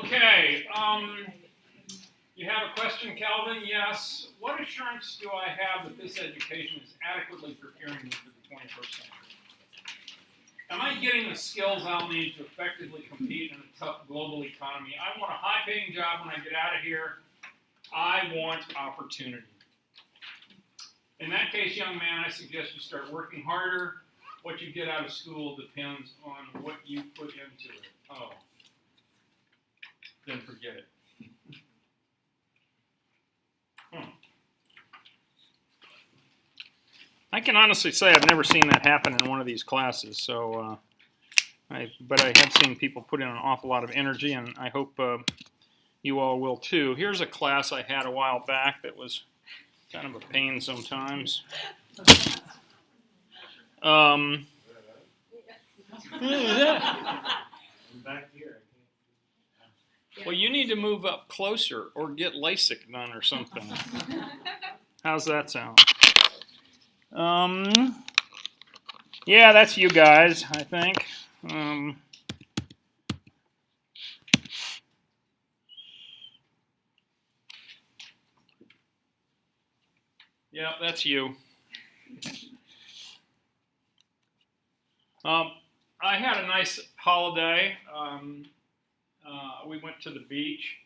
Okay, you have a question, Calvin? Yes. What assurance do I have that this education is adequately preparing me for the 21st century? Am I getting the skills I'll need to effectively compete in a tough global economy? I want a high-paying job when I get out of here. I want opportunity. In that case, young man, I suggest you start working harder. What you get out of school depends on what you put into it. Oh, then forget it. I can honestly say I've never seen that happen in one of these classes. So, but I have seen people put in an awful lot of energy, and I hope you all will too. Here's a class I had a while back that was kind of a pain sometimes. Well, you need to move up closer or get LASIK done or something. How's that sound? Yeah, that's you guys, I think. Yeah, that's you. I had a nice holiday. We went to the beach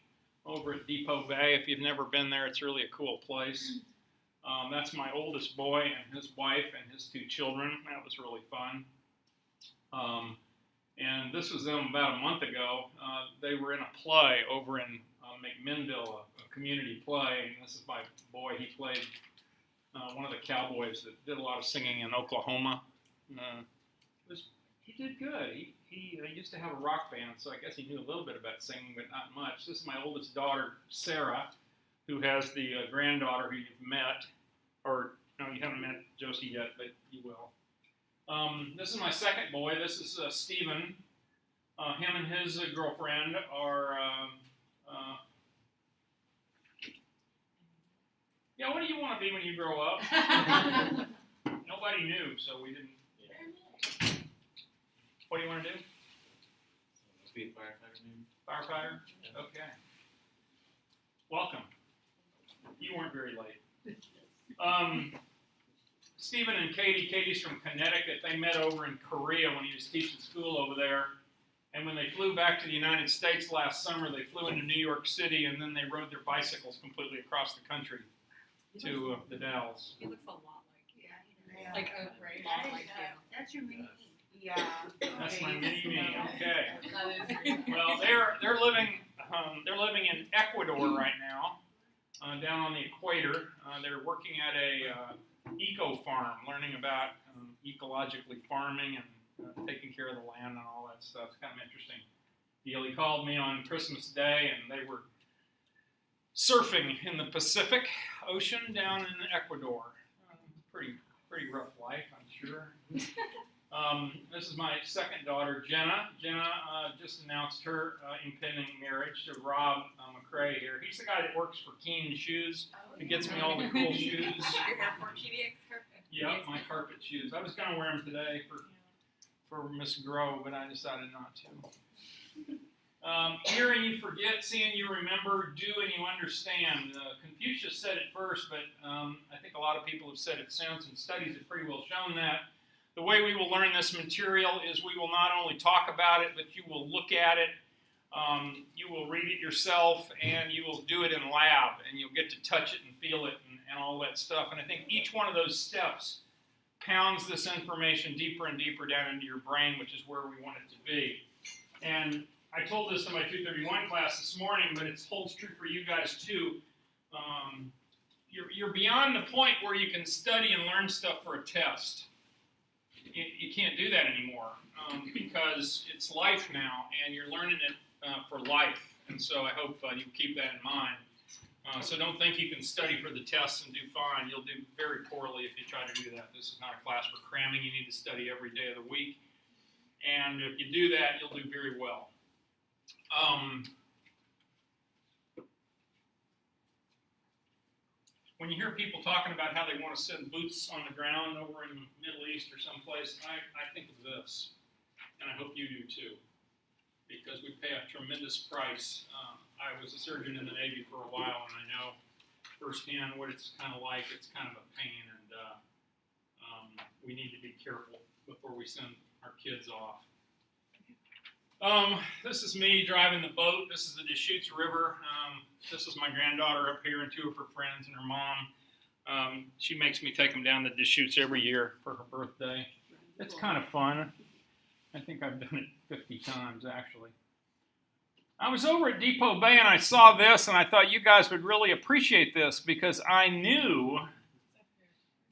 over at Depot Bay. If you've never been there, it's really a cool place. That's my oldest boy and his wife and his two children. That was really fun. And this was them about a month ago. They were in a play over in McMinnville, a community play. And this is my boy. He played one of the cowboys that did a lot of singing in Oklahoma. He did good. He used to have a rock band, so I guess he knew a little bit about singing, but not much. This is my oldest daughter, Sarah, who has the granddaughter who you've met. Or, no, you haven't met Josie yet, but you will. This is my second boy. This is Stephen. Him and his girlfriend are... yeah, what do you want to be when you grow up? Nobody knew, so we didn't... What do you want to do? Let's be a firefighter. Firefighter? Okay. Welcome. You weren't very late. Stephen and Katie. Katie's from Connecticut. They met over in Korea when he was teaching school over there. And when they flew back to the United States last summer, they flew into New York City, and then they rode their bicycles completely across the country to the Dalles. He looks a lot like you. Yeah. Like a right? Like you. That's your mini. Yeah. That's my mini-me. Okay. Well, they're living in Ecuador right now, down on the equator. They're working at a eco farm, learning about ecologically farming and taking care of the land and all that stuff. It's kind of interesting deal. He called me on Christmas Day, and they were surfing in the Pacific Ocean down in Ecuador. Pretty rough life, I'm sure. This is my second daughter, Jenna. Jenna just announced her impending marriage to Rob McCrae here. He's the guy that works for Keen Shoes. He gets me all the cool shoes. Your airport PDX carpet. Yep, my carpet shoes. I was going to wear them today for Miss Grove, but I decided not to. Hearing you forget, seeing you remember, doing you understand. Confucius said it first, but I think a lot of people have said it since, and studies have pretty well shown that. The way we will learn this material is we will not only talk about it, but you will look at it, you will read it yourself, and you will do it in lab, and you'll get to touch it and feel it and all that stuff. And I think each one of those steps pounds this information deeper and deeper down into your brain, which is where we want it to be. And I told this to my 231 class this morning, but it holds true for you guys too. You're beyond the point where you can study and learn stuff for a test. You can't do that anymore because it's life now, and you're learning it for life. And so I hope you keep that in mind. So don't think you can study for the tests and do fine. You'll do very poorly if you try to do that. This is not a class for cramming. You need to study every day of the week. And if you do that, you'll do very well. When you hear people talking about how they want to send boots on the ground over in the Middle East or someplace, I think of this, and I hope you do too. because we pay a tremendous price. I was a surgeon in the Navy for a while, and I know firsthand what it's kind of like. It's kind of a pain, and we need to be careful before we send our kids off. This is me driving the boat. This is the Deschutes River. This is my granddaughter up here and two of her friends and her mom. She makes me take them down the Deschutes every year for her birthday. It's kind of fun. I think I've done it 50 times, actually. I was over at Depot Bay and I saw this and I thought you guys would really appreciate this because I knew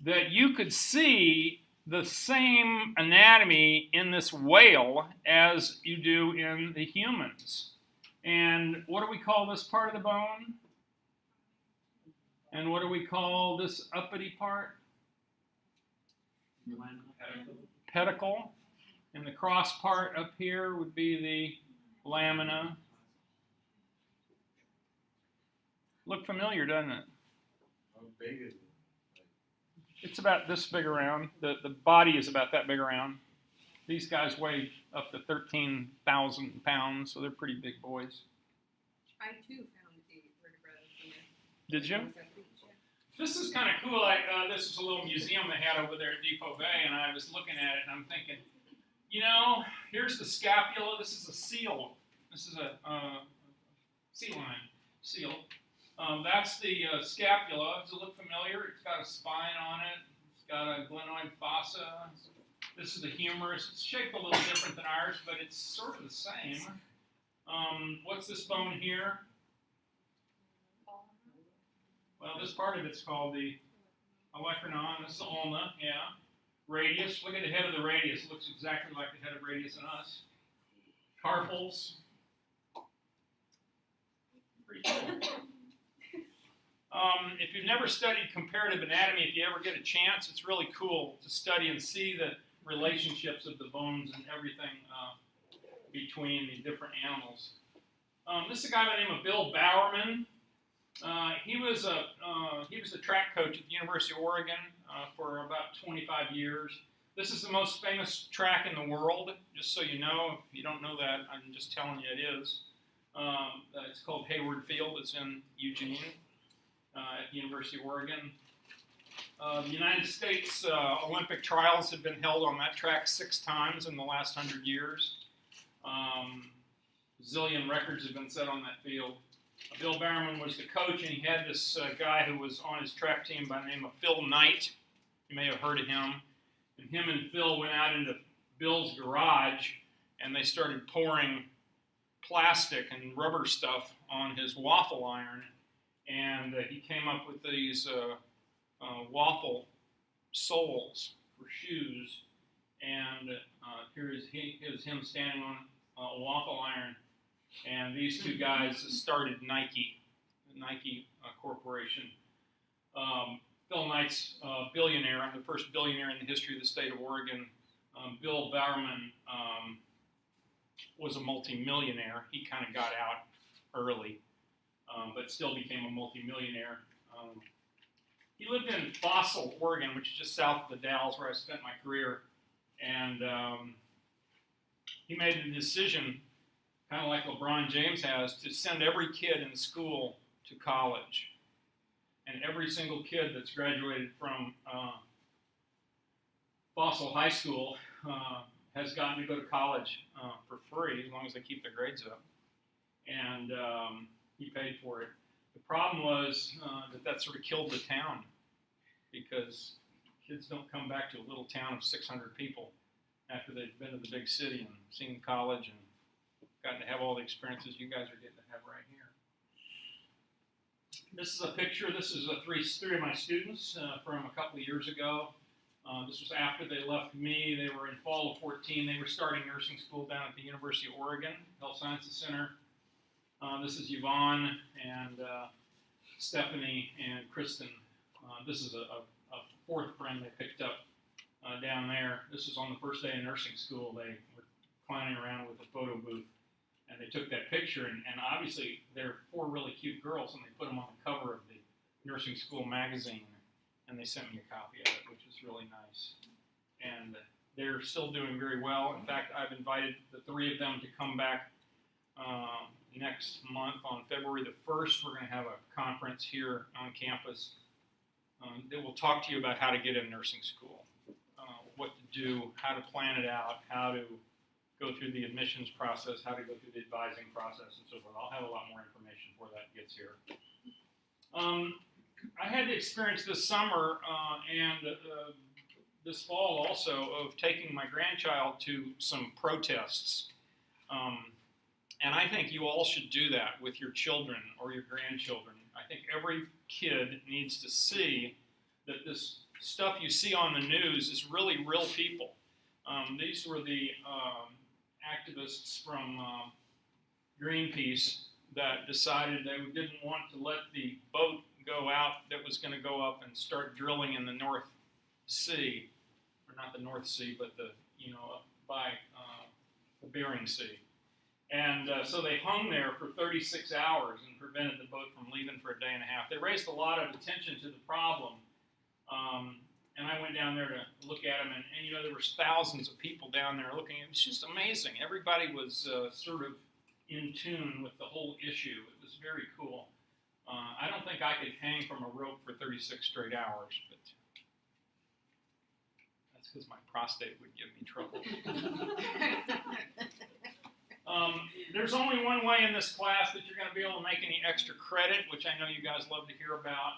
that you could see the same anatomy in this whale as you do in the humans. And what do we call this part of the bone? And what do we call this uppity part? Pedicle. And the cross part up here would be the lamina. Look familiar, doesn't it? How big is it? It's about this big around. The body is about that big around. These guys weigh up to 13,000 pounds, so they're pretty big boys. I too found a vertebrate here. Did you? This is kind of cool. This is a little museum they had over there at Depot Bay, and I was looking at it, and I'm thinking, you know, here's the scapula. This is a seal. This is a sea lion seal. That's the scapula. Does it look familiar? It's got a spine on it. It's got a glenoid fossa. This is the humerus. It's shaped a little different than ours, but it's sort of the same. What's this bone here? Well, this part of it's called the olecranon. This is the ulna, yeah. Radius. Look at the head of the radius. It looks exactly like the head of radius in us. Carpals. Pretty cool. If you've never studied comparative anatomy, if you ever get a chance, it's really cool to study and see the relationships of the bones and everything between the different animals. This is a guy by the name of Bill Bowerman. He was the track coach at the University of Oregon for about 25 years. This is the most famous track in the world, just so you know. If you don't know that, I'm just telling you it is. It's called Hayward Field. It's in Eugene at the University of Oregon. The United States Olympic trials have been held on that track 6 times in the last 100 years. Zillion records have been set on that field. Bill Bowerman was the coach, and he had this guy who was on his track team by the name of Phil Knight. You may have heard of him. And him and Phil went out into Bill's garage, and they started pouring plastic and rubber stuff on his waffle iron. And he came up with these waffle soles for shoes. And here's him standing on a waffle iron. And these two guys started Nike Corporation. Phil Knight's a billionaire, the first billionaire in the history of the state of Oregon. Bill Bowerman was a multimillionaire. He kind of got out early, but still became a multimillionaire. He lived in Fossil, Oregon, which is just south of the Dalles, where I spent my career. And he made the decision, kind of like LeBron James has, to send every kid in school to college. And every single kid that's graduated from Fossil High School has gotten to go to college for free, as long as they keep their grades up. And he paid for it. The problem was that sort of killed the town, because kids don't come back to a little town of 600 people after they've been to the big city and seen college and gotten to have all the experiences you guys are getting to have right here. This is a picture. This is three of my students from a couple of years ago. This was after they left me. They were in fall of 14. They were starting nursing school down at the University of Oregon Health Sciences Center. This is Yvonne and Stephanie and Kristen. This is a fourth friend they picked up down there. This was on the first day of nursing school. They were clowning around with a photo booth, and they took that picture. And obviously, they're 4 really cute girls, and they put them on the cover of the nursing school magazine. And they sent me a copy of it, which was really nice. And they're still doing very well. In fact, I've invited the 3 of them to come back next month on February the 1st. We're going to have a conference here on campus that will talk to you about how to get in nursing school, what to do, how to plan it out, how to go through the admissions process, how to go through the advising process, and so forth. I'll have a lot more information before that gets here. I had the experience this summer and this fall also of taking my grandchild to some protests. And I think you all should do that with your children or your grandchildren. I think every kid needs to see that this stuff you see on the news is really real people. These were the activists from Greenpeace that decided they didn't want to let the boat go out that was going to go up and start drilling in the North Sea, or not the North Sea, but up by the Bering Sea. And so they hung there for 36 hours and prevented the boat from leaving for a day and a half. They raised a lot of attention to the problem. And I went down there to look at them, and there was thousands of people down there looking. It was just amazing. Everybody was sort of in tune with the whole issue. It was very cool. I don't think I could hang from a rope for 36 straight hours, but that's because my prostate would give me trouble. There's only one way in this class that you're going to be able to make any extra credit, which I know you guys love to hear about.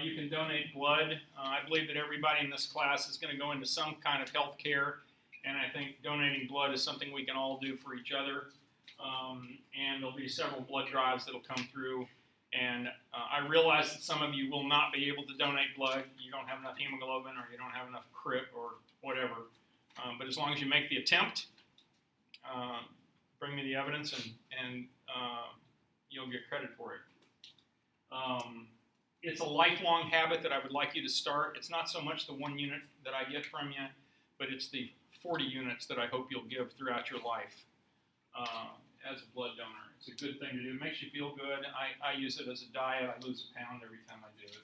You can donate blood. I believe that everybody in this class is going to go into some kind of health care, and I think donating blood is something we can all do for each other. And there'll be several blood drives that'll come through. And I realize that some of you will not be able to donate blood. You don't have enough hemoglobin, or you don't have enough crit, or whatever. But as long as you make the attempt, bring me the evidence, and you'll get credit for it. It's a lifelong habit that I would like you to start. It's not so much the 1 unit that I get from you, but it's the 40 units that I hope you'll give throughout your life as a blood donor. It's a good thing to do. It makes you feel good. I use it as a diet. I lose a pound every time I do it.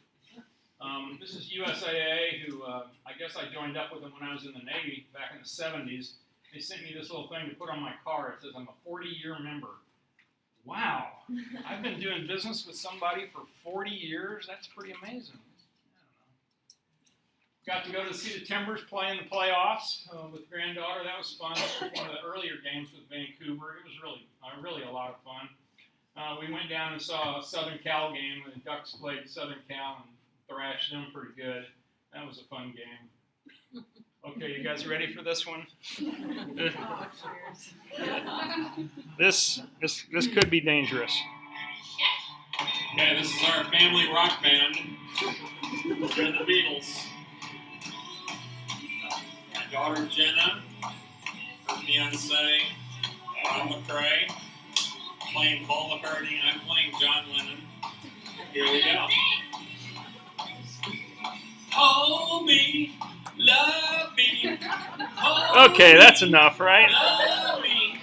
This is USAA, who I guess I joined up with them when I was in the Navy back in the 70s. They sent me this little thing to put on my car. It says I'm a 40-year member. Wow. I've been doing business with somebody for 40 years. That's pretty amazing. Got to go to see the Timbers play in the playoffs with granddaughter. That was fun. That was one of the earlier games with Vancouver. It was really a lot of fun. We went down and saw a Southern Cal game. The Ducks played Southern Cal and thrashed them pretty good. That was a fun game. Okay, you guys ready for this one? This could be dangerous. Okay, this is our family rock band. We're the Beatles. My daughter Jenna, her fiance Bob McCrae, playing Paul McCartney. I'm playing John Lennon. Here we go. Hold me. Love me. Okay, that's enough, right? Love me.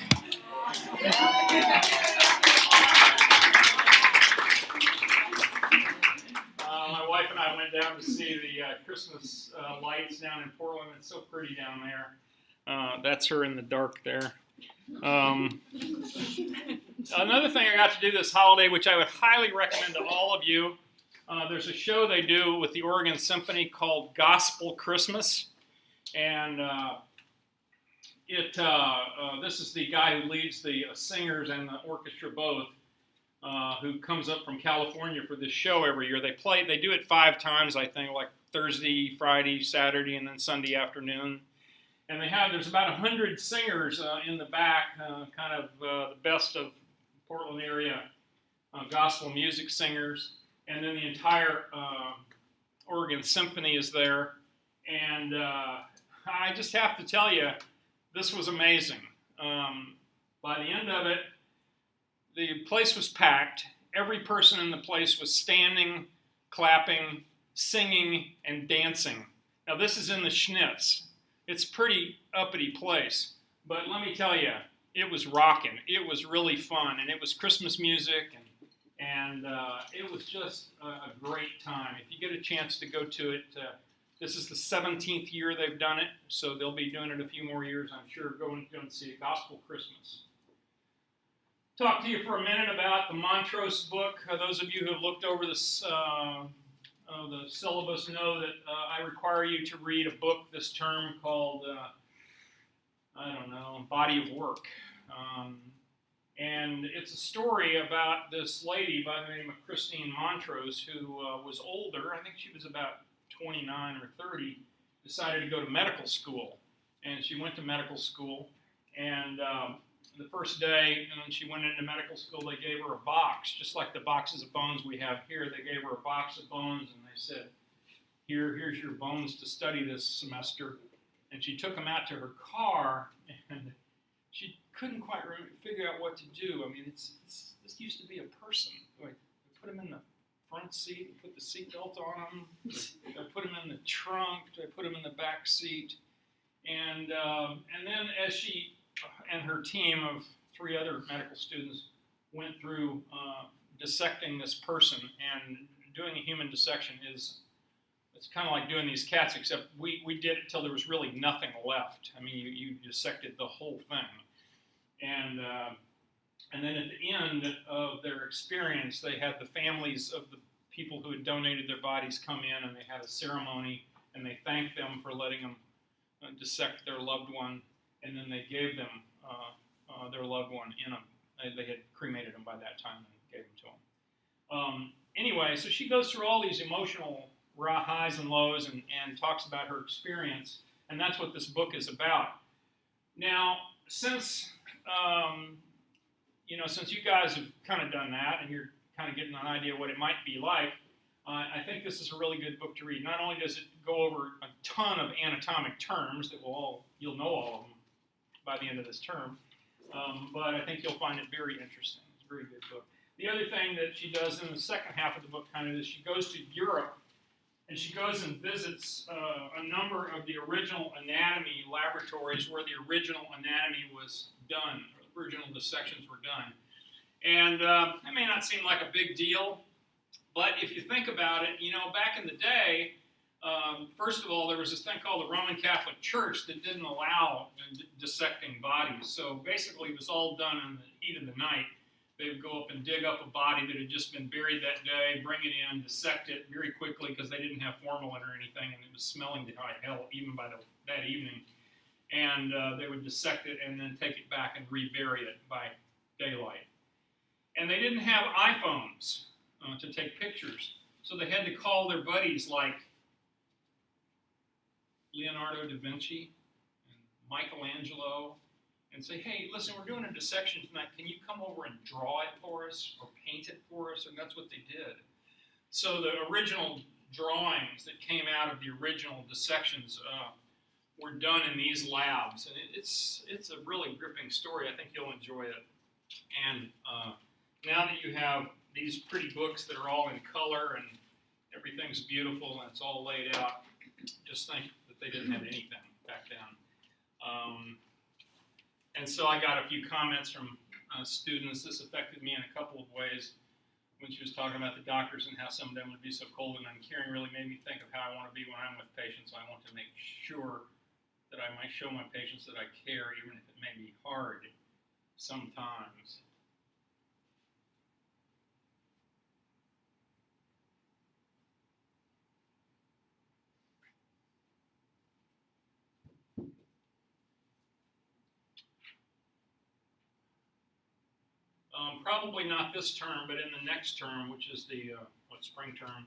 My wife and I went down to see the Christmas lights down in Portland. It's so pretty down there. That's her in the dark there. Another thing I got to do this holiday, which I would highly recommend to all of you, there's a show they do with the Oregon Symphony called Gospel Christmas, and this is the guy who leads the singers and the orchestra both, who comes up from California for this show every year. They do it 5 times, I think, like Thursday, Friday, Saturday, and then Sunday afternoon. And there's about 100 singers in the back, kind of the best of Portland area gospel music singers. And then the entire Oregon Symphony is there. And I just have to tell you, this was amazing. By the end of it, the place was packed. Every person in the place was standing, clapping, singing, and dancing. Now, this is in the Schnitz. It's a pretty uppity place. But let me tell you, it was rocking. It was really fun. And it was Christmas music, and it was just a great time. If you get a chance to go to it, this is the 17th year they've done it, so they'll be doing it a few more years, I'm sure. Go and see it. Gospel Christmas. talk to you for a minute about the Montrose book. Those of you who have looked over this, the syllabus know that I require you to read a book this term called, Body of Work. And it's a story about this lady by the name of Christine Montrose who was older. I think she was about 29 or 30, decided to go to medical school. And she went to medical school, and the first day when she went into medical school, they gave her a box, just like the boxes of bones we have here. They gave her a box of bones, and they said, here's your bones to study this semester. And she took them out to her car, and she couldn't quite figure out what to do. I mean, this used to be a person. Like, put them in the front seat, put the seatbelt on them, put them in the trunk, put them in the back seat. And then as she and her team of 3 other medical students went through dissecting this person, and doing a human dissection it's kind of like doing these cats, except we did it till there was really nothing left. I mean, you dissected the whole thing. And then at the end of their experience, they had the families of the people who had donated their bodies come in, and they had a ceremony, and they thanked them for letting them dissect their loved one, and then they gave them their loved one they had cremated them by that time and gave them to them. Anyway, so she goes through all these emotional raw highs and lows and talks about her experience, and that's what this book is about. Now, since since you guys have kind of done that, and you're kind of getting an idea what it might be like, I think this is a really good book to read. Not only does it go over a ton of anatomic terms that you'll know all of them by the end of this term, but I think you'll find it very interesting. It's a very good book. The other thing that she does in the second half of the book kind of is she goes to Europe, and she goes and visits a number of the original anatomy laboratories where the original anatomy was done, or the original dissections were done. And it may not seem like a big deal, but if you think about it, back in the day, first of all, there was this thing called the Roman Catholic Church that didn't allow dissecting bodies. So basically, it was all done in the heat of the night. They would go up and dig up a body that had just been buried that day, bring it in, dissect it very quickly because they didn't have formalin or anything, and it was smelling to high hell even by that evening. And they would dissect it and then take it back and rebury it by daylight. And they didn't have iPhones to take pictures, so they had to call their buddies like Leonardo da Vinci and Michelangelo and say, hey, listen, we're doing a dissection tonight. Can you come over and draw it for us or paint it for us? And that's what they did. So the original drawings that came out of the original dissections were done in these labs. And it's a really gripping story. I think you'll enjoy it. And now that you have these pretty books that are all in color and everything's beautiful and it's all laid out, just think that they didn't have anything back then. And so I got a few comments from students. This affected me in a couple of ways when she was talking about the doctors and how some of them would be so cold and uncaring. Really made me think of how I want to be when I'm with patients. I want to make sure that I might show my patients that I care, even if it may be hard sometimes. Probably not this term, but in the next term, which is the, spring term?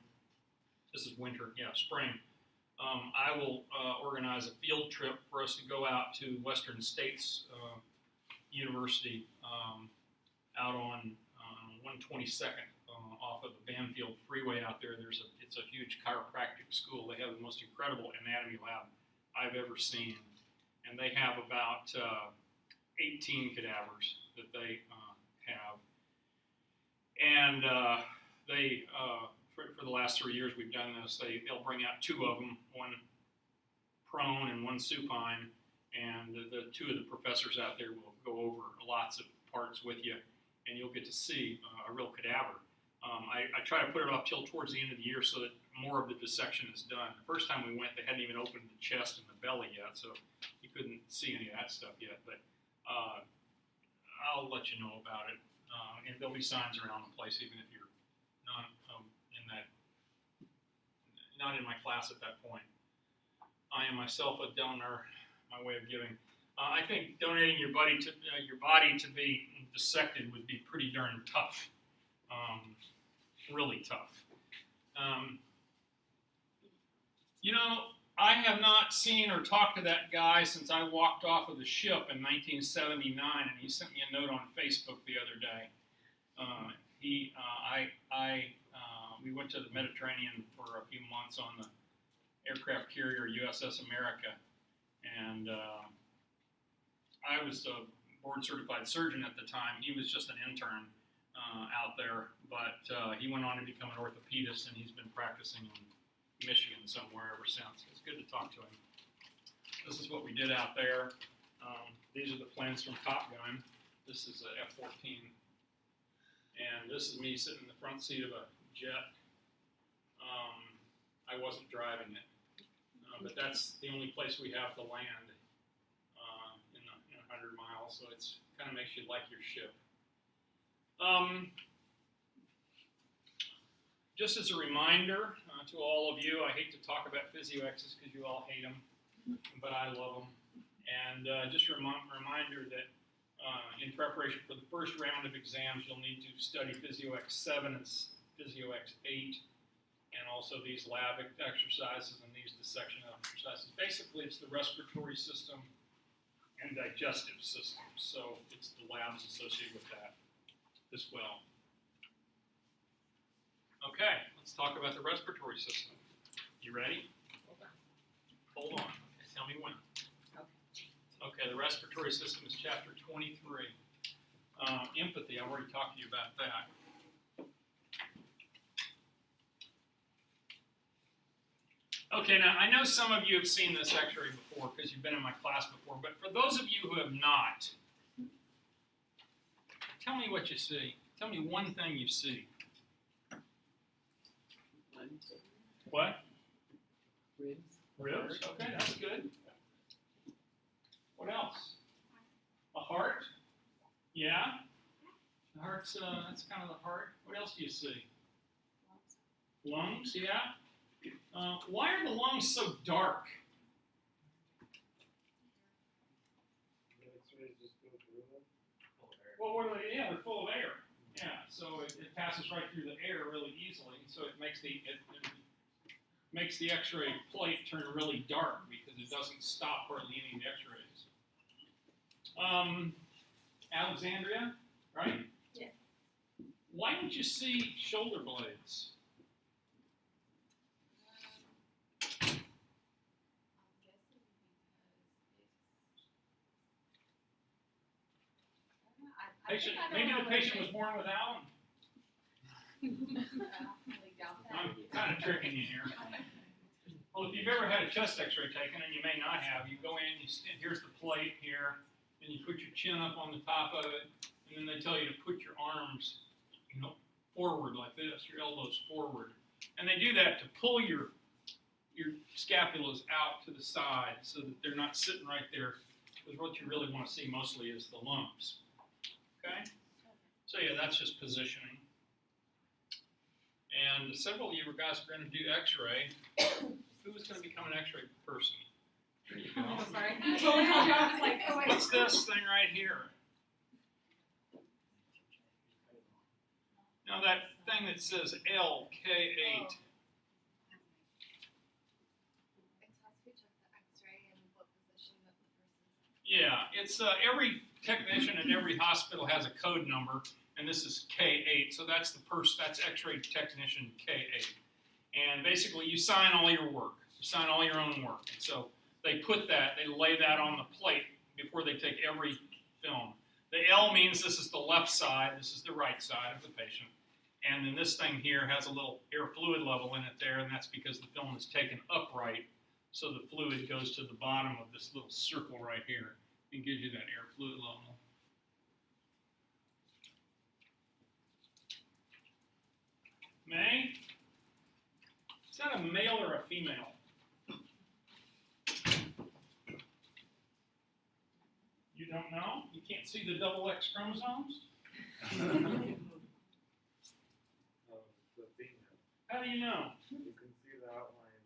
This is winter, yeah, spring. I will organize a field trip for us to go out to Western States University out on 122nd off of the Banfield Freeway out there. It's a huge chiropractic school. They have the most incredible anatomy lab I've ever seen. And they have about 18 cadavers that they have. And for the last 3 years we've done this, they'll bring out 2 of them, one prone and one supine, and the 2 of the professors out there will go over lots of parts with you, and you'll get to see a real cadaver. I try to put it off till towards the end of the year so that more of the dissection is done. The first time we went, they hadn't even opened the chest and the belly yet, so you couldn't see any of that stuff yet. But I'll let you know about it. And there'll be signs around the place, even if you're not not in my class at that point. I am myself a donor. My way of giving. I think donating your body to be dissected would be pretty darn tough. Really tough. I have not seen or talked to that guy since I walked off of the ship in 1979, and he sent me a note on Facebook the other day. We went to the Mediterranean for a few months on the aircraft carrier USS America, and I was a board-certified surgeon at the time. He was just an intern out there, but he went on to become an orthopedist, and he's been practicing in Michigan somewhere ever since. It's good to talk to him. This is what we did out there. These are the planes from Top Gun. This is a F-14, and this is me sitting in the front seat of a jet. I wasn't driving it, but that's the only place we have to land in 100 miles, so it's kind of makes you like your ship. Just as a reminder to all of you, I hate to talk about PhysioXs because you all hate them, but I love them. And just a reminder that in preparation for the first round of exams, you'll need to study PhysioX 7 and PhysioX 8, and also these lab exercises and these dissection exercises. Basically, it's the respiratory system and digestive system, so it's the labs associated with that as well. Okay, let's talk about the respiratory system. You ready? Hold on. Tell me when. Okay, the respiratory system is chapter 23. Empathy, I've already talked to you about that. Okay, now I know some of you have seen this x-ray before because you've been in my class before, but for those of you who have not, tell me what you see. Tell me one thing you see. What? Ribs. Ribs? Okay, that's good. What else? A heart? Yeah. The heart's, that's kind of the heart. What else do you see? Lungs, yeah. Why are the lungs so dark? Well, what are they? Yeah, they're full of air. Yeah, so it passes right through the air really easily, so it makes the X-ray plate turn really dark because it doesn't stop hardly any of the X-rays. Alexandria, right? Yes. Why don't you see shoulder blades? Patient, maybe the patient was born without them. I'm kind of tricking you here. Well, if you've ever had a chest X-ray taken, and you may not have, you go in, here's the plate here, and you put your chin up on the top of it, and then they tell you to put your arms, forward like this, your elbows forward, and they do that to pull your scapulas out to the side so that they're not sitting right there. Because what you really want to see mostly is the lumps. Okay? So yeah, that's just positioning. And several of you guys are going to do X-ray. Who's going to become an X-ray person? There you go. Oh, sorry. I totally called you. I was like, oh, wait. What's this thing right here? Now that thing that says LK8. Yeah, it's every technician at every hospital has a code number, and this is K8, so that's that's X-ray technician K8. And basically, you sign all your work. You sign all your own work. So they lay that on the plate before they take every film. The L means this is the left side, this is the right side of the patient. And then this thing here has a little air fluid level in it there, and that's because the film is taken upright, so the fluid goes to the bottom of this little circle right here. It gives you that air fluid level. May? Is that a male or a female? You don't know? You can't can't see the double X chromosomes? The female. How do you know? You can see the outline.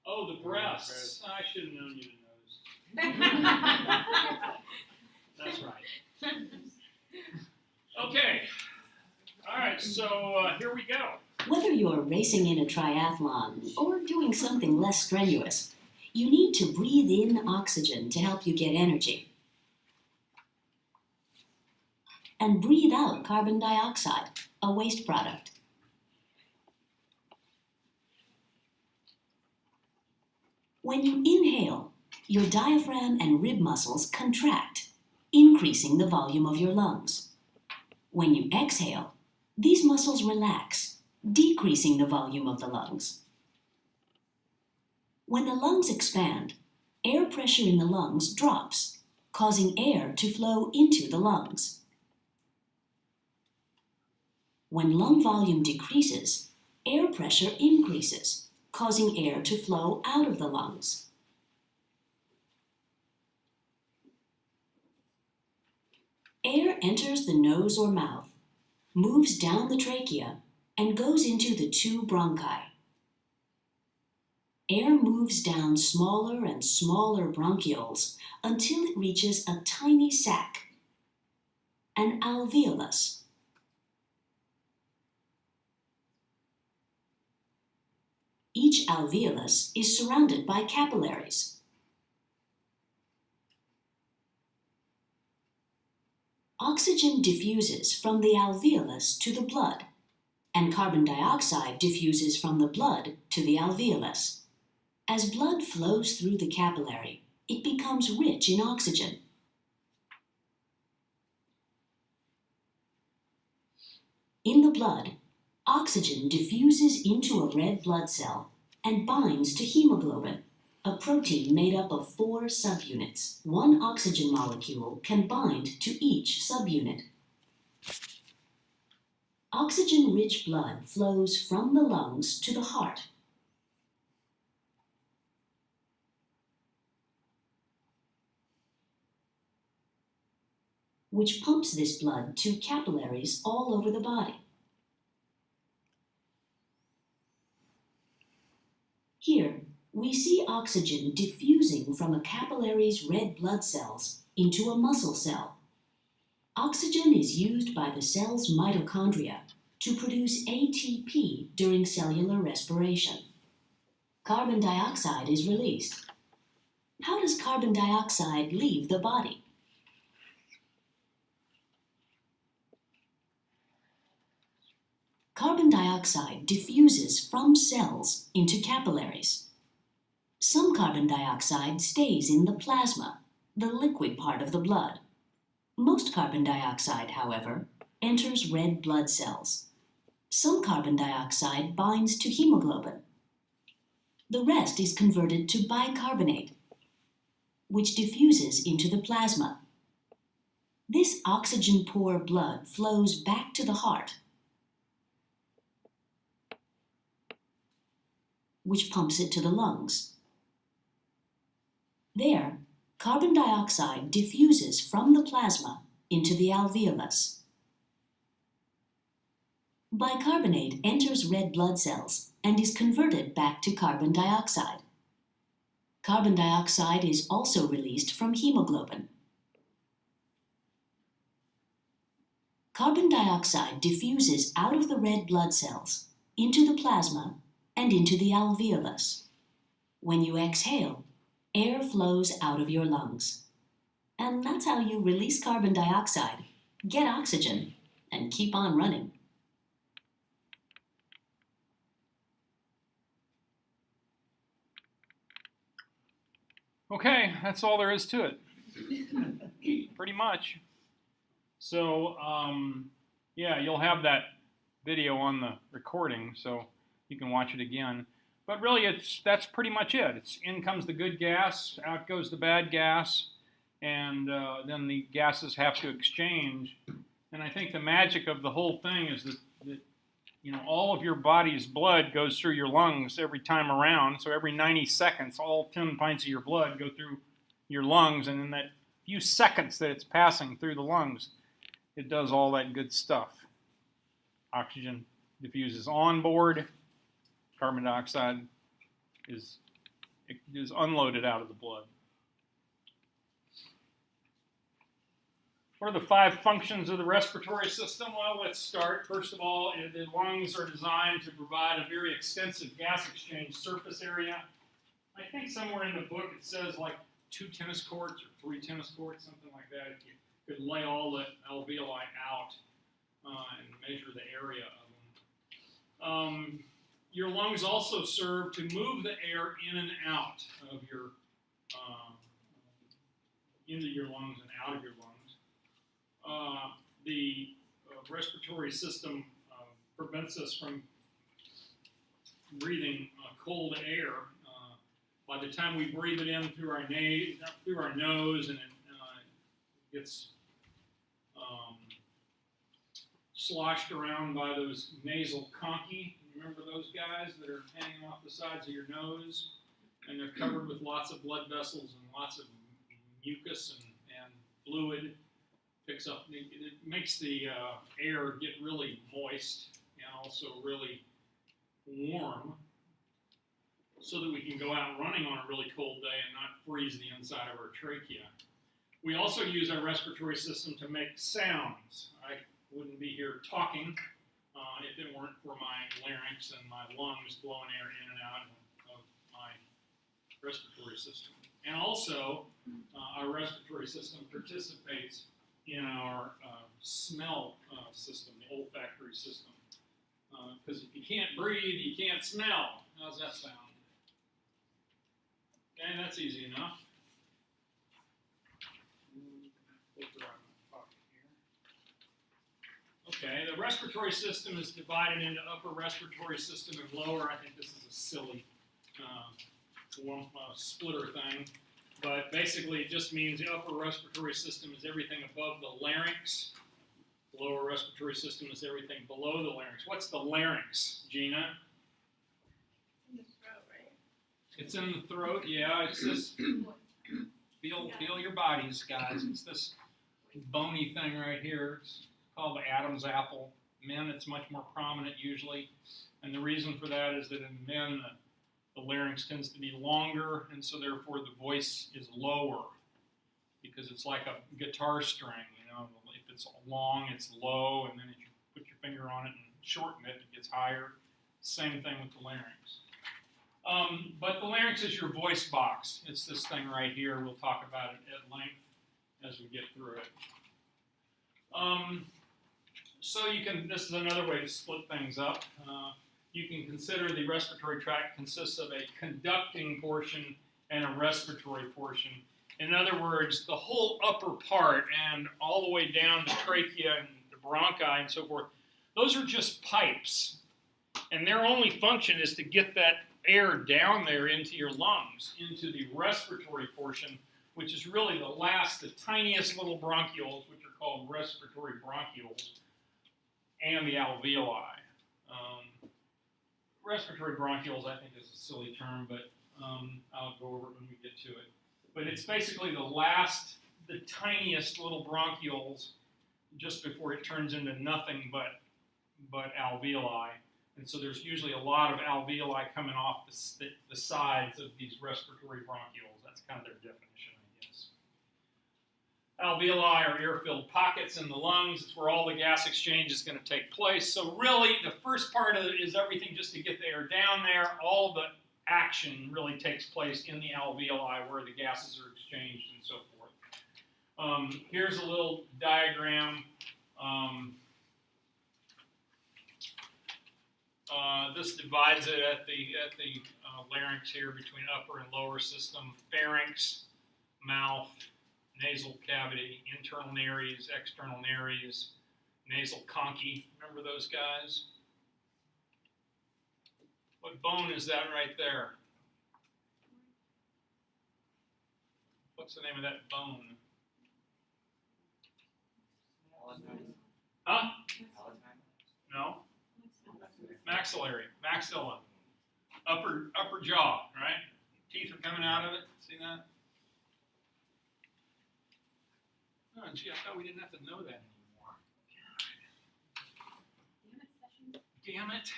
Oh, the breasts. I should have known you to notice. That's right. Okay. All right, so here we go. Whether you're racing in a triathlon or doing something less strenuous, you need to breathe in oxygen to help you get energy. And breathe out carbon dioxide, a waste product. When you inhale, your diaphragm and rib muscles contract, increasing the volume of your lungs. When you exhale, these muscles relax, decreasing the volume of the lungs. When the lungs expand, air pressure in the lungs drops, causing air to flow into the lungs. When lung volume decreases, air pressure increases, causing air to flow out of the lungs. Air enters the nose or mouth, moves down the trachea, and goes into the two bronchi. Air moves down smaller and smaller bronchioles until it reaches a tiny sac, an alveolus. Each alveolus is surrounded by capillaries. Oxygen diffuses from the alveolus to the blood, and carbon dioxide diffuses from the blood to the alveolus. As blood flows through the capillary, it becomes rich in oxygen. In the blood, oxygen diffuses into a red blood cell and binds to hemoglobin, a protein made up of 4 subunits. One oxygen molecule can bind to each subunit. Oxygen-rich blood flows from the lungs to the heart. Which pumps this blood to capillaries all over the body. Here, we see oxygen diffusing from a capillary's red blood cells into a muscle cell. Oxygen is used by the cell's mitochondria to produce ATP during cellular respiration. Carbon dioxide is released. How does carbon dioxide leave the body? Carbon dioxide diffuses from cells into capillaries. Some carbon dioxide stays in the plasma, the liquid part of the blood. Most carbon dioxide, however, enters red blood cells. Some carbon dioxide binds to hemoglobin. The rest is converted to bicarbonate, which diffuses into the plasma. This oxygen-poor blood flows back to the heart, which pumps it to the lungs. There, carbon dioxide diffuses from the plasma into the alveolus. Bicarbonate enters red blood cells and is converted back to carbon dioxide. Carbon dioxide is also released from hemoglobin. Carbon dioxide diffuses out of the red blood cells, into the plasma, and into the alveolus. When you exhale, air flows out of your lungs. And that's how you release carbon dioxide, get oxygen, and keep on running. Okay, that's all there is to it. Pretty much. So, yeah, you'll have that video on the recording, so you can watch it again. But really, that's pretty much it. It's in comes the good gas, out goes the bad gas, and then the gases have to exchange. And I think the magic of the whole thing is that you know, all of your body's blood goes through your lungs every time around. So every 90 seconds, all 10 pints of your blood go through your lungs, and then that few seconds that it's passing through the lungs, it does all that good stuff. Oxygen diffuses on board. Carbon dioxide is unloaded out of the blood. What are the 5 functions of the respiratory system? Well, let's start. First of all, the lungs are designed to provide a very extensive gas exchange surface area. I think somewhere in the book it says like 2 tennis courts or 3 tennis courts, something like that. You could lay all the alveoli out and measure the area of them. Your lungs also serve to move the air in and out of your, into your lungs and out of your lungs. The respiratory system prevents us from breathing cold air. By the time we breathe it in through our nose, and it gets sloshed around by those nasal conchi. Remember those guys that are hanging off the sides of your nose, and they're covered with lots of blood vessels and lots of mucus and fluid. Picks up, it makes the air get really moist and also really warm, so that we can go out running on a really cold day and not freeze the inside of our trachea. We also use our respiratory system to make sounds. I wouldn't be here talking if it weren't for my larynx and my lungs blowing air in and out of my respiratory system. And also, our respiratory system participates in our smell system, the olfactory system. Because if you can't breathe, you can't smell. How's that sound? Okay, that's easy enough. Okay, the respiratory system is divided into upper respiratory system and lower. I think this is a silly splitter thing. But basically, it just means the upper respiratory system is everything above the larynx. The lower respiratory system is everything below the larynx. What's the larynx, Gina? In the throat, right? It's in the throat, yeah. It's this, feel your bodies, guys. It's this bony thing right here. It's called the Adam's apple. Men, it's much more prominent usually. And the reason for that is that in men, the larynx tends to be longer, and so therefore the voice is lower, because it's like a guitar string, you know. If it's long, it's low, and then if you put your finger on it and shorten it, it gets higher. Same thing with the larynx. But the larynx is your voice box. It's this thing right here. We'll talk about it at length as we get through it. So you can, this is another way to split things up. You can consider the respiratory tract consists of a conducting portion and a respiratory portion. In other words, the whole upper part and all the way down the trachea and the bronchi and so forth, those are just pipes. And their only function is to get that air down there into your lungs, into the respiratory portion, which is really the tiniest little bronchioles, which are called respiratory bronchioles, and the alveoli. Respiratory bronchioles, I think, is a silly term, but I'll go over it when we get to it. But it's basically the tiniest little bronchioles just before it turns into nothing but alveoli. And so there's usually a lot of alveoli coming off the sides of these respiratory bronchioles. That's kind of their definition, I guess. Alveoli are air-filled pockets in the lungs. It's where all the gas exchange is going to take place. So really, the first part of it is everything just to get the air down there. All the action really takes place in the alveoli where the gases are exchanged and so forth. Here's a little diagram. This divides it at the larynx here between upper and lower system. Pharynx, mouth, nasal cavity, internal nares, external nares, nasal conchi. Remember those guys? What bone is that right there? What's the name of that bone? Huh? No? Maxillary, maxilla. Upper jaw, right? Teeth are coming out of it. See that? Oh, gee, I thought we didn't have to know that anymore. Damn it.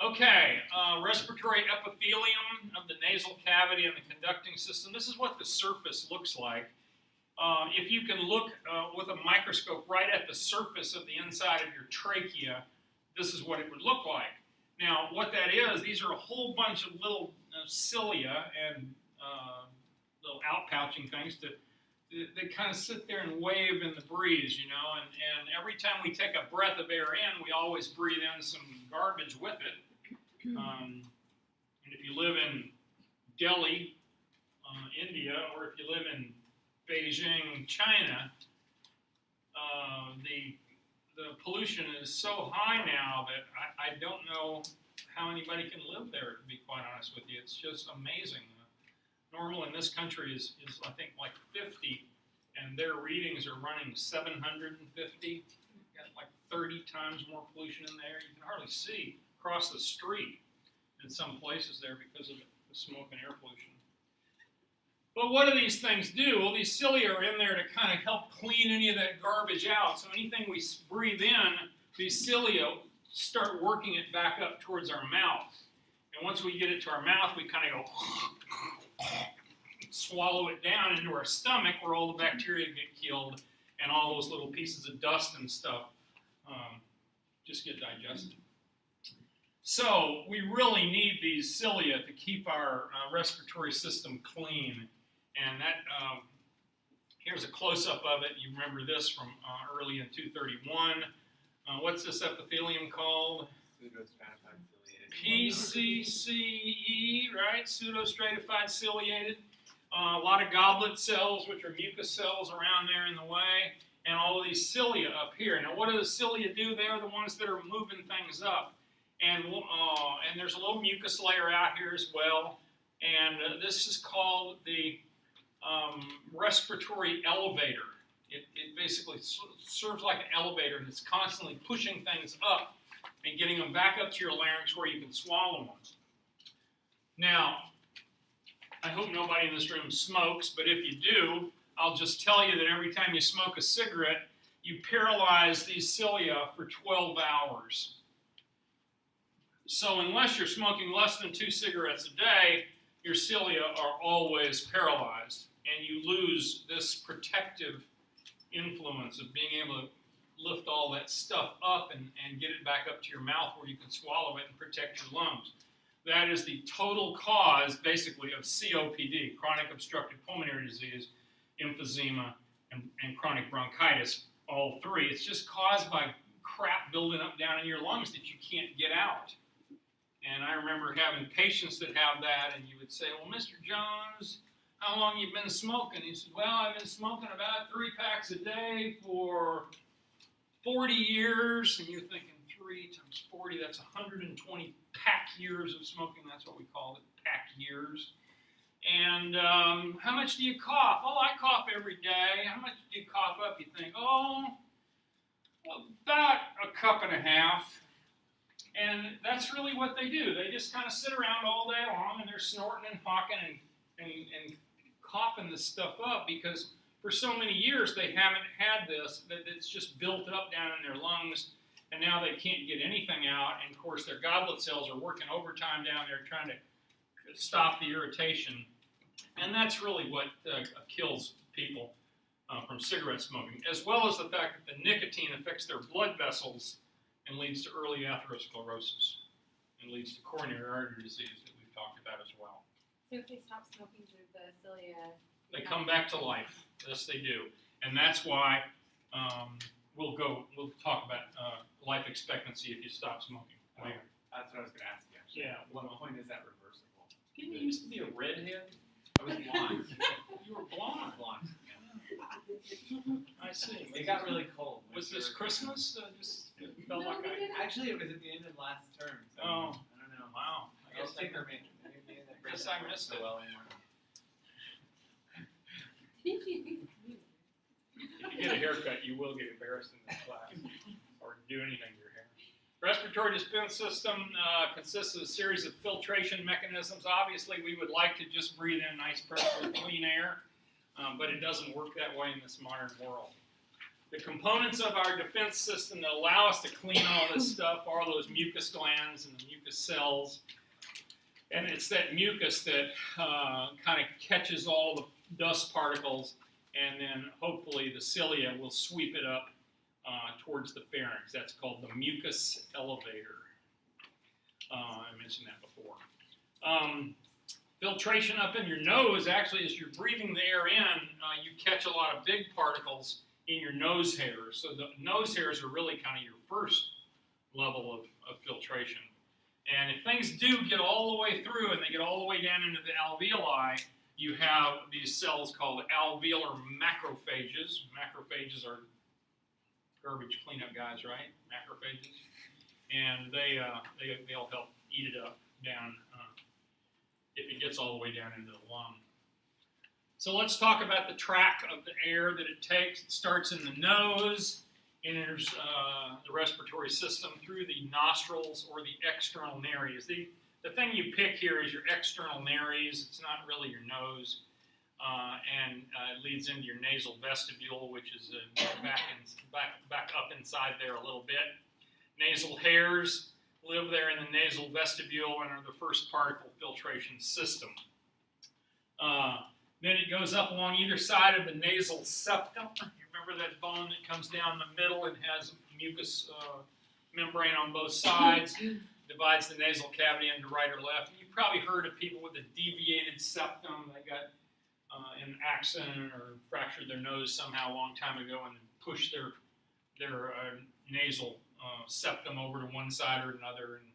Okay, respiratory epithelium of the nasal cavity and the conducting system. This is what the surface looks like. If you can look with a microscope right at the surface of the inside of your trachea, this is what it would look like. Now, what that is, these are a whole bunch of little cilia and little outpouching things they kind of sit there and wave in the breeze, you know, and every time we take a breath of air in, we always breathe in some garbage with it. And if you live in Delhi, India, or if you live in Beijing, China, the pollution is so high now that I don't know how anybody can live there, to be quite honest with you. It's just amazing. Normal in this country is I think like 50, and their readings are running 750. Got like 30 times more pollution in there. You can hardly see across the street in some places there because of the smoke and air pollution. But what do these things do? Well, these cilia are in there to kind of help clean any of that garbage out. So anything we breathe in, these cilia start working it back up towards our mouth. And once we get it to our mouth, we kind of go swallow it down into our stomach where all the bacteria get killed and all those little pieces of dust and stuff just get digested. So we really need these cilia to keep our respiratory system clean. And that here's a close-up of it. You remember this from early in 231. What's this epithelium called? Pseudostratified ciliated. PCCE, right? Pseudostratified ciliated. A lot of goblet cells, which are mucus cells around there in the way, and all of these cilia up here. Now, what do the cilia do? They're the ones that are moving things up. And there's a little mucus layer out here as well. And this is called the respiratory elevator. It basically serves like an elevator, and it's constantly pushing things up and getting them back up to your larynx where you can swallow them. Now, I hope nobody in this room smokes, but if you do, I'll just tell you that every time you smoke a cigarette, you paralyze these cilia for 12 hours. So unless you're smoking less than 2 cigarettes a day, your cilia are always paralyzed, and you lose this protective influence of being able to lift all that stuff up and get it back up to your mouth where you can swallow it and protect your lungs. That is the total cause, basically, of COPD, chronic obstructive pulmonary disease, emphysema, and chronic bronchitis, all three. It's just caused by crap building up down in your lungs that you can't get out. And I remember having patients that have that, and you would say, well, Mr. Jones, how long you been smoking? He said, well, I've been smoking about 3 packs a day for 40 years. And you're thinking 3 times 40, that's 120 pack years of smoking. That's what we call it, pack years. And how much do you cough? Oh, I cough every day. How much do you cough up? You think, oh, about a cup and a half. And that's really what they do. They just kind of sit around all day long, and they're snorting and hawking and coughing this stuff up because for so many years they haven't had this, that it's just built up down in their lungs, and now they can't get anything out. And, of course, their goblet cells are working overtime down there trying to stop the irritation. And that's really what kills people from cigarette smoking, as well as the fact that the nicotine affects their blood vessels and leads to early atherosclerosis and leads to coronary artery disease that we've talked about as well. So if they stop smoking, do the cilia... They come back to life. Yes, they do. And that's why we'll talk about life expectancy if you stop smoking later. That's what I was going to ask you, actually. Yeah. At what point is that reversible? Didn't you used to be a redhead? I was blonde. You were blonde. Blonde. I see. It got really cold. Was this Christmas? Just felt like Actually, it was at the end of last term. So Oh. I don't know. Wow. I guess I guess I missed it. Well, anymore. If you get a haircut, you will get embarrassed in this class or do anything to your hair. Respiratory dispense system consists of a series of filtration mechanisms. Obviously, we would like to just breathe in nice, perfectly clean air. but it doesn't work that way in this modern world. The components of our defense system that allow us to clean all this stuff are those mucus glands and the mucus cells. And it's that mucus that kind of catches all the dust particles, and then hopefully the cilia will sweep it up towards the pharynx. That's called the mucus elevator. I mentioned that before. Filtration up in your nose, actually, as you're breathing the air in, you catch a lot of big particles in your nose hairs. So the nose hairs are really kind of your first level of filtration. And if things do get all the way through and they get all the way down into the alveoli, you have these cells called alveolar macrophages. Macrophages are garbage cleanup guys, right? Macrophages. And they'll help eat it up down if it gets all the way down into the lung. So let's talk about the track of the air that it takes. It starts in the nose, enters the respiratory system through the nostrils or the external nares. The thing you pick here is your external nares. It's not really your nose. And it leads into your nasal vestibule, which is back up inside there a little bit. Nasal hairs live there in the nasal vestibule and are the first particle filtration system. Then it goes up along either side of the nasal septum. You remember that bone that comes down the middle and has a mucus membrane on both sides, divides the nasal cavity into right or left. And you've probably heard of people with a deviated septum. They got an accident or fractured their nose somehow a long time ago and pushed their nasal septum over to one side or another, and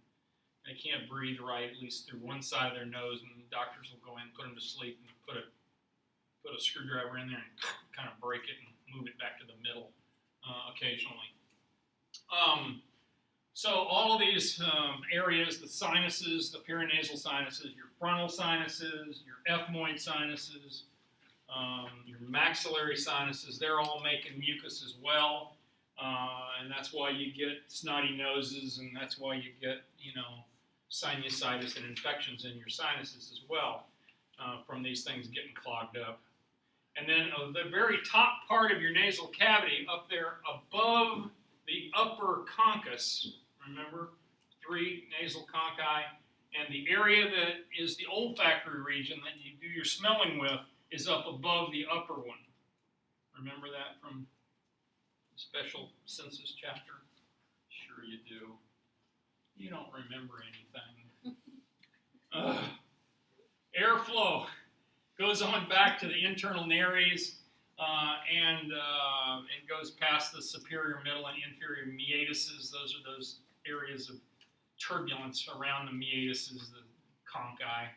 they can't breathe right, at least through one side of their nose, and the doctors will go in, put them to sleep, and put a screwdriver in there and kind of break it and move it back to the middle occasionally. So all of these areas, the sinuses, the paranasal sinuses, your frontal sinuses, your ethmoid sinuses, your maxillary sinuses, they're all making mucus as well. And that's why you get snotty noses, and that's why you get, sinusitis and infections in your sinuses as well from these things getting clogged up. And then the very top part of your nasal cavity, up there above the upper conchus, remember, 3 nasal conchi, and the area that is the olfactory region that you do your smelling with is up above the upper one. Remember that from the special senses chapter? Sure you do. You don't remember anything. Airflow goes on back to the internal nares and it goes past the superior, middle, and inferior meatuses. Those are those areas of turbulence around the meatuses, the conchi.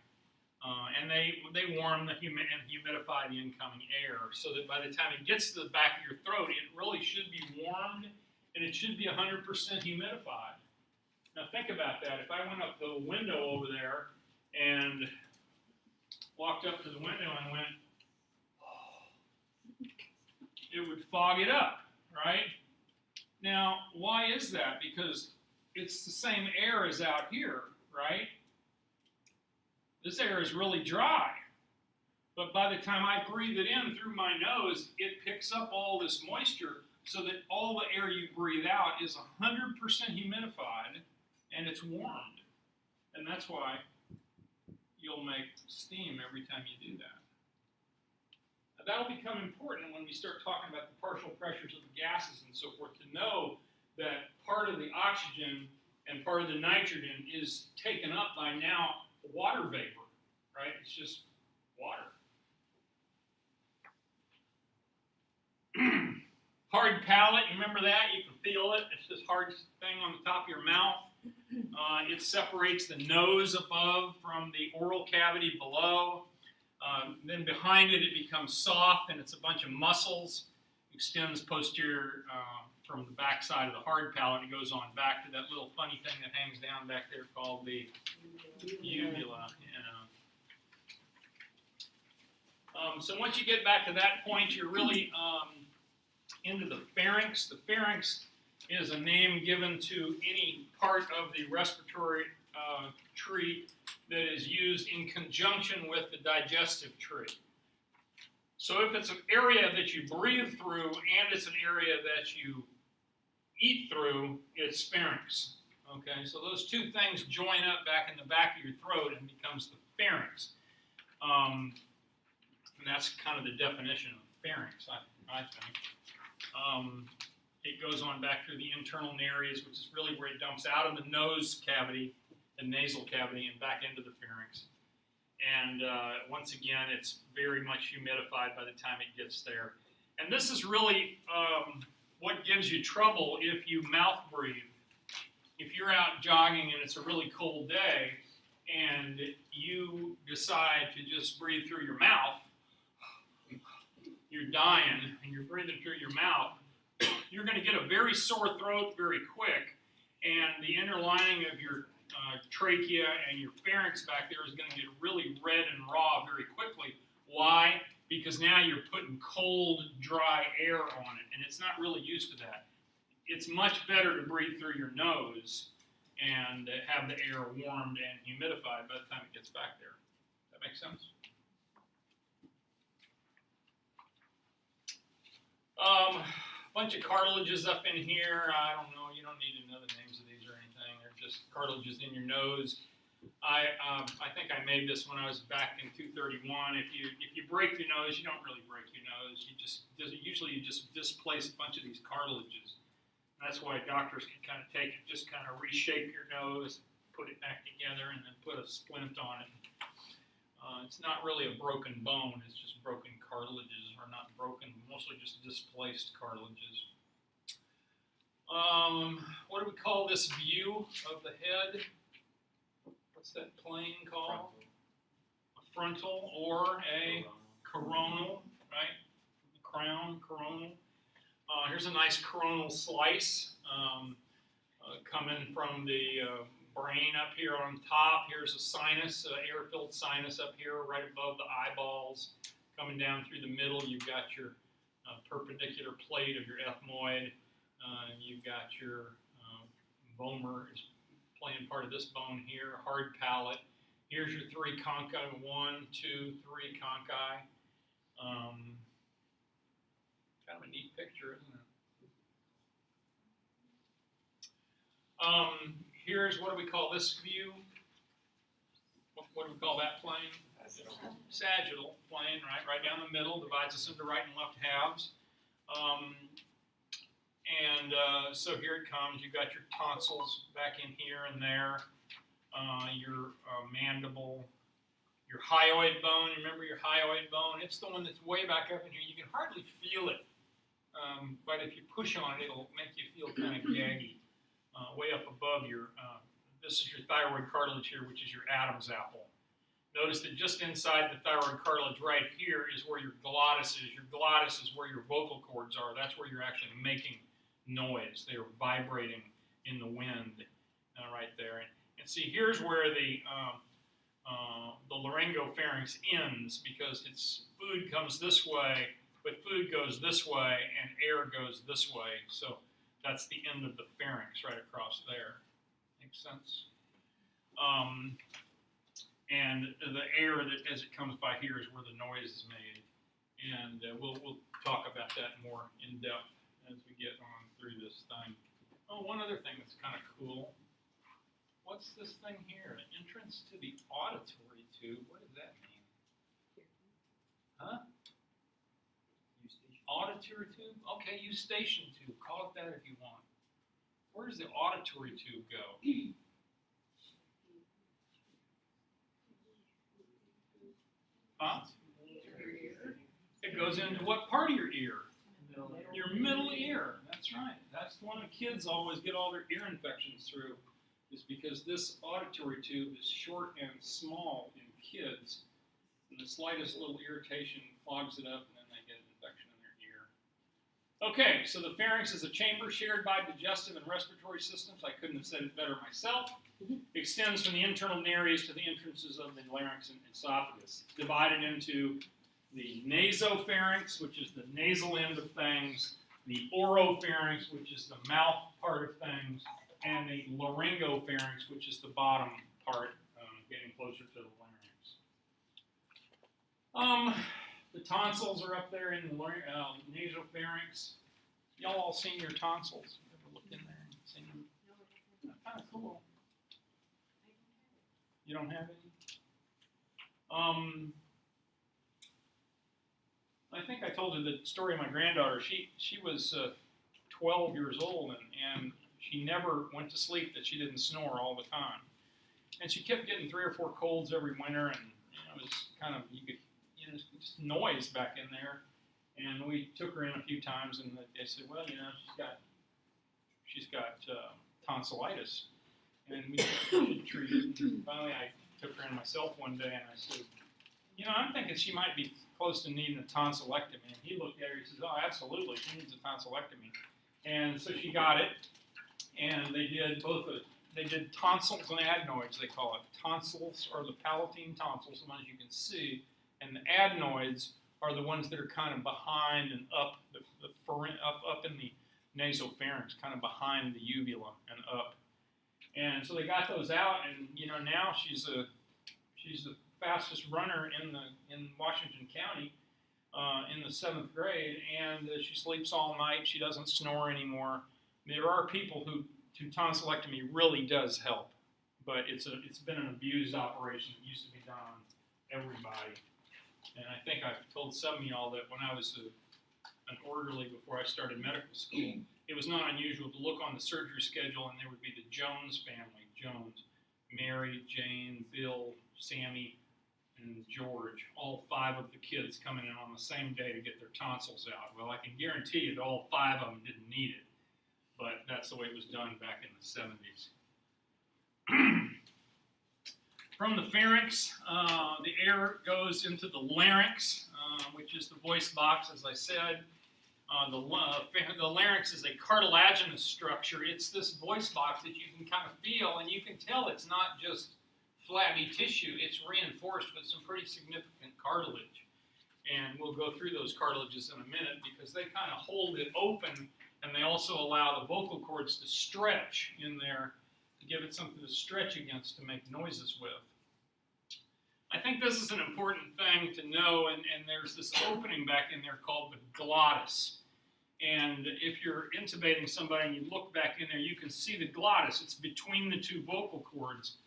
And they warm and humidify the incoming air so that by the time it gets to the back of your throat, it really should be warmed and it should be 100% humidified. Now think about that. If I went up to the window over there and walked up to the window and went, it would fog it up, right? Now, why is that? Because it's the same air as out here, right? This air is really dry. But by the time I breathe it in through my nose, it picks up all this moisture so that all the air you breathe out is 100% humidified and it's warmed. And that's why you'll make steam every time you do that. Now, that'll become important when we start talking about the partial pressures of the gases and so forth, to know that part of the oxygen and part of the nitrogen is taken up by now water vapor, right? It's just water. Hard palate, you remember that? You can feel it. It's this hard thing on the top of your mouth. It separates the nose above from the oral cavity below. Then behind it, it becomes soft, and it's a bunch of muscles. Extends posterior from the back side of the hard palate. It goes on back to that little funny thing that hangs down back there called the uvula. So once you get back to that point, you're really into the pharynx. The pharynx is a name given to any part of the respiratory tree that is used in conjunction with the digestive tree. So if it's an area that you breathe through and it's an area that you eat through, it's pharynx. Okay, so those two things join up back in the back of your throat and becomes the pharynx. And that's kind of the definition of pharynx, I think. It goes on back through the internal nares, which is really where it dumps out of the nose cavity, the nasal cavity, and back into the pharynx. And once again, it's very much humidified by the time it gets there. And this is really what gives you trouble if you mouth breathe. If you're out jogging and it's a really cold day and you decide to just breathe through your mouth, you're dying and you're breathing through your mouth, you're going to get a very sore throat very quick, and the inner lining of your trachea and your pharynx back there is going to get really red and raw very quickly. Why? Because now you're putting cold, dry air on it, and it's not really used to that. It's much better to breathe through your nose and have the air warmed and humidified by the time it gets back there. That makes sense? Bunch of cartilages up in here. I don't know. You don't need to know the names of these or anything. They're just cartilages in your nose. I think I made this when I was back in 231. If you break your nose, you don't really break your nose. Usually you just displace a bunch of these cartilages. And that's why doctors can kind of take it, just kind of reshape your nose, put it back together, and then put a splint on it. It's not really a broken bone. It's just broken cartilages, or not broken, mostly just displaced cartilages. What do we call this view of the head? What's that plane called? A frontal or a coronal, right? Crown, coronal. Here's a nice coronal slice coming from the brain up here on top. Here's a sinus, air-filled sinus up here right above the eyeballs. Coming down through the middle, you've got your perpendicular plate of your ethmoid. You've got your vomer is playing part of this bone here, hard palate. Here's your three conchi, 1, 2, 3 conchi. Kind of a neat picture, isn't it? Here's, what do we call this view? What do we call that plane? Sagittal plane, right down the middle, divides us into right and left halves. So here it comes. You've got your tonsils back in here and there, your mandible, your hyoid bone. Remember your hyoid bone? It's the one that's way back up in here. You can hardly feel it, but if you push on it, it'll make you feel kind of gaggy. Way up above your, this is your thyroid cartilage here, which is your Adam's apple. Notice that just inside the thyroid cartilage right here is where your glottis is. Your glottis is where your vocal cords are. That's where you're actually making noise. They are vibrating in the wind right there. And see, here's where the laryngopharynx ends, because its food comes this way, but food goes this way and air goes this way. So that's the end of the pharynx right across there. Makes sense? And the air that as it comes by here is where the noise is made. And we'll talk about that more in depth as we get on through this thing. Oh, one other thing that's kind of cool. What's this thing here? An entrance to the auditory tube. What does that mean? Huh? Auditory tube? Okay, eustachian tube. Call it that if you want. Where does the auditory tube go? Huh? It goes into what part of your ear? Your middle ear. That's right. That's the one the kids always get all their ear infections through, is because this auditory tube is short and small in kids, and the slightest little irritation clogs it up, and then they get an infection in their ear. Okay, so the pharynx is a chamber shared by digestive and respiratory systems. I couldn't have said it better myself. Extends from the internal nares to the entrances of the larynx and esophagus. It's divided into the nasopharynx, which is the nasal end of things, the oropharynx, which is the mouth part of things, and the laryngopharynx, which is the bottom part, getting closer to the larynx. The tonsils are up there in the nasopharynx. Y'all all seen your tonsils? You ever looked in there and seen them? Kind of cool. You don't have any? I think I told you the story of my granddaughter. She was 12 years old, and she never went to sleep that she didn't snore all the time. And she kept getting 3 or 4 colds every winter, and it was kind of, just noise back in there. And we took her in a few times, and they said, well, she's got tonsillitis, and we should treat it. And finally, I took her in myself one day, and I said, I'm thinking she might be close to needing a tonsillectomy. And he looked at her, he says, oh, absolutely, she needs a tonsillectomy. And so she got it, and they did tonsils and adenoids, they call it. Tonsils are the palatine tonsils, the ones you can see, and the adenoids are the ones that are kind of behind and up, up in the nasopharynx, kind of behind the uvula and up. And so they got those out, and now she's the fastest runner in Washington County in the 7th grade, and she sleeps all night. She doesn't snore anymore. There are people who tonsillectomy really does help, but it's been an abused operation. It used to be done on everybody. And I think I've told some of y'all that when I was an orderly before I started medical school, it was not unusual to look on the surgery schedule and there would be the Jones family, Jones, Mary, Jane, Bill, Sammy, and George, all 5 of the kids coming in on the same day to get their tonsils out. Well, I can guarantee you that all 5 of them didn't need it, but that's the way it was done back in the 70s. From the pharynx, the air goes into the larynx, which is the voice box, as I said. The larynx is a cartilaginous structure. It's this voice box that you can kind of feel, and you can tell it's not just flabby tissue. It's reinforced with some pretty significant cartilage. And we'll go through those cartilages in a minute because they kind of hold it open, and they also allow the vocal cords to stretch in there to give it something to stretch against to make noises with. I think this is an important thing to know, and there's this opening back in there called the glottis. And if you're intubating somebody and you look back in there, you can see the glottis. It's between the 2 vocal cords.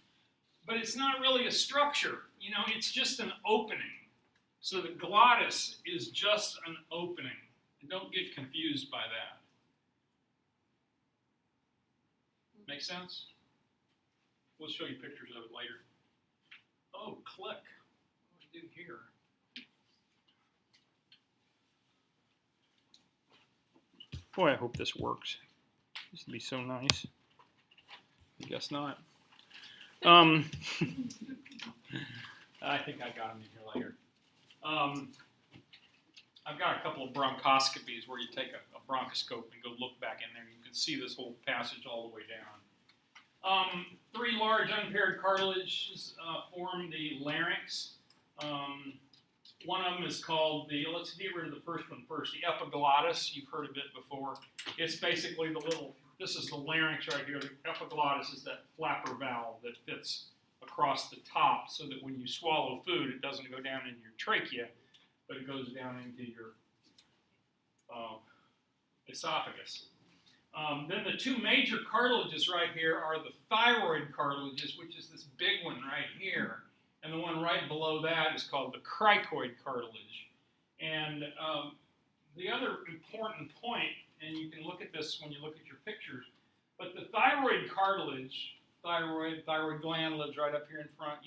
But it's not really a structure. It's just an opening. So the glottis is just an opening. And don't get confused by that. Make sense? We'll show you pictures of it later. Oh, click. What do I do here? Boy, I hope this works. This would be so nice. I guess not. I think I got them in here later. I've got a couple of bronchoscopies where you take a bronchoscope and go look back in there. You can see this whole passage all the way down. 3 large unpaired cartilages form the larynx. One of them is called let's get rid of the first one first, the epiglottis. You've heard of it before. It's basically this is the larynx right here. The epiglottis is that flapper valve that fits across the top so that when you swallow food, it doesn't go down in your trachea, but it goes down into your esophagus. Then the 2 major cartilages right here are the thyroid cartilages, which is this big one right here. And the one right below that is called the cricoid cartilage. And the other important point, and you can look at this when you look at your pictures, but the thyroid cartilage, thyroid gland lives right up here in front,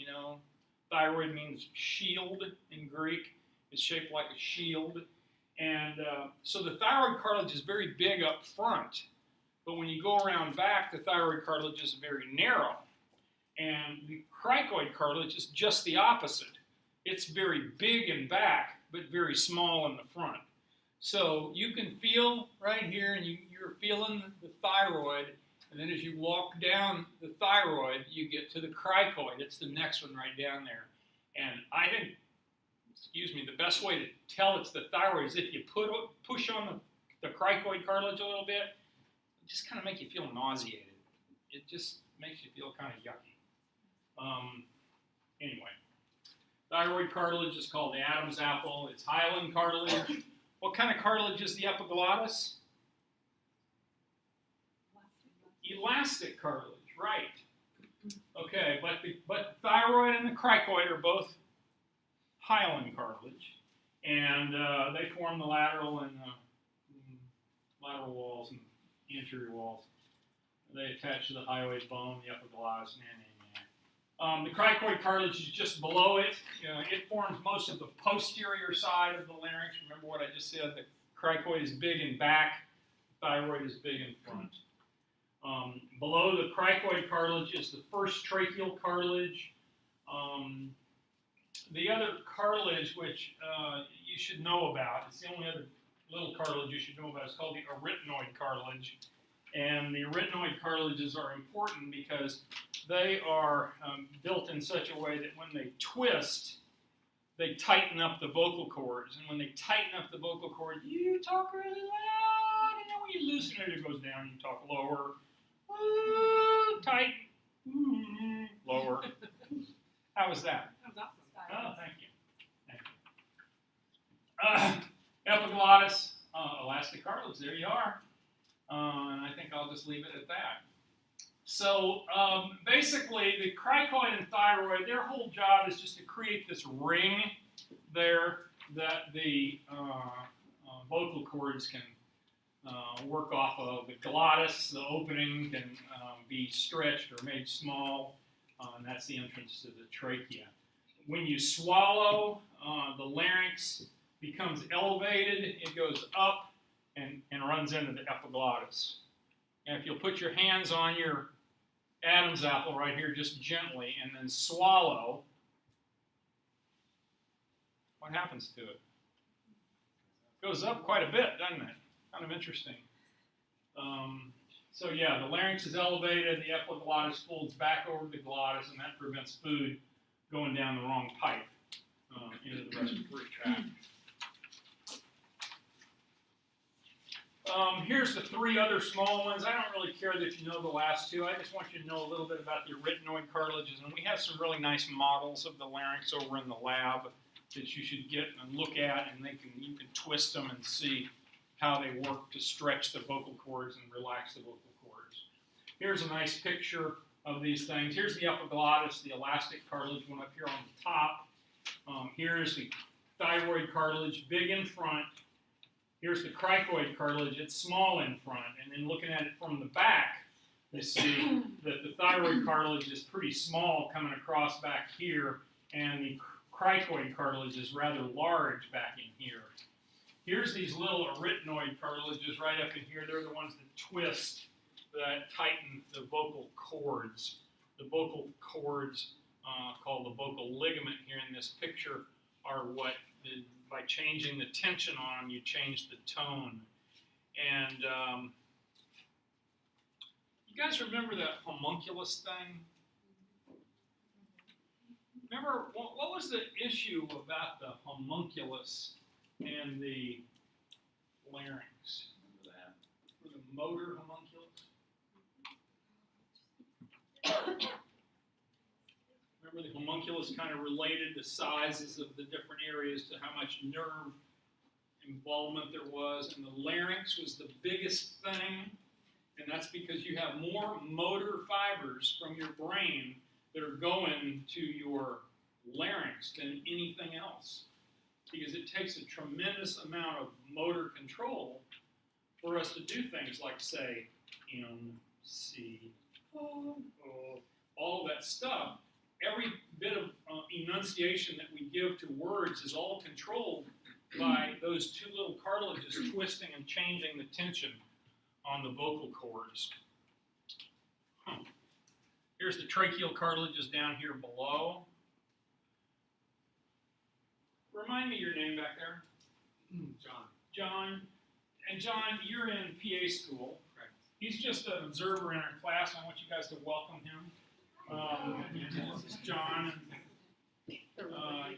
Thyroid means shield in Greek. It's shaped like a shield. And so the thyroid cartilage is very big up front. But when you go around back, the thyroid cartilage is very narrow. And the cricoid cartilage is just the opposite. It's very big in back, but very small in the front. So you can feel right here, and you're feeling the thyroid, and then as you walk down the thyroid, you get to the cricoid. It's the next one right down there. And I think, the best way to tell it's the thyroid is if you push on the cricoid cartilage a little bit, it just kind of makes you feel nauseated. It just makes you feel kind of yucky. Anyway, Thyroid cartilage is called the Adam's apple. It's hyaline cartilage. What kind of cartilage is the epiglottis? Elastic cartilage, right. Okay, but thyroid and the cricoid are both hyaline cartilage, and they form the lateral and lateral walls and anterior walls. They attach to the hyoid bone, the epiglottis, the cricoid cartilage is just below it. It forms most of the posterior side of the larynx. Remember what I just said, the cricoid is big in back, thyroid is big in front. Below the cricoid cartilage is the first tracheal cartilage. The other cartilage, which you should know about, it's the only other little cartilage you should know about, it's called the arytenoid cartilage. And the arytenoid cartilages are important because they are built in such a way that when they twist, they tighten up the vocal cords. And when they tighten up the vocal cords, you talk really loud, and then when you loosen it, it goes down, you talk lower. Tight, lower. How was that? Oh, thank you. Epiglottis, elastic cartilage, there you are. And I think I'll just leave it at that. So basically, the cricoid and thyroid, their whole job is just to create this ring there that the vocal cords can work off of. The glottis, the opening, can be stretched or made small, and that's the entrance to the trachea. When you swallow, the larynx becomes elevated, it goes up and runs into the epiglottis. And if you'll put your hands on your Adam's apple right here just gently and then swallow, what happens to it? It goes up quite a bit, doesn't it? Kind of interesting. So yeah, the larynx is elevated, the epiglottis folds back over the glottis, and that prevents food going down the wrong pipe into the respiratory tract. Here's the three other small ones. I don't really care that you know the last two. I just want you to know a little bit about the arytenoid cartilages, and we have some really nice models of the larynx over in the lab that you should get and look at, and you can twist them and see how they work to stretch the vocal cords and relax the vocal cords. Here's a nice picture of these things. Here's the epiglottis, the elastic cartilage one up here on the top. Here's the thyroid cartilage, big in front. Here's the cricoid cartilage, it's small in front. And then looking at it from the back, you see that the thyroid cartilage is pretty small coming across back here, and the cricoid cartilage is rather large back in here. Here's these little arytenoid cartilages right up in here. They're the ones that twist, that tighten the vocal cords. The vocal cords, called the vocal ligament here in this picture, are what, by changing the tension on them, you change the tone. And you guys remember that homunculus thing? Remember, what was the issue about the homunculus and the larynx? Remember that? For the motor homunculus? Remember the homunculus kind of related the sizes of the different areas to how much nerve involvement there was, and the larynx was the biggest thing, and that's because you have more motor fibers from your brain that are going to your larynx than anything else, because it takes a tremendous amount of motor control for us to do things like say M, C, O, all of that stuff. Every bit of enunciation that we give to words is all controlled by those two little cartilages twisting and changing the tension on the vocal cords. Here's the tracheal cartilages down here below. Remind me your name back there. John. John. And John, you're in PA school. Correct. He's just an observer in our class. I want you guys to welcome him. This is John.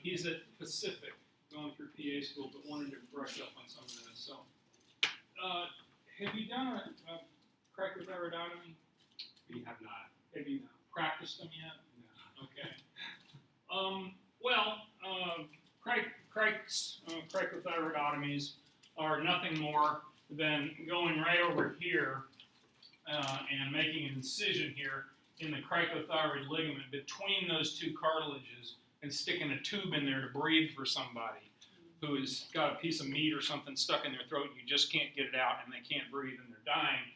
He's at Pacific, going through PA school, but wanted to brush up on some of this. So, have you done a cricothyroidotomy? We have not. Have you practiced them yet? No. Okay. cricothyroidotomies are nothing more than going right over here and making an incision here in the cricothyroid ligament between those two cartilages and sticking a tube in there to breathe for somebody who has got a piece of meat or something stuck in their throat and you just can't get it out and they can't breathe and they're dying.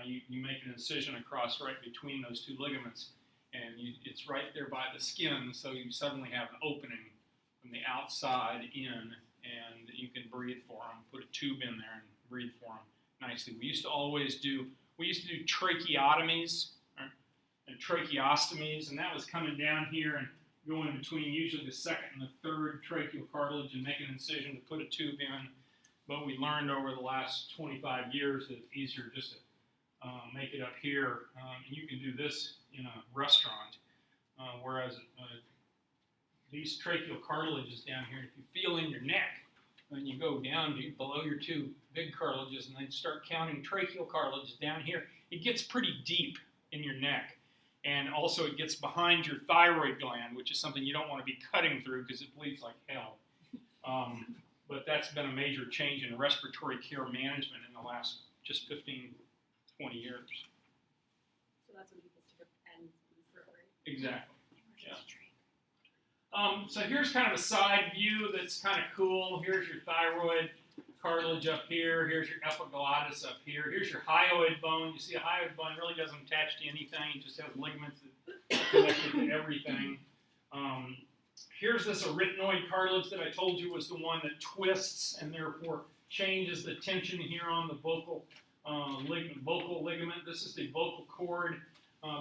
You make an incision across right between those two ligaments, and it's right there by the skin, so you suddenly have an opening from the outside in, and you can breathe for them. Put a tube in there and breathe for them nicely. We used to do tracheotomies and tracheostomies, and that was coming down here and going between usually the second and the third tracheal cartilage and make an incision to put a tube in. But we learned over the last 25 years that it's easier just to make it up here. And you can do this in a restaurant, whereas these tracheal cartilages down here, if you feel in your neck, when you go down below your two big cartilages and then start counting tracheal cartilages down here, it gets pretty deep in your neck. And also it gets behind your thyroid gland, which is something you don't want to be cutting through because it bleeds like hell. But that's been a major change in respiratory care management in the last just 15, 20 years. So that's when people stick a pen in the throat, right? Exactly. Yeah. So here's kind of a side view that's kind of cool. Here's your thyroid cartilage up here. Here's your epiglottis up here. Here's your hyoid bone. You see a hyoid bone really doesn't attach to anything. It just has ligaments that connect to everything. Here's this arytenoid cartilage that I told you was the one that twists and therefore changes the tension here on the vocal ligament. This is the vocal cord.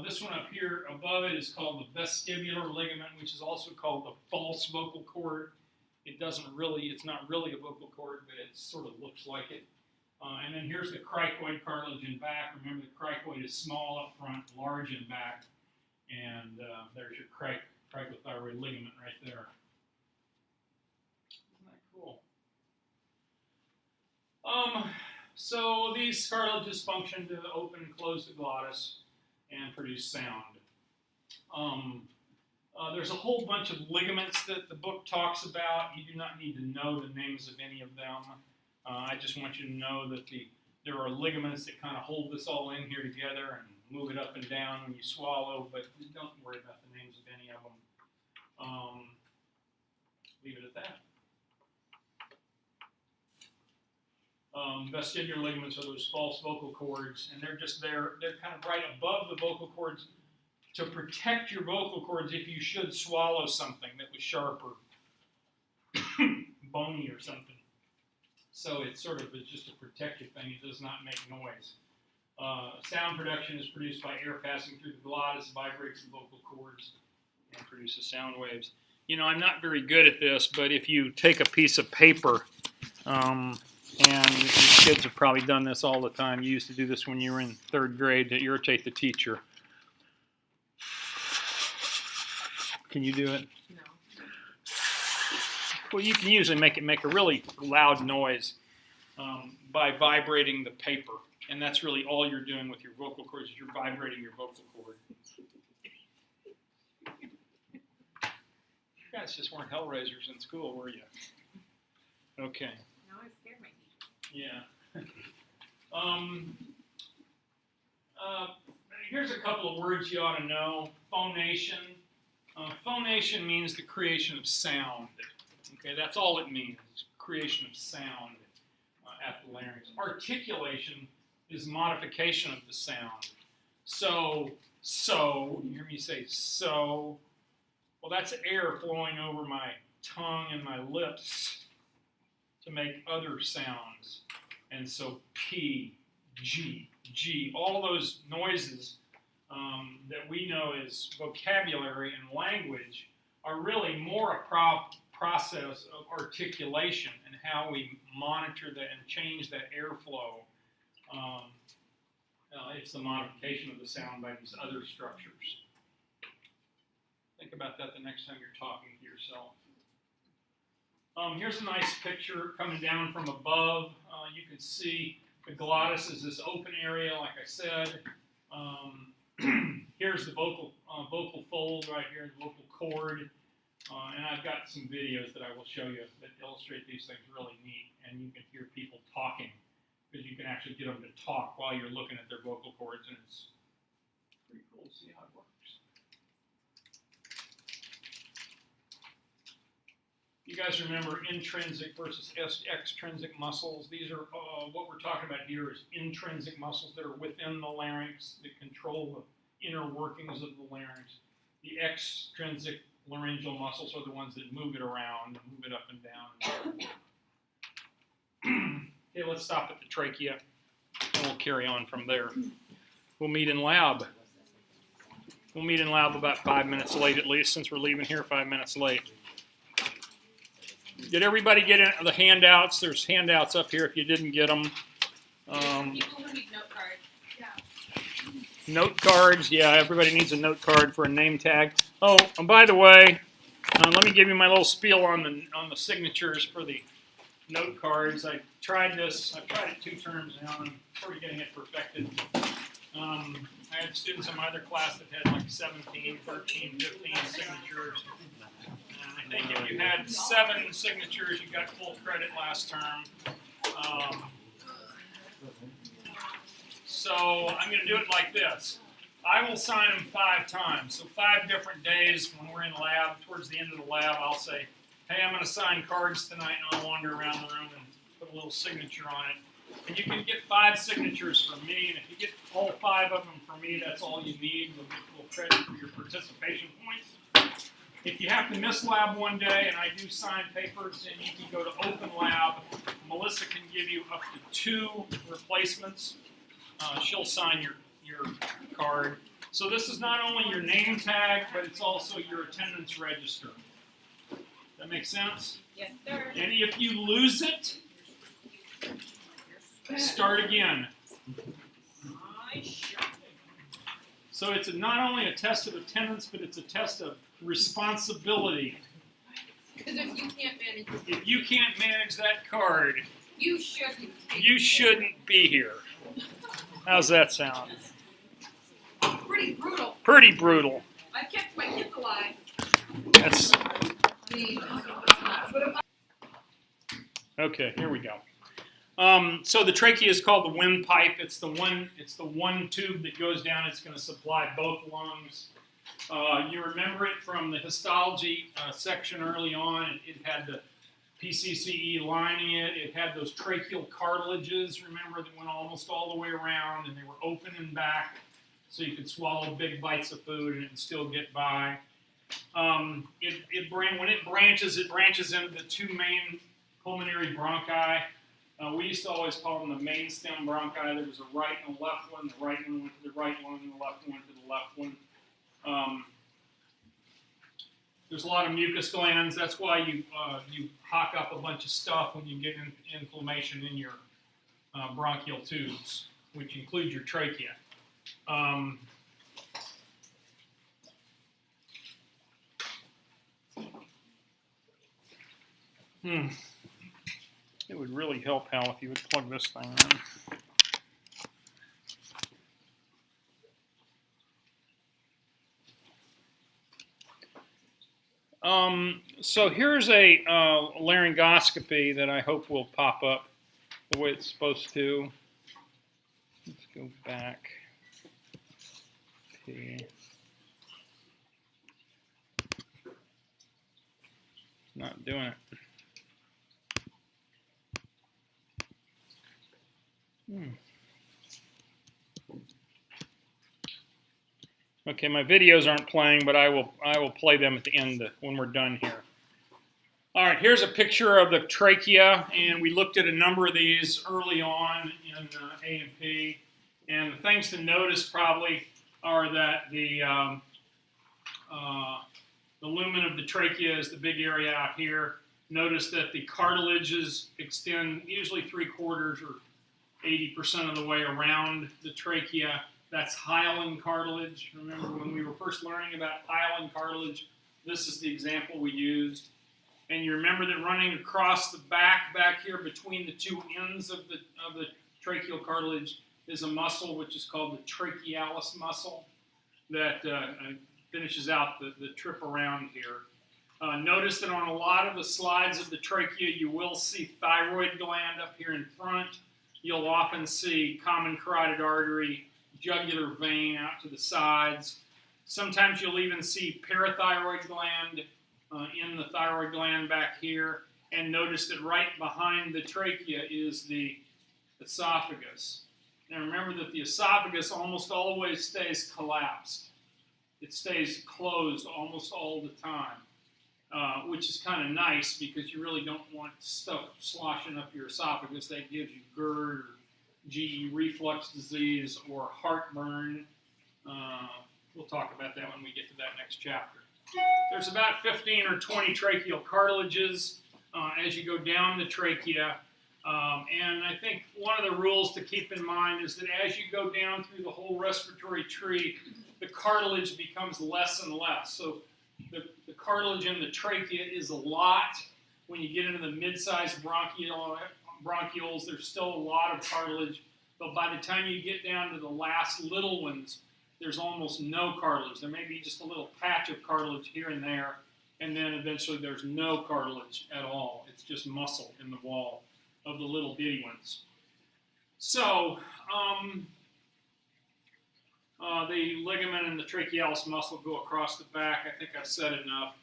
This one up here above it is called the vestibular ligament, which is also called the false vocal cord. It's not really a vocal cord, but it sort of looks like it. And then here's the cricoid cartilage in back. Remember, the cricoid is small up front, large in back. And there's your cricothyroid ligament right there. Isn't that cool? So these cartilages function to open and close the glottis and produce sound. There's a whole bunch of ligaments that the book talks about. You do not need to know the names of any of them. I just want you to know that there are ligaments that kind of hold this all in here together and move it up and down when you swallow, but don't worry about the names of any of them. Leave it at that. Vestibular ligaments are those false vocal cords, and they're just there. They're kind of right above the vocal cords to protect your vocal cords if you should swallow something that was sharp or bony or something. So it's sort of just a protective thing. It does not make noise. Sound production is produced by air passing through the glottis, vibrates the vocal cords, and produces sound waves. You know, I'm not very good at this, but if you take a piece of paper, and these kids have probably done this all the time. You used to do this when you were in third grade to irritate the teacher. Can you do it? No. Well, you can usually make a really loud noise by vibrating the paper. And that's really all you're doing with your vocal cords is you're vibrating your vocal cord. You guys just weren't hellraisers in school, were you? Okay. Now I scared my teacher. Yeah. Here's a couple of words you ought to know. Phonation. Phonation means the creation of sound. Okay, that's all it means, creation of sound at the larynx. Articulation is modification of the sound. So, you hear me say so. Well, that's air flowing over my tongue and my lips to make other sounds. And so P, G, G, all those noises that we know as vocabulary and language are really more a process of articulation and how we monitor that and change that airflow. It's the modification of the sound by these other structures. Think about that the next time you're talking to yourself. Here's a nice picture coming down from above. You can see the glottis is this open area, like I said. Here's the vocal fold right here, the vocal cord. And I've got some videos that I will show you that illustrate these things really neat, and you can hear people talking, because you can actually get them to talk while you're looking at their vocal cords, and it's pretty cool to see how it works. You guys remember intrinsic versus extrinsic muscles? These are, what we're talking about here is intrinsic muscles that are within the larynx that control the inner workings of the larynx. The extrinsic laryngeal muscles are the ones that move it around, move it up and down. Okay, let's stop at the trachea, and we'll carry on from there. We'll meet in lab. We'll meet in lab about 5 minutes late at least, since we're leaving here 5 minutes late. Did everybody get the handouts? There's handouts up here if you didn't get them. People who need note cards. Note cards, yeah, everybody needs a note card for a name tag. Oh, and by the way, let me give you my little spiel on the signatures for the note cards. I tried this. I've tried it 2 terms now, and I'm sort of getting it perfected. I had students in my other class that had like 17, 13, 15 signatures. I think if you had 7 signatures, you got full credit last term. So I'm going to do it like this. I will sign them 5 times. So 5 different days when we're in lab, towards the end of the lab, I'll say, hey, I'm going to sign cards tonight, and I'll wander around the room and put a little signature on it. And you can get 5 signatures from me, and if you get all 5 of them from me, that's all you need. We'll get a little credit for your participation points. If you have to miss lab one day, and I do sign papers, then you can go to open lab. Melissa can give you up to 2 replacements. She'll sign your card. So this is not only your name tag, but it's also your attendance register. That makes sense? Yes, sir. And if you lose it, start again. So it's not only a test of attendance, but it's a test of responsibility. Because if you can't manage it, If you can't manage that card, you shouldn't. you shouldn't be here. How's that sound? Pretty brutal. Pretty brutal. I've kept my kids alive. That's I mean, okay. Here we go. So the trachea is called the windpipe. It's the one tube that goes down. It's going to supply both lungs. You remember it from the histology section early on. It had the PCCE lining it. It had those tracheal cartilages, remember, that went almost all the way around, and they were open and back, so you could swallow big bites of food and it would still get by. When it branches into the 2 main pulmonary bronchi. We used to always call them the main stem bronchi. There was a right and a left one. The right one went to the right one, and the left one went to the left one. There's a lot of mucus glands. That's why you hock up a bunch of stuff when you get inflammation in your bronchial tubes, which include your trachea. It would really help, Hal, if you would plug this thing in. So here's a laryngoscopy that I hope will pop up the way it's supposed to. Let's go back. P. Not doing it. Okay, my videos aren't playing, but I will play them at the end when we're done here. All right, here's a picture of the trachea, and we looked at a number of these early on in A&P. And the things to notice probably are that the lumen of the trachea is the big area out here. Notice that the cartilages extend usually 3/4 or 80% of the way around the trachea. That's hyaline cartilage. Remember when we were first learning about hyaline cartilage, this is the example we used. And you remember that running across the back here between the 2 ends of the tracheal cartilage is a muscle which is called the trachealis muscle that finishes out the trip around here. Notice that on a lot of the slides of the trachea, you will see thyroid gland up here in front. You'll often see common carotid artery, jugular vein out to the sides. Sometimes you'll even see parathyroid gland in the thyroid gland back here. And notice that right behind the trachea is the esophagus. Now remember that the esophagus almost always stays collapsed. It stays closed almost all the time. Which is kind of nice because you really don't want stuff sloshing up your esophagus that gives you GERD or GE reflux disease or heartburn. We'll talk about that when we get to that next chapter. There's about 15 or 20 tracheal cartilages as you go down the trachea. And I think one of the rules to keep in mind is that as you go down through the whole respiratory tree, the cartilage becomes less and less. So the cartilage in the trachea is a lot. When you get into the mid-sized bronchioles, there's still a lot of cartilage. But by the time you get down to the last little ones, there's almost no cartilage. There may be just a little patch of cartilage here and there, and then eventually there's no cartilage at all. It's just muscle in the wall of the little bitty ones. So, the ligament and the trachealis muscle go across the back. I think I've said enough.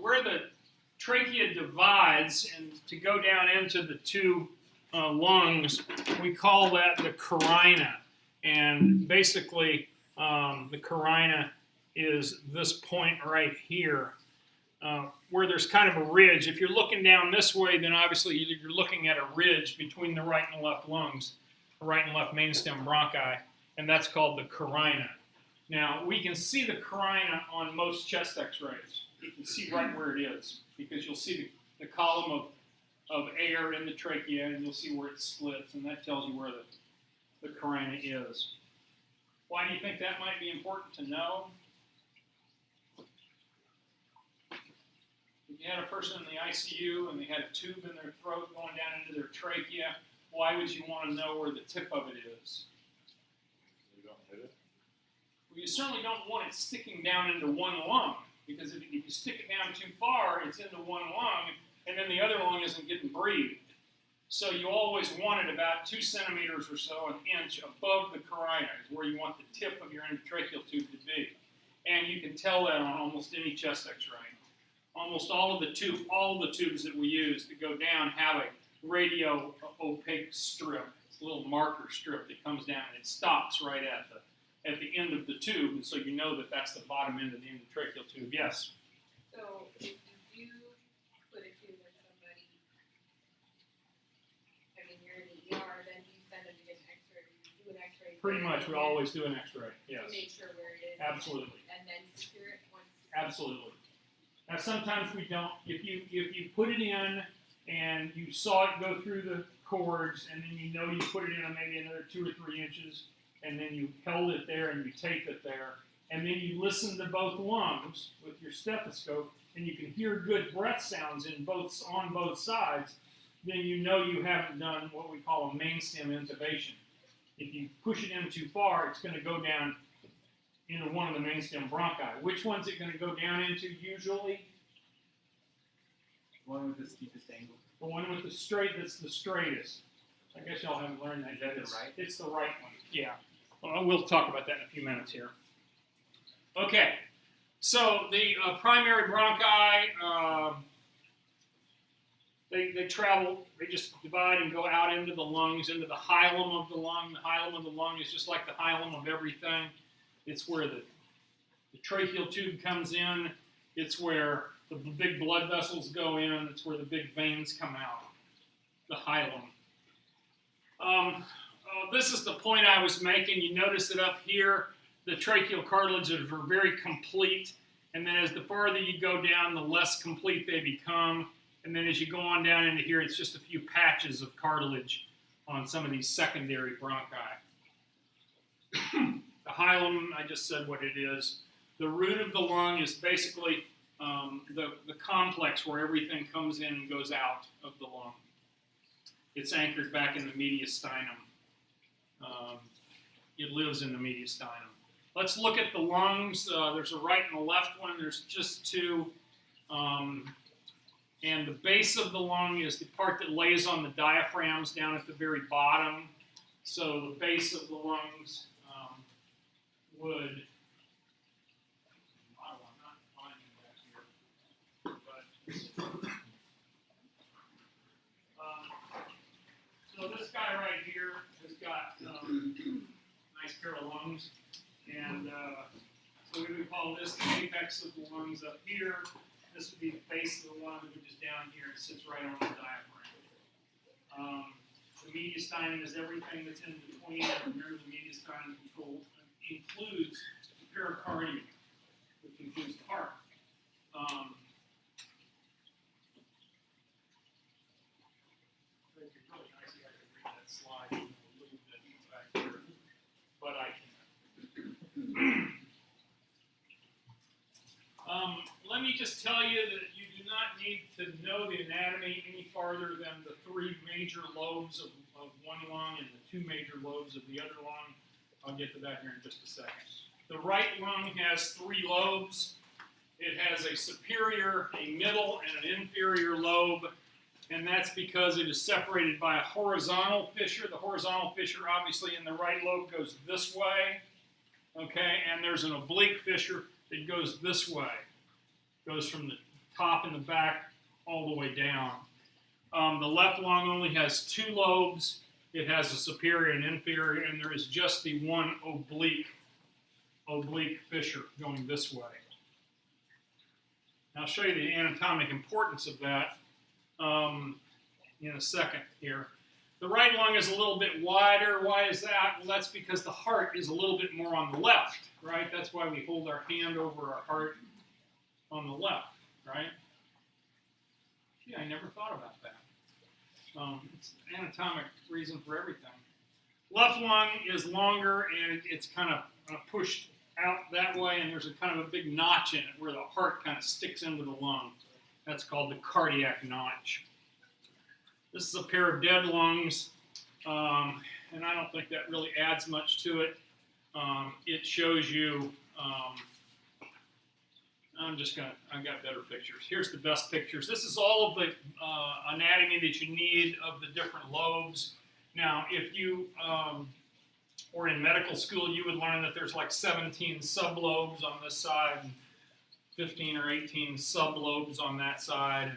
Where the trachea divides and to go down into the two lungs, we call that the carina. And basically, the carina is this point right here, where there's kind of a ridge. If you're looking down this way, then obviously you're looking at a ridge between the right and left lungs, the right and left mainstem bronchi, and that's called the carina. Now, we can see the carina on most chest x-rays. You can see right where it is, because you'll see the column of air in the trachea, and you'll see where it splits, and that tells you where the carina is. Why do you think that might be important to know? If you had a person in the ICU and they had a tube in their throat going down into their trachea, why would you want to know where the tip of it is? You don't hit it? Well, you certainly don't want it sticking down into one lung, because if you stick it down too far, it's into one lung, and then the other lung isn't getting breathed. So you always want it about 2 centimeters or so, an inch above the carina is where you want the tip of your endotracheal tube to be. And you can tell that on almost any chest x-ray. Almost all of the tubes that we use to go down have a radio opaque strip. It's a little marker strip that comes down and it stops right at the end of the tube, and so you know that that's the bottom end of the endotracheal tube. Yes? So if you do put a tube in somebody, I mean, you're in the ER, then you send them to get an x-ray, you do an x-ray. Pretty much, we always do an x-ray, yes. To make sure where it is. Absolutely. And then secure it once. Absolutely. Now sometimes we don't. If you put it in and you saw it go through the cords, and then you know you put it in maybe another 2 or 3 inches, and then you held it there and you tape it there, and then you listen to both lungs with your stethoscope, and you can hear good breath sounds on both sides, then you know you haven't done what we call a mainstem intubation. If you push it in too far, it's going to go down into one of the mainstem bronchi. Which one's it going to go down into usually? One with the steepest angle. The one with the that's the straightest. I guess y'all haven't learned that yet. Is that the right? It's the right one. Yeah. Well, we'll talk about that in a few minutes here. Okay. So the primary bronchi, they travel, they just divide and go out into the lungs, into the hilum of the lung. The hilum of the lung is just like the hilum of everything. It's where the tracheal tube comes in. It's where the big blood vessels go in. It's where the big veins come out, the hilum. This is the point I was making. You notice that up here, the tracheal cartilages are very complete. And then as the farther you go down, the less complete they become. And then as you go on down into here, it's just a few patches of cartilage on some of these secondary bronchi. The hilum, I just said what it is. The root of the lung is basically the complex where everything comes in and goes out of the lung. It's anchored back in the mediastinum. It lives in the mediastinum. let's look at the lungs. There's a right and a left one. There's just two. And the base of the lung is the part that lays on the diaphragms down at the very bottom. So the base of the lungs would, I'm not finding that here, but so this guy right here has got nice pair of lungs, and so we would call this the apex of the lungs up here. This would be the base of the lung, which is down here. It sits right on the diaphragm. The mediastinum is everything that's in between. Remember, the mediastinum includes the pericardium, which includes the heart. It'd be really nice if I could read that slide a little bit back here, but I can't. Let me just tell you that you do not need to know the anatomy any farther than the three major lobes of one lung and the two major lobes of the other lung. I'll get to that here in just a second. The right lung has three lobes. It has a superior, a middle, and an inferior lobe, and that's because it is separated by a horizontal fissure. The horizontal fissure, obviously, in the right lobe goes this way, okay, and there's an oblique fissure that goes this way. Goes from the top and the back all the way down. The left lung only has two lobes. It has a superior and inferior, and there is just the one oblique fissure going this way. Now I'll show you the anatomic importance of that in a second here. The right lung is a little bit wider. Why is that? Well, that's because the heart is a little bit more on the left, right? That's why we hold our hand over our heart on the left, right? Gee, I never thought about that. It's an anatomic reason for everything. Left lung is longer, and it's kind of pushed out that way, and there's a kind of a big notch in it where the heart kind of sticks into the lung. That's called the cardiac notch. This is a pair of dead lungs, and I don't think that really adds much to it. It shows you, I've got better pictures. Here's the best pictures. This is all of the anatomy that you need of the different lobes. Now, if you were in medical school, you would learn that there's like 17 sublobes on this side, and 15 or 18 sublobes on that side.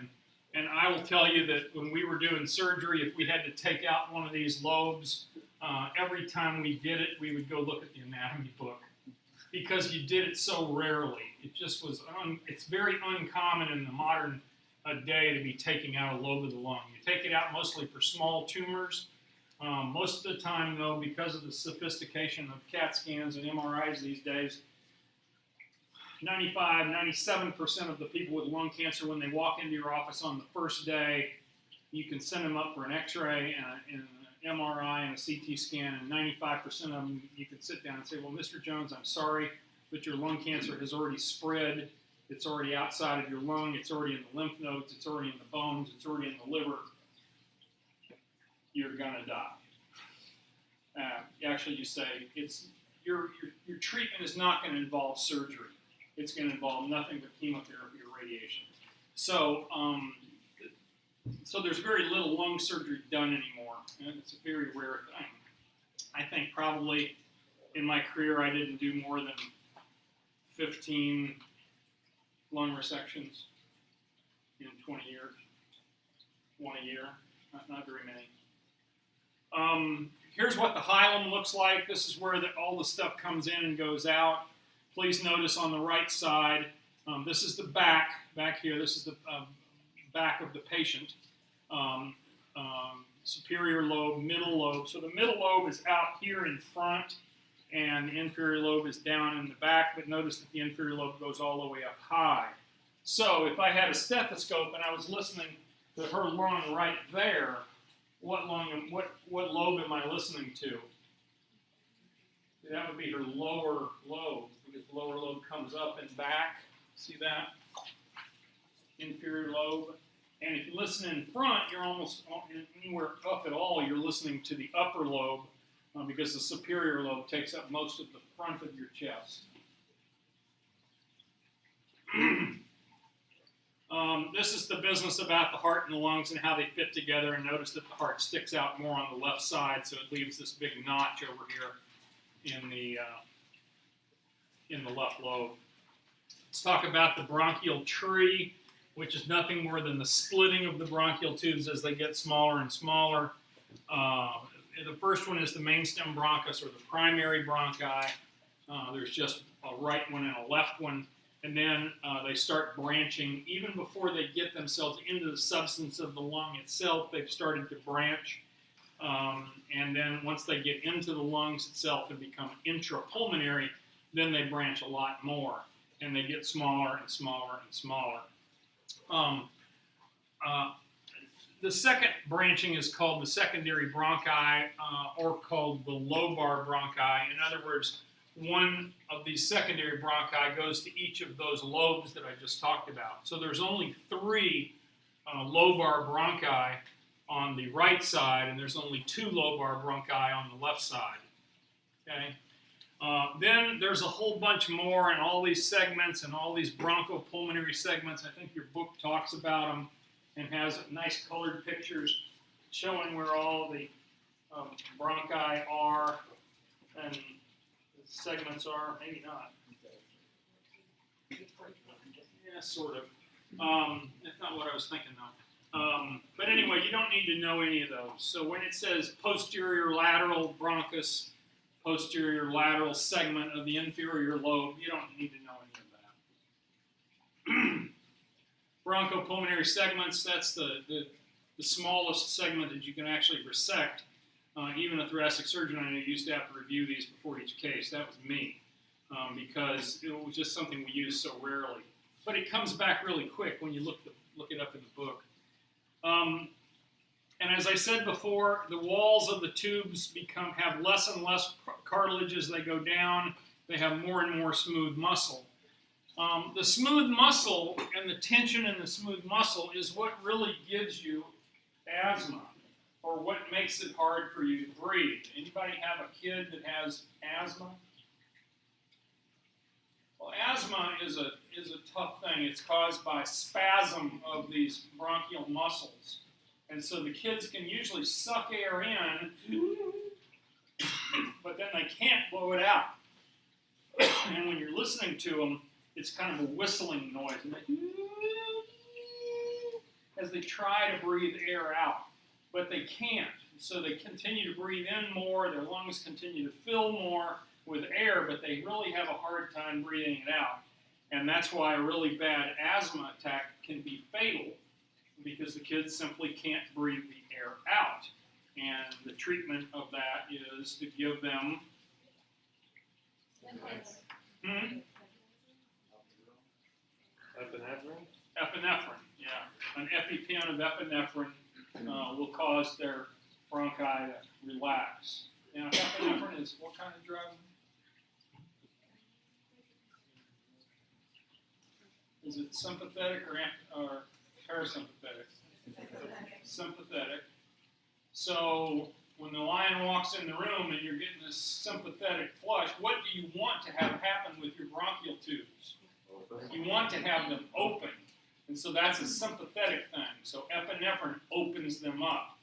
And I will tell you that when we were doing surgery, if we had to take out one of these lobes, every time we did it, we would go look at the anatomy book, because you did it so rarely. It just was, it's very uncommon in the modern day to be taking out a lobe of the lung. You take it out mostly for small tumors. Most of the time, though, because of the sophistication of CAT scans and MRIs these days, 95, 97% of the people with lung cancer, when they walk into your office on the first day, you can send them up for an X-ray and an MRI and a CT scan, and 95% of them, you can sit down and say, well, Mr. Jones, I'm sorry, but your lung cancer has already spread. It's already outside of your lung. It's already in the lymph nodes. It's already in the bones. It's already in the liver. You're going to die. Actually, you say, your treatment is not going to involve surgery. It's going to involve nothing but chemotherapy or radiation. So there's very little lung surgery done anymore, and it's a very rare thing. I think probably in my career I didn't do more than 15 lung resections in 20 years. One a year, not very many. Here's what the hilum looks like. This is where all the stuff comes in and goes out. Please notice on the right side, this is the back here. This is the back of the patient. Superior lobe, middle lobe. So the middle lobe is out here in front, and the inferior lobe is down in the back, but notice that the inferior lobe goes all the way up high. So if I had a stethoscope and I was listening to her lung right there, what lobe am I listening to? That would be her lower lobe, because the lower lobe comes up and back. See that? Inferior lobe. And if you listen in front, you're almost anywhere up at all, you're listening to the upper lobe because the superior lobe takes up most of the front of your chest. This is the business about the heart and the lungs and how they fit together, and notice that the heart sticks out more on the left side, so it leaves this big notch over here in the left lobe. Let's talk about the bronchial tree, which is nothing more than the splitting of the bronchial tubes as they get smaller and smaller. The first one is the main stem bronchus, or the primary bronchi. There's just a right one and a left one. And then they start branching. Even before they get themselves into the substance of the lung itself, they've started to branch. And then once they get into the lungs itself and become intrapulmonary, then they branch a lot more. And they get smaller and smaller and smaller. The second branching is called the secondary bronchi, or called the lobar bronchi. In other words, one of these secondary bronchi goes to each of those lobes that I just talked about. So there's only 3 lobar bronchi on the right side, and there's only 2 lobar bronchi on the left side. Okay. Then there's a whole bunch more, and all these segments and all these bronchopulmonary segments. I think your book talks about them and has nice colored pictures showing where all the bronchi are and the segments are. Maybe not. Yeah, sort of. That's not what I was thinking, though. But anyway, you don't need to know any of those. So when it says posterior lateral bronchus, posterior lateral segment of the inferior lobe, you don't need to know any of that. Bronchopulmonary segments, that's the smallest segment that you can actually resect. Even a thoracic surgeon I knew used to have to review these before each case. That was me, because it was just something we used so rarely. But it comes back really quick when you look it up in the book. And as I said before, the walls of the tubes have less and less cartilage as they go down. They have more and more smooth muscle. The smooth muscle and the tension in the smooth muscle is what really gives you asthma, or what makes it hard for you to breathe. Anybody have a kid that has asthma? Well, asthma is a tough thing. It's caused by spasm of these bronchial muscles. And so the kids can usually suck air in, but then they can't blow it out. And when you're listening to them, it's kind of a whistling noise. And as they try to breathe air out, but they can't. So they continue to breathe in more, their lungs continue to fill more with air, but they really have a hard time breathing it out. And that's why a really bad asthma attack can be fatal, because the kids simply can't breathe the air out. And the treatment of that is to give them Epinephrine? epinephrine. Yeah, an EpiPen of epinephrine will cause their bronchi to relax. Now, epinephrine is what kind of drug? Is it sympathetic or parasympathetic? Sympathetic. So when the lion walks in the room and you're getting this sympathetic flush, what do you want to have happen with your bronchial tubes? You want to have them open. And so that's a sympathetic thing. So epinephrine opens them up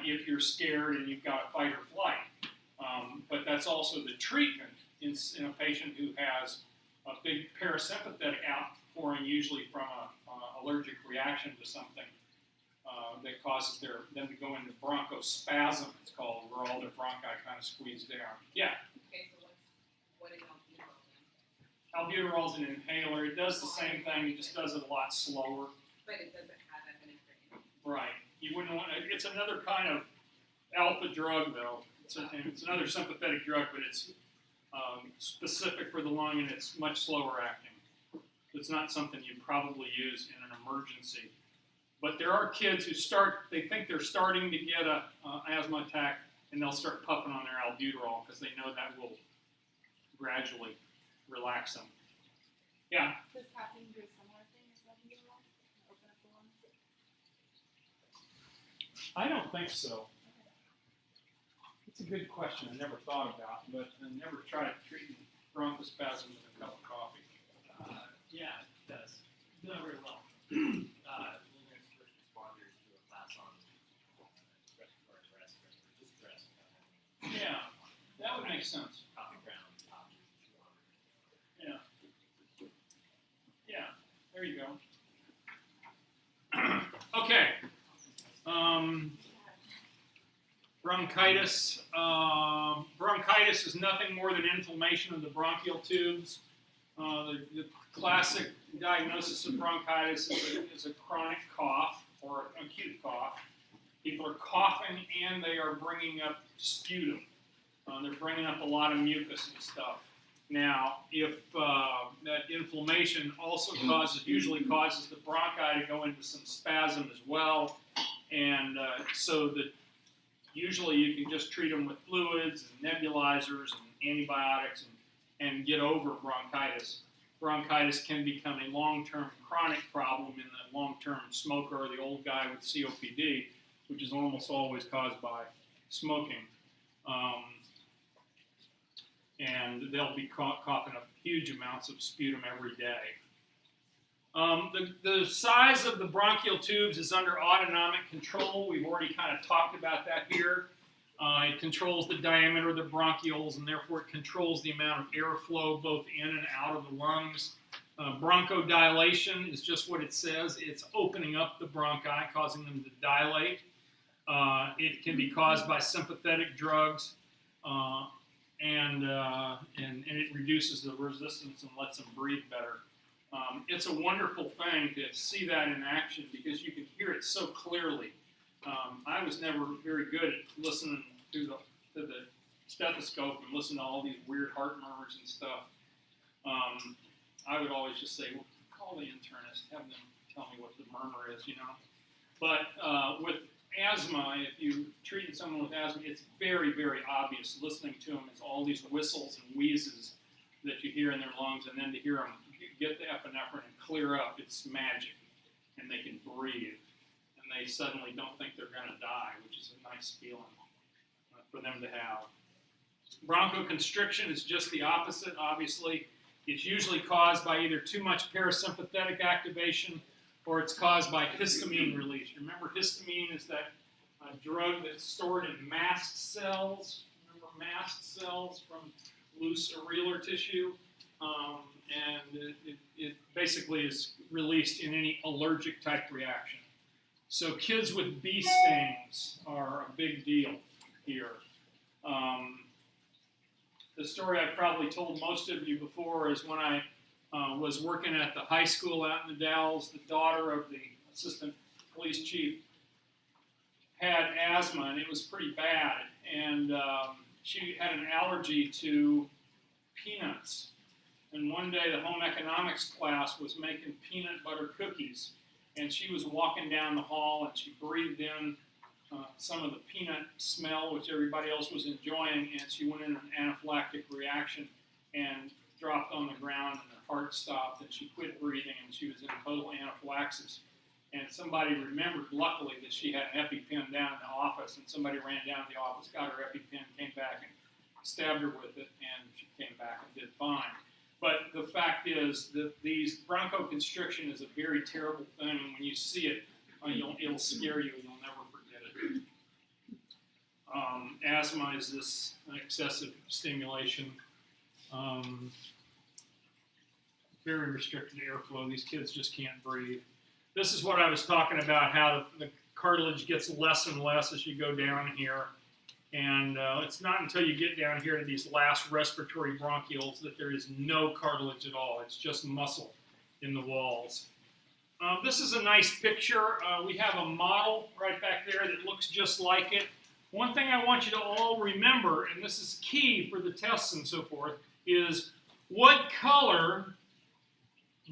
if you're scared and you've got fight or flight. But that's also the treatment in a patient who has a big parasympathetic outpouring, usually from an allergic reaction to something that causes them to go into bronchospasm, it's called, where all their bronchi kind of squeeze down. Yeah? Okay, so what is albuterol then? Albuterol is an inhaler. It does the same thing, it just does it a lot slower. But it doesn't have epinephrine. Right. You wouldn't want to, it's another kind of alpha drug, though. It's another sympathetic drug, but it's specific for the lung, and it's much slower acting. It's not something you'd probably use in an emergency. But there are kids who they think they're starting to get an asthma attack, and they'll start puffing on their albuterol because they know that will gradually relax them. Yeah? Does caffeine do a similar thing as albuterol? Open up the lungs? I don't think so. It's It's a good question. I never thought about, but I never tried treating bronchospasm with a cup of coffee. Yeah, it does. Not very well. We're going to switch responders to a class on respiratory rest, just rest. Yeah, that would make sense. Coffee ground, coffee, Yeah. Yeah, there you go. Okay. Bronchitis. Bronchitis is nothing more than inflammation of the bronchial tubes. The classic diagnosis of bronchitis is a chronic cough or acute cough. People are coughing and they are bringing up sputum. They're bringing up a lot of mucus and stuff. Now, if that inflammation also usually causes the bronchi to go into some spasm as well, and so that usually you can just treat them with fluids and nebulizers and antibiotics and get over bronchitis. Bronchitis can become a long-term chronic problem in the long-term smoker or the old guy with COPD, which is almost always caused by smoking. And they'll be coughing up huge amounts of sputum every day. The size of the bronchial tubes is under autonomic control. We've already kind of talked about that here. It controls the diameter of the bronchioles, and therefore it controls the amount of airflow both in and out of the lungs. Bronchodilation is just what it says. It's opening up the bronchi, causing them to dilate. It can be caused by sympathetic drugs. And it reduces the resistance and lets them breathe better. It's a wonderful thing to see that in action because you can hear it so clearly. I was never very good at listening to the stethoscope and listening to all these weird heart murmurs and stuff. I would always just say, well, call the internist, have them tell me what the murmur is, you know. But with asthma, if you treat someone with asthma, it's very, very obvious. Listening to them is all these whistles and wheezes that you hear in their lungs, and then to hear them get the epinephrine and clear up, it's magic. And they can breathe. And they suddenly don't think they're going to die, which is a nice feeling for them to have. Bronchoconstriction is just the opposite, obviously. It's usually caused by either too much parasympathetic activation or it's caused by histamine release. Remember, histamine is that drug that's stored in mast cells. Remember mast cells from loose areolar tissue? And it basically is released in any allergic type reaction. So kids with bee stings are a big deal here. The story I've probably told most of you before is when I was working at the high school out in the Dalles. The daughter of the assistant police chief had asthma, and it was pretty bad. And she had an allergy to peanuts. And one day the home economics class was making peanut butter cookies. And she was walking down the hall, and she breathed in some of the peanut smell, which everybody else was enjoying, and she went in an anaphylactic reaction and dropped on the ground, and her heart stopped, and she quit breathing, and she was in total anaphylaxis. And somebody remembered, luckily, that she had an EpiPen down in the office, and somebody ran down to the office, got her EpiPen, came back, and stabbed her with it, and she came back and did fine. But the fact is that these bronchoconstriction is a very terrible thing, and when you see it, it'll scare you, and you'll never forget it. Asthma is this excessive stimulation, very restricted airflow. These kids just can't breathe. This is what I was talking about, how the cartilage gets less and less as you go down here. And it's not until you get down here to these last respiratory bronchioles that there is no cartilage at all. It's just muscle in the walls. This is a nice picture. We have a model right back there that looks just like it. One thing I want you to all remember, and this is key for the tests and so forth, is what color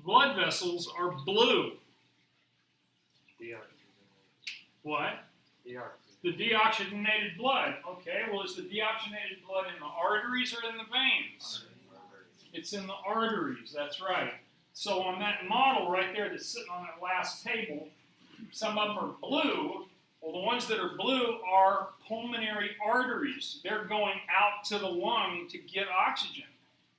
blood vessels are blue? What? The deoxygenated blood. Okay, well, is the deoxygenated blood in the arteries or in the veins? It's in the arteries, that's right. So on that model right there that's sitting on that last table, some of them are blue, Well, the ones that are blue are pulmonary arteries. They're going out to the lung to get oxygen.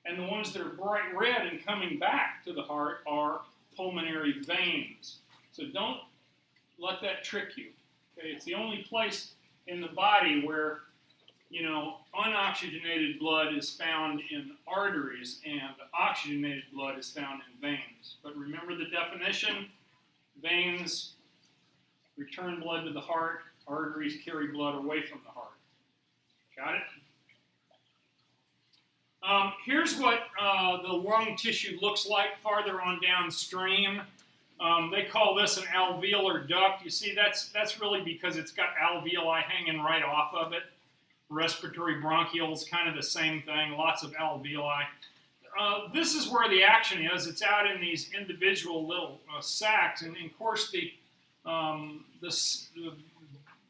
And the ones that are bright red and coming back to the heart are pulmonary veins. So don't let that trick you. Okay? It's the only place in the body where, unoxygenated blood is found in arteries and oxygenated blood is found in veins. But remember the definition: veins return blood to the heart, arteries carry blood away from the heart. Got it? Here's what the lung tissue looks like farther on downstream. They call this an alveolar duct. You see, that's really because it's got alveoli hanging right off of it. Respiratory bronchial is kind of the same thing, lots of alveoli. This is where the action is. It's out in these individual little sacs, and of course the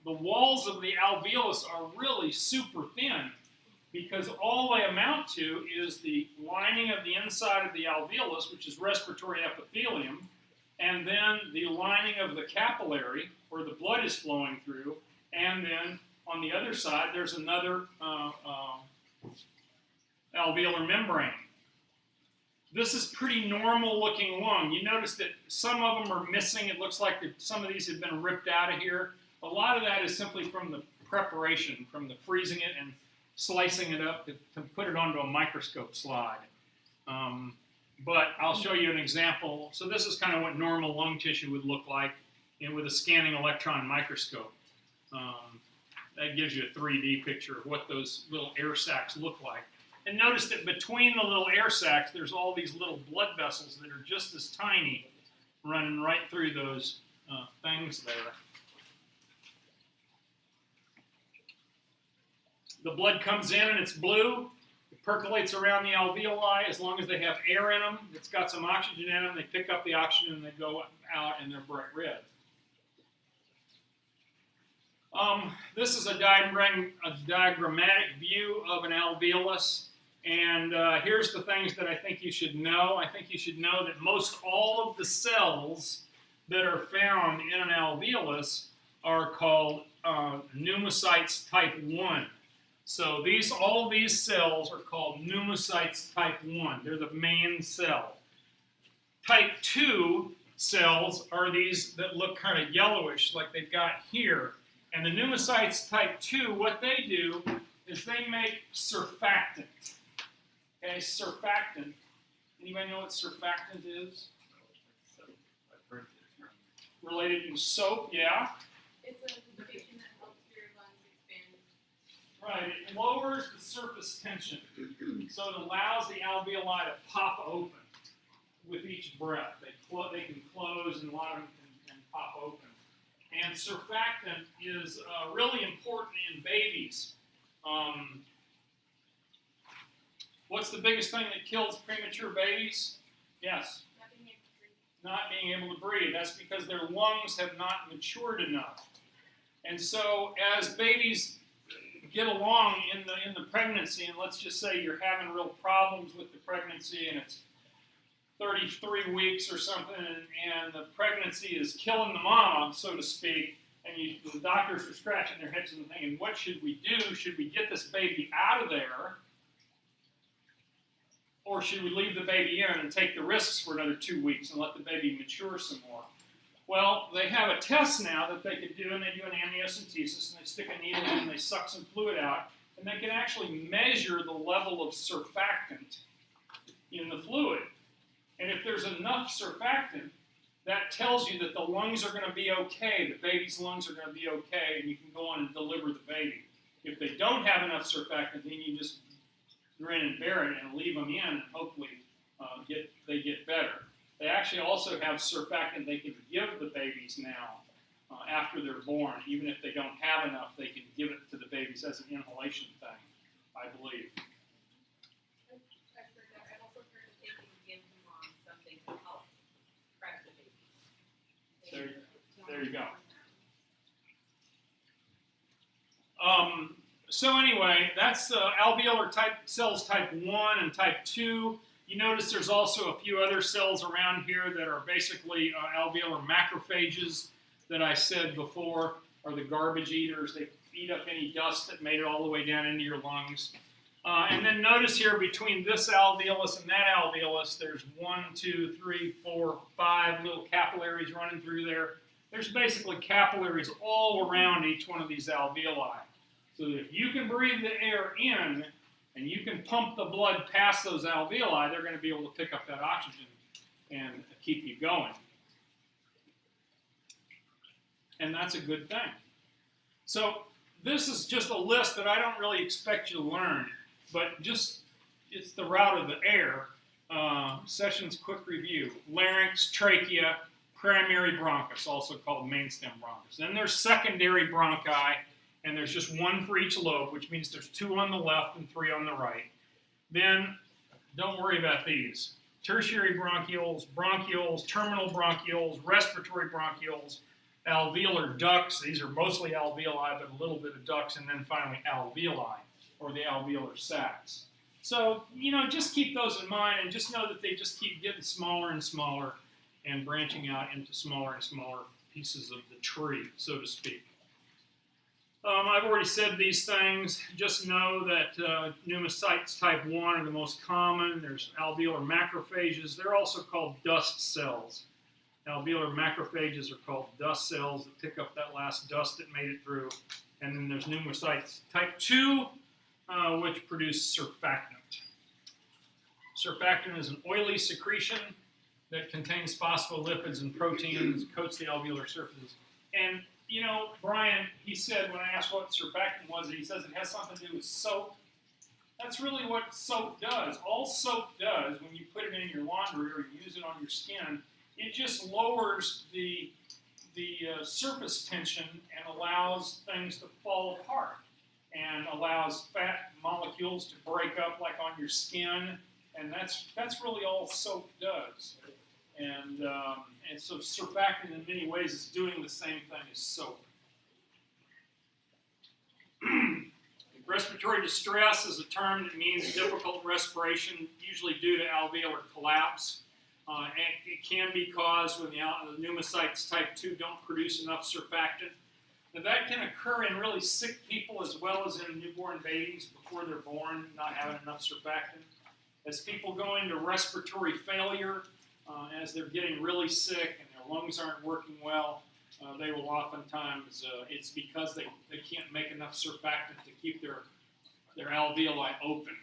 walls of the alveolus are really super thin, because all they amount to is the lining of the inside of the alveolus, which is respiratory epithelium, and then the lining of the capillary, where the blood is flowing through, and then on the other side there's another alveolar membrane. This is pretty normal looking lung. You notice that some of them are missing. It looks like some of these have been ripped out of here. A lot of that is simply from the preparation, from the freezing it and slicing it up to put it onto a microscope slide. But I'll show you an example. So this is kind of what normal lung tissue would look like with a scanning electron microscope. That gives you a 3D picture of what those little air sacs look like. And notice that between the little air sacs, there's all these little blood vessels that are just as tiny running right through those things there. The blood comes in and it's blue. It percolates around the alveoli. As long as they have air in them, it's got some oxygen in them, they pick up the oxygen and they go out and they're bright red. This is a diagrammatic view of an alveolus. And here's the things that I think you should know. I think you should know that most all of the cells that are found in an alveolus are called pneumocytes type 1. So all these cells are called pneumocytes type 1. They're the main cell. Type 2 cells are these that look kind of yellowish like they've got here. And the pneumocytes type 2, what they do is they make surfactant. Okay, surfactant. Anybody know what surfactant is? I've heard the term. Related to soap, yeah? It's a medication that helps your lungs expand. Right, it lowers the surface tension. So it allows the alveoli to pop open with each breath. They can close and a lot of them can pop open. And surfactant is really important in babies. What's the biggest thing that kills premature babies? Yes? Not being able to breathe. That's because their lungs have not matured enough. And so as babies get along in the pregnancy, and let's just say you're having real problems with the pregnancy and it's 33 weeks or something, and the pregnancy is killing the mama, so to speak, and the doctors are scratching their heads and thinking, what should we do? Should we get this baby out of there? Or should we leave the baby in and take the risks for another 2 weeks and let the baby mature some more? Well, they have a test now that they could do, and they do an amniocentesis, and they stick a needle in and they suck some fluid out, and they can actually measure the level of surfactant in the fluid. And if there's enough surfactant, that tells you that the lungs are going to be okay, the baby's lungs are going to be okay, and you can go on and deliver the baby. If they don't have enough surfactant, then you just grin and bear it and leave them in, and hopefully they get better. They actually also have surfactant they can give the babies now after they're born. Even if they don't have enough, they can give it to the babies as an inhalation thing, I believe. I've also heard that they can give mom something to help prep the baby. There you go. So anyway, that's alveolar cells type 1 and type 2. You notice there's also a few other cells around here that are basically alveolar macrophages that I said before. are the garbage eaters. They eat up any dust that made it all the way down into your lungs. And then notice here between this alveolus and that alveolus, there's 1, 2, 3, 4, 5 little capillaries running through there. There's basically capillaries all around each one of these alveoli. So that if you can breathe the air in and you can pump the blood past those alveoli, they're going to be able to pick up that oxygen and keep you going. And that's a good thing. So this is just a list that I don't really expect you to learn, but just it's the route of the air. Sessions quick review: larynx, trachea, primary bronchus, also called mainstem bronchus. Then there's secondary bronchi, and there's just one for each lobe, which means there's 2 on the left and 3 on the right. Then don't worry about these: tertiary bronchioles, terminal bronchioles, respiratory bronchioles, alveolar ducts. These are mostly alveoli, but a little bit of ducts, and then finally alveoli, or the alveolar sacs. So, just keep those in mind, and just know that they just keep getting smaller and smaller and branching out into smaller and smaller pieces of the tree, so to speak. I've already said these things. Just know that pneumocytes type 1 are the most common. There's alveolar macrophages. They're also called dust cells. Alveolar macrophages are called dust cells that pick up that last dust that made it through. And then there's pneumocytes type 2, which produce surfactant. Surfactant is an oily secretion that contains phospholipids and proteins, coats the alveolar surfaces. And, Brian, he said, when I asked what surfactant was, he says it has something to do with soap. That's really what soap does. All soap does, when you put it in your laundry or you use it on your skin, it just lowers the surface tension and allows things to fall apart and allows fat molecules to break up like on your skin. And that's really all soap does. And so surfactant in many ways is doing the same thing as soap. Respiratory distress is a term that means difficult respiration, usually due to alveolar collapse. And it can be caused when the pneumocytes type 2 don't produce enough surfactant. Now that can occur in really sick people as well as in newborn babies before they're born, not having enough surfactant. As people go into respiratory failure, as they're getting really sick and their lungs aren't working well, they will oftentimes, it's because they can't make enough surfactant to keep their alveoli open.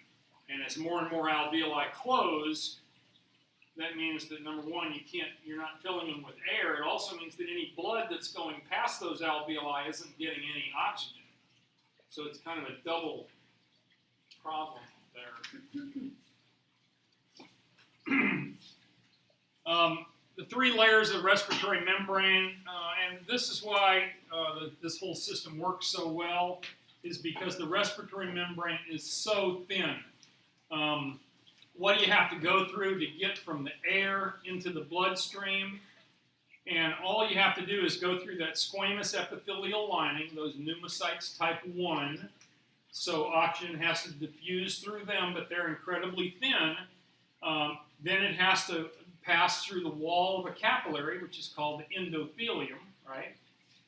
And as more and more alveoli close, that means that, number one, you're not filling them with air. It also means that any blood that's going past those alveoli isn't getting any oxygen. So it's kind of a double problem there. The 3 layers of respiratory membrane, and this is why this whole system works so well, is because the respiratory membrane is so thin. What do you have to go through to get from the air into the bloodstream? And all you have to do is go through that squamous epithelial lining, those pneumocytes type 1. So oxygen has to diffuse through them, but they're incredibly thin. Then it has to pass through the wall of a capillary, which is called the endothelium, right?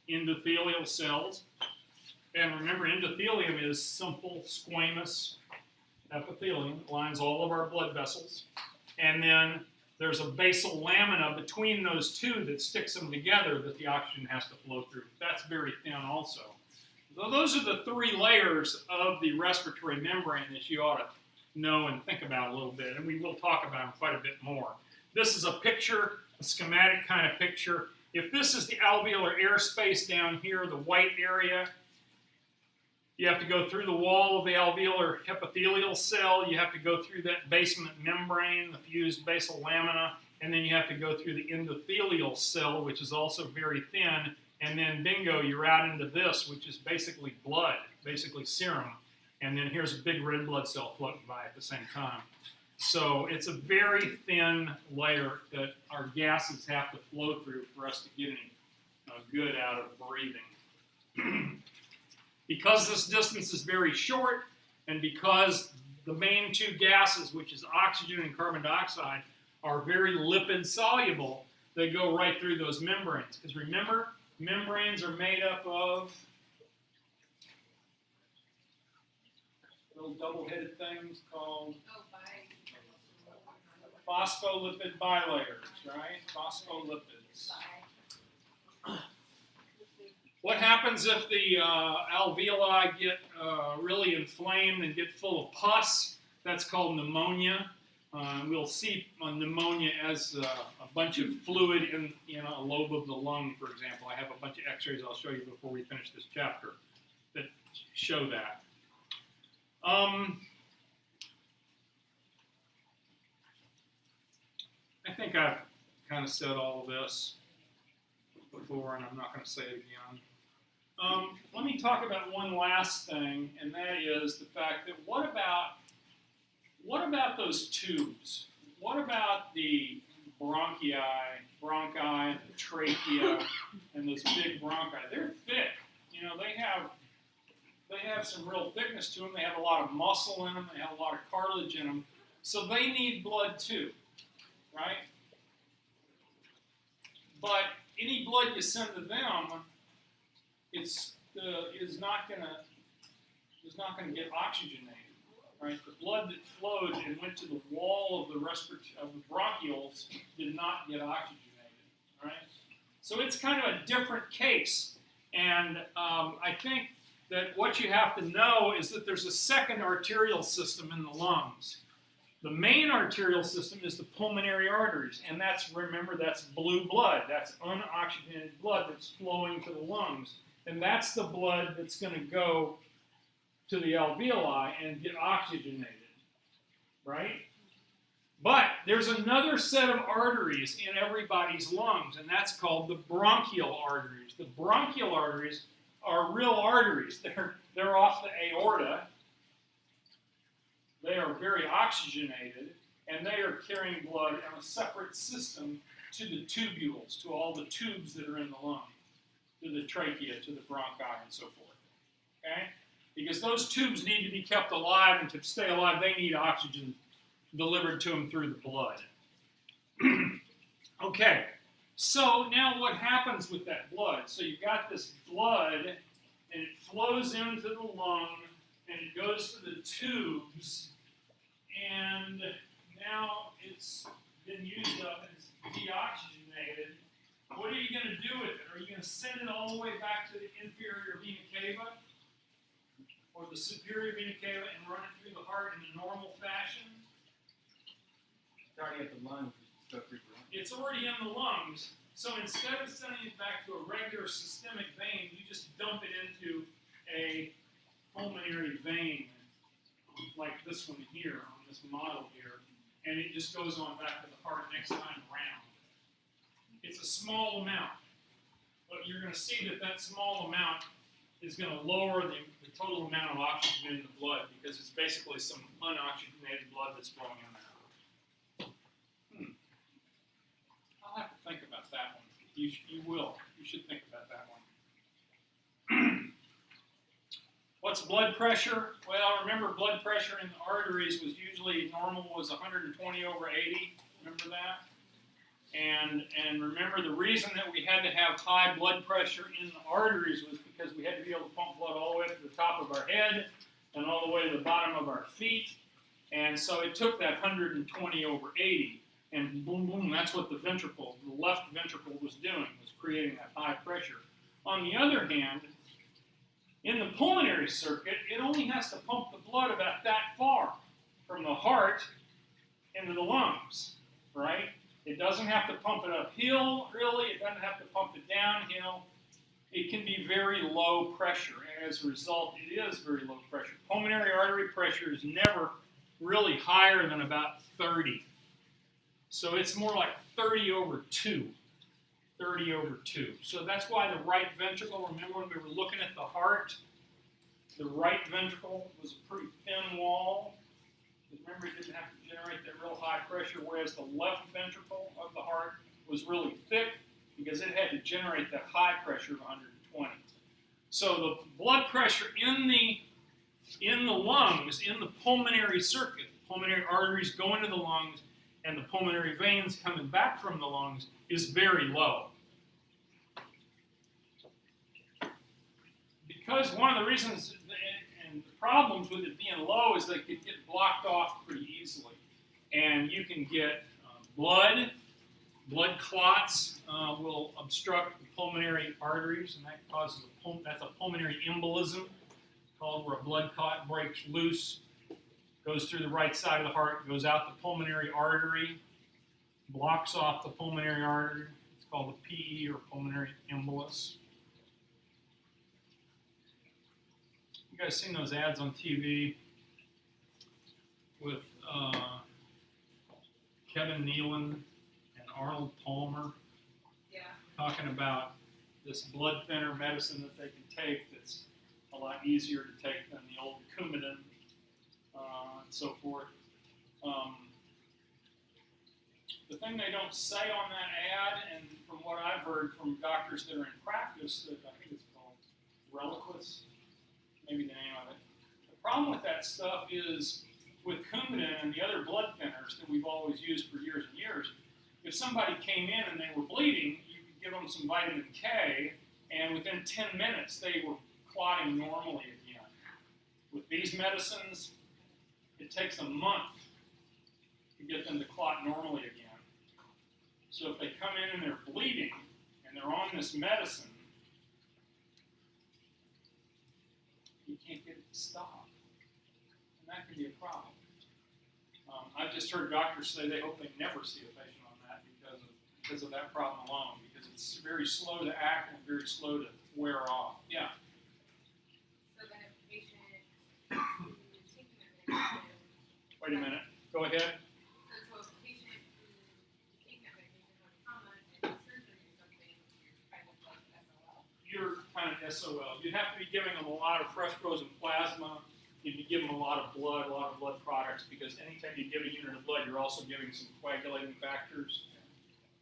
Endothelial cells. And remember, endothelium is simple squamous epithelium. It lines all of our blood vessels. And then there's a basal lamina between those two that sticks them together that the oxygen has to flow through. That's very thin also. So those are the 3 layers of the respiratory membrane that you ought to know and think about a little bit. And we will talk about them quite a bit more. This is a picture, a schematic kind of picture. If this is the alveolar airspace down here, the white area, you have to go through the wall of the alveolar epithelial cell. You have to go through that basement membrane, the fused basal lamina, and then you have to go through the endothelial cell, which is also very thin. And then, bingo, you're out into this, which is basically blood, basically serum. And then here's a big red blood cell floating by at the same time. So it's a very thin layer that our gases have to flow through for us to get any good out of breathing. Because this distance is very short, and because the main 2 gases, which is oxygen and carbon dioxide, are very lipid soluble, they go right through those membranes. Because remember, membranes are made up of little double-headed things called Oh, by. phospholipid bilayers, right? Phospholipids. What happens if the alveoli get really inflamed and get full of pus? That's called pneumonia. We'll see pneumonia as a bunch of fluid in a lobe of the lung, for example. I have a bunch of x-rays I'll show you before we finish this chapter that show that. I think I've kind of said all of this before, and I'm not going to say it again. Let me talk about one last thing, and that is the fact that what about those tubes? What about the bronchi, the trachea, and those big bronchi? They're thick. You know, they have some real thickness to them. They have a lot of muscle in them. They have a lot of cartilage in them. So they need blood too, right? But any blood you send to them, is not gonna get oxygenated, right? The blood that flowed and went to the wall of the bronchioles did not get oxygenated, right? So it's kind of a different case, and I think that what you have to know is that there's a second arterial system in the lungs. The main arterial system is the pulmonary arteries, and that's blue blood. That's unoxygenated blood that's flowing to the lungs. And that's the blood that's going to go to the alveoli and get oxygenated, right? But there's another set of arteries in everybody's lungs, and that's called the bronchial arteries. The bronchial arteries are real arteries. They're off the aorta. They are very oxygenated, and they are carrying blood in a separate system to the tubules, to all the tubes that are in the lung, to the trachea, to the bronchi, and so forth. Okay? Because those tubes need to be kept alive, and to stay alive, they need oxygen delivered to them through the blood. Okay, so now what happens with that blood? So you've got this blood, and it flows into the lung, and it goes to the tubes, and now it's been used up and it's deoxygenated. What are you going to do with it? Are you going to send it all the way back to the inferior vena cava or the superior vena cava and run it through the heart in a normal fashion? Starting at the lungs, It's already in the lungs, so instead of sending it back to a regular systemic vein, you just dump it into a pulmonary vein, like this one here, on this model here, and it just goes on back to the heart next time around. It's a small amount, but you're going to see that small amount is going to lower the total amount of oxygen in the blood, because it's basically some unoxygenated blood that's flowing in there. I'll have to think about that one. You will. You should think about that one. What's blood pressure? Well, remember, blood pressure in the arteries was usually normal was 120 over 80. Remember that? And remember, the reason that we had to have high blood pressure in the arteries was because we had to be able to pump blood all the way to the top of our head and all the way to the bottom of our feet. And so it took that 120 over 80. And boom, boom, that's what the left ventricle was doing, was creating that high pressure. On the other hand, in the pulmonary circuit, it only has to pump the blood about that far from the heart into the lungs, right? It doesn't have to pump it uphill, really. It doesn't have to pump it downhill. It can be very low pressure, and as a result, it is very low pressure. Pulmonary artery pressure is never really higher than about 30. So it's more like 30 over 2. 30 over 2. So that's why the right ventricle, remember when we were looking at the heart, the right ventricle was a pretty thin wall. Remember, it didn't have to generate that real high pressure, whereas the left ventricle of the heart was really thick because it had to generate that high pressure of 120. So the blood pressure in the lungs, in the pulmonary circuit, pulmonary arteries go into the lungs, and the pulmonary veins coming back from the lungs is very low. because one of the reasons and the problems with it being low is they could get blocked off pretty easily. And you can get blood clots will obstruct the pulmonary arteries, and that causes that's a pulmonary embolism, called where a blood clot breaks loose, goes through the right side of the heart, goes out the pulmonary artery, blocks off the pulmonary artery. It's called a PE, or pulmonary embolus. You guys seen those ads on TV with Kevin Nealon and Arnold Palmer Yeah. talking about this blood thinner medicine that they can take that's a lot easier to take than the old Coumadin and so forth. The thing they don't say on that ad, and from what I've heard from doctors that are in practice, that I think it's called Reliquis, maybe the name of it. The problem with that stuff is with Coumadin and the other blood thinners that we've always used for years and years, if somebody came in and they were bleeding, you could give them some vitamin K, and within 10 minutes they were clotting normally again. With these medicines, it takes a month to get them to clot normally again. So if they come in and they're bleeding, and they're on this medicine, you can't get it to stop. And that can be a problem. I've just heard doctors say they hope they never see a patient on that because of that problem alone, because it's very slow to act and very slow to wear off. Yeah. So then if a patient who's taking that medication, Wait a minute. Go ahead. so if a patient who is taking that medication on trauma and surgery or something, you're kind of like SOL. You're kind of SOL. You have to be giving them a lot of fresh frozen plasma. You give them a lot of blood products, because anytime you give a unit of blood, you're also giving some coagulating factors.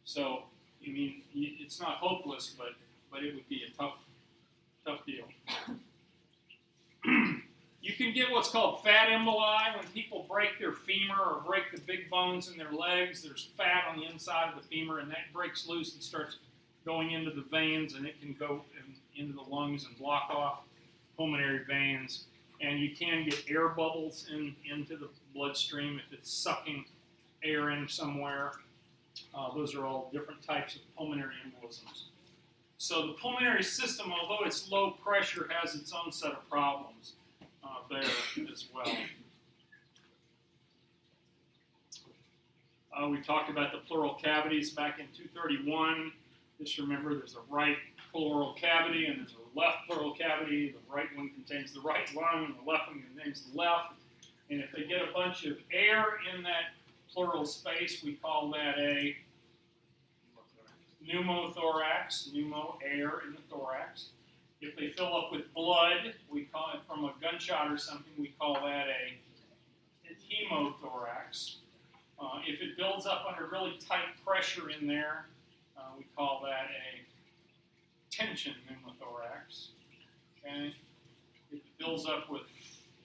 So, I mean, it's not hopeless, but it would be a tough deal. You can get what's called fat emboli. When people break their femur or break the big bones in their legs, there's fat on the inside of the femur, and that breaks loose and starts going into the veins, and it can go into the lungs and block off pulmonary veins. And you can get air bubbles into the bloodstream if it's sucking air in somewhere. Those are all different types of pulmonary embolisms. So the pulmonary system, although it's low pressure, has its own set of problems there as well. We talked about the pleural cavities back in 231. Just remember there's a right pleural cavity and there's a left pleural cavity. The right one contains the right lung and the left one contains the left. And if they get a bunch of air in that pleural space, we call that a pneumothorax, pneumo, air in the thorax. If they fill up with blood, we call it from a gunshot or something, we call that a hemothorax. If it builds up under really tight pressure in there, we call that a tension pneumothorax. Okay? If it builds up with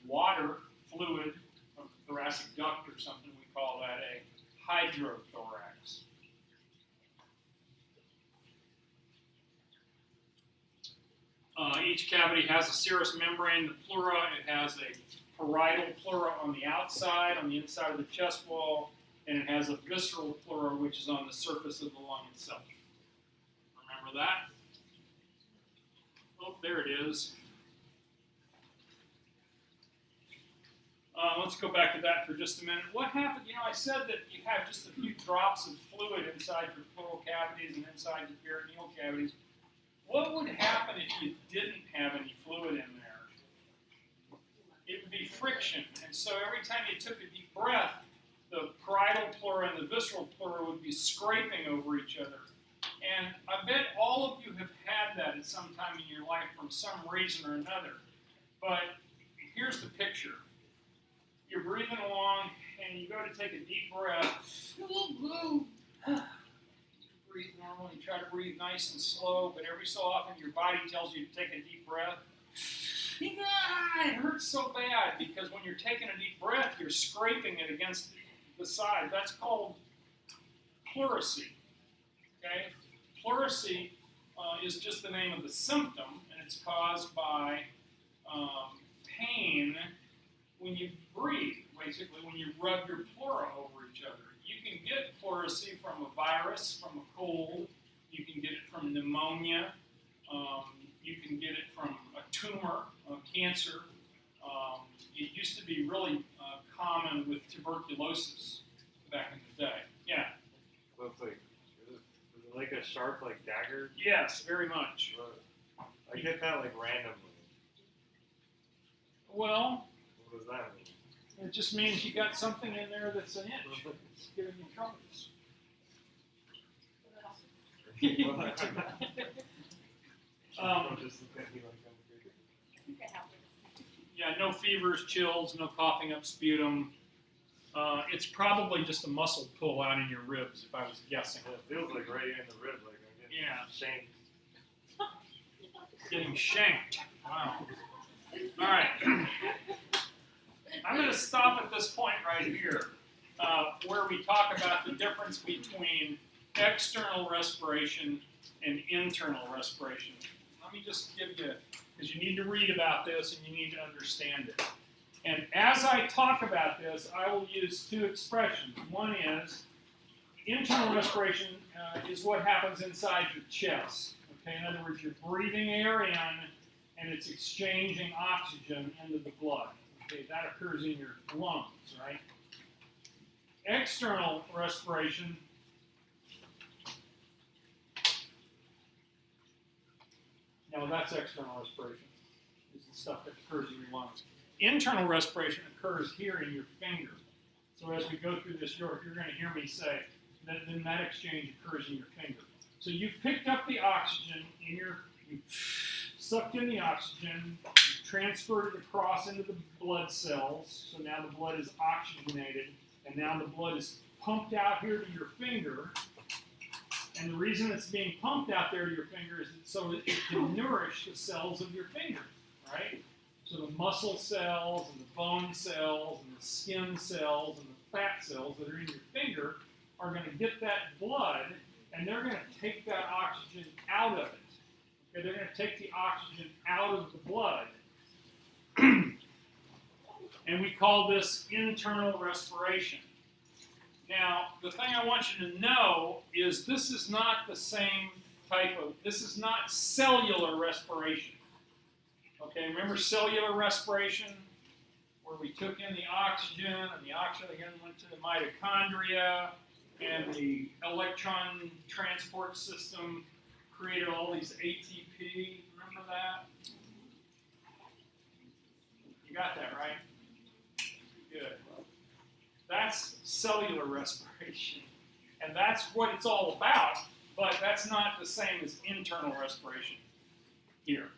water, fluid, from the thoracic duct or something, we call that a hydrothorax. Each cavity has a serous membrane, the pleura. It has a parietal pleura on the outside, on the inside of the chest wall, and it has a visceral pleura, which is on the surface of the lung itself. Remember that? Oh, there it is. Let's go back to that for just a minute. What happened? I said that you have just a few drops of fluid inside your pleural cavities and inside your peritoneal cavities. What would happen if you didn't have any fluid in there? It would be friction. And so every time you took a deep breath, the parietal pleura and the visceral pleura would be scraping over each other. And I bet all of you have had that at some time in your life from some reason or another. But here's the picture. You're breathing along, and you go to take a deep breath. Breathe normally, try to breathe nice and slow, but every so often your body tells you to take a deep breath. It hurts so bad because when you're taking a deep breath, you're scraping it against the side. That's called pleurisy. Okay? Pleurisy is just the name of the symptom, and it's caused by pain when you breathe, basically when you rub your pleura over each other. You can get pleurisy from a virus, from a cold. You can get it from pneumonia. You can get it from a tumor, cancer. It used to be really common with tuberculosis back in the day. Yeah. So it's like, is it like a sharp, like, dagger? Yes, very much. I get that, like, randomly. Well, What does that mean? it just means you got something in there that's an inch. It's giving you troubles. Just look at me like I'm crazy. You can help with this. Yeah, no fevers, chills, no coughing up sputum. It's probably just a muscle pull out in your ribs, if I was guessing. Yeah, it feels like right in the rib, like I'm getting Yeah. shanked. Getting shanked. Wow. All right. I'm going to stop at this point right here, where we talk about the difference between external respiration and internal respiration. Let me just give you, because you need to read about this and you need to understand it. And as I talk about this, I will use two expressions. One is, internal respiration is what happens inside your chest. Okay, in other words, you're breathing air in and it's exchanging oxygen into the blood. Okay, that occurs in your lungs, right? External respiration no, that's external respiration. It's the stuff that occurs in your lungs. Internal respiration occurs here in your finger. So as we go through this, you're going to hear me say that then that exchange occurs in your finger. So you've picked up the oxygen in you sucked in the oxygen, you transferred it across into the blood cells. So now the blood is oxygenated, and now the blood is pumped out here to your finger. And the reason it's being pumped out there to your finger is so that it can nourish the cells of your finger, right? So the muscle cells and the bone cells and the skin cells and the fat cells that are in your finger are going to get that blood, and they're going to take that oxygen out of it. Okay, they're going to take the oxygen out of the blood. And we call this internal respiration. Now, the thing I want you to know is this is not the same type of, this is not cellular respiration. Okay, remember cellular respiration? Where we took in the oxygen, and the oxygen went to the mitochondria, and the electron transport system created all these ATP. Remember that? You got that, right? Good. That's cellular respiration. And that's what it's all about, but that's not the same as internal respiration here.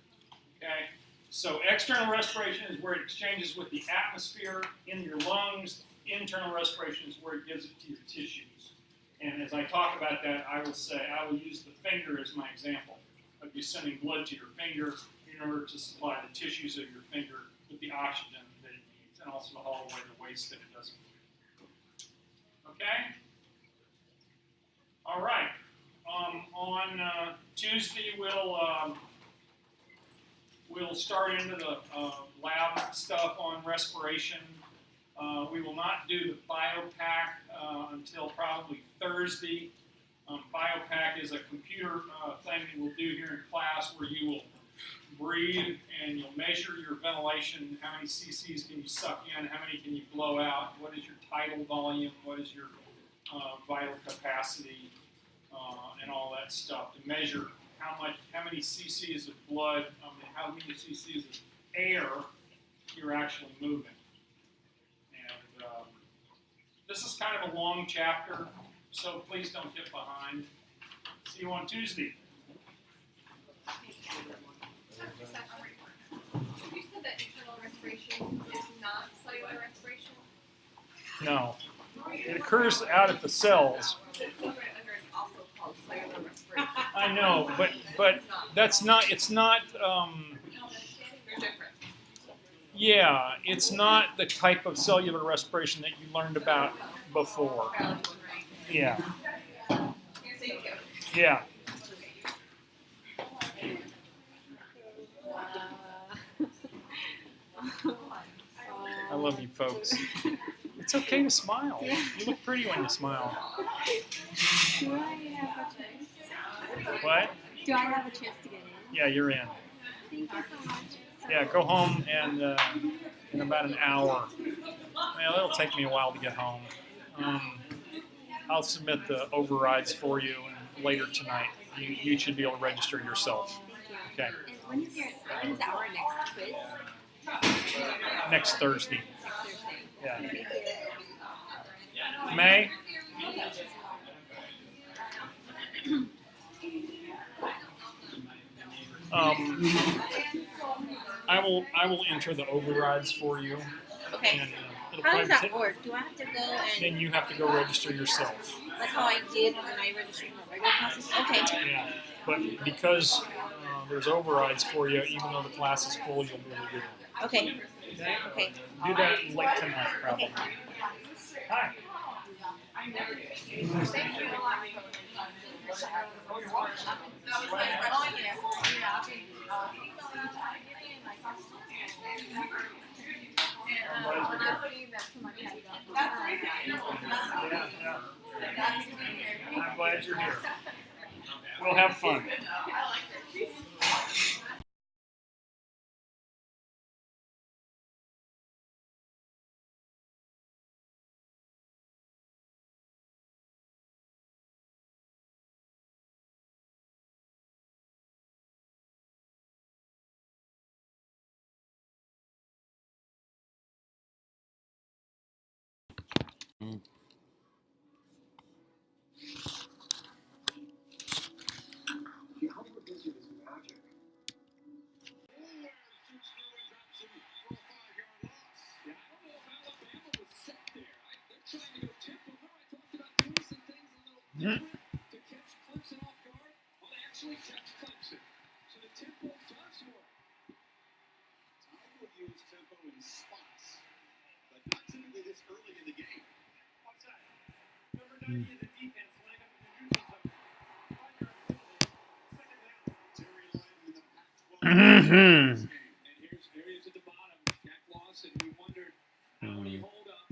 Okay? So external respiration is where it exchanges with the atmosphere in your lungs. Internal respiration is where it gives it to your tissues. And as I talk about that, I will use the finger as my example of you sending blood to your finger in order to supply the tissues of your finger with the oxygen that it needs, and also to haul away the waste that it doesn't need. Okay? All right. On Tuesday, we'll start into the lab stuff on respiration. We will not do the biopack until probably Thursday. Biopack is a computer thing that we'll do here in class where you will breathe and you'll measure your ventilation. How many cc's can you suck in? How many can you blow out? What is your tidal volume? What is your vital capacity? And all that stuff to measure how many cc's of blood, how many cc's of air you're actually moving. And this is kind of a long chapter, so please don't get behind. See you on Tuesday. You said that internal respiration is not cellular respiration? No. It occurs out at the cells. But cigarette under is also called cellular respiration. I know, but that's not, it's not, They're different. yeah, it's not the type of cellular respiration that you learned about before. Yeah, Thank you. yeah. I love you folks. It's okay to smile. You look pretty when you smile. Do I have a chance? What? Do I have a chance to get in? Yeah, you're in. Thank you so much. Yeah, go home and in about an hour. Well, it'll take me a while to get home. I'll submit the overrides for you later tonight. You should be able to register yourself. Okay. And when is our next quiz? Next Thursday. Next Thursday. Yeah. Thank you. May. I will enter the overrides for you. Okay. And, it'll How does probably that work? Do I have to go and then you have to go register yourself. like how I did when I registered my regular classes? Okay. Yeah. But because there's overrides for you, even though the class is full, you'll be able to get in. Okay. Okay? Okay. Do that late tonight, probably. Hi. I'm glad you're here. We'll have fun.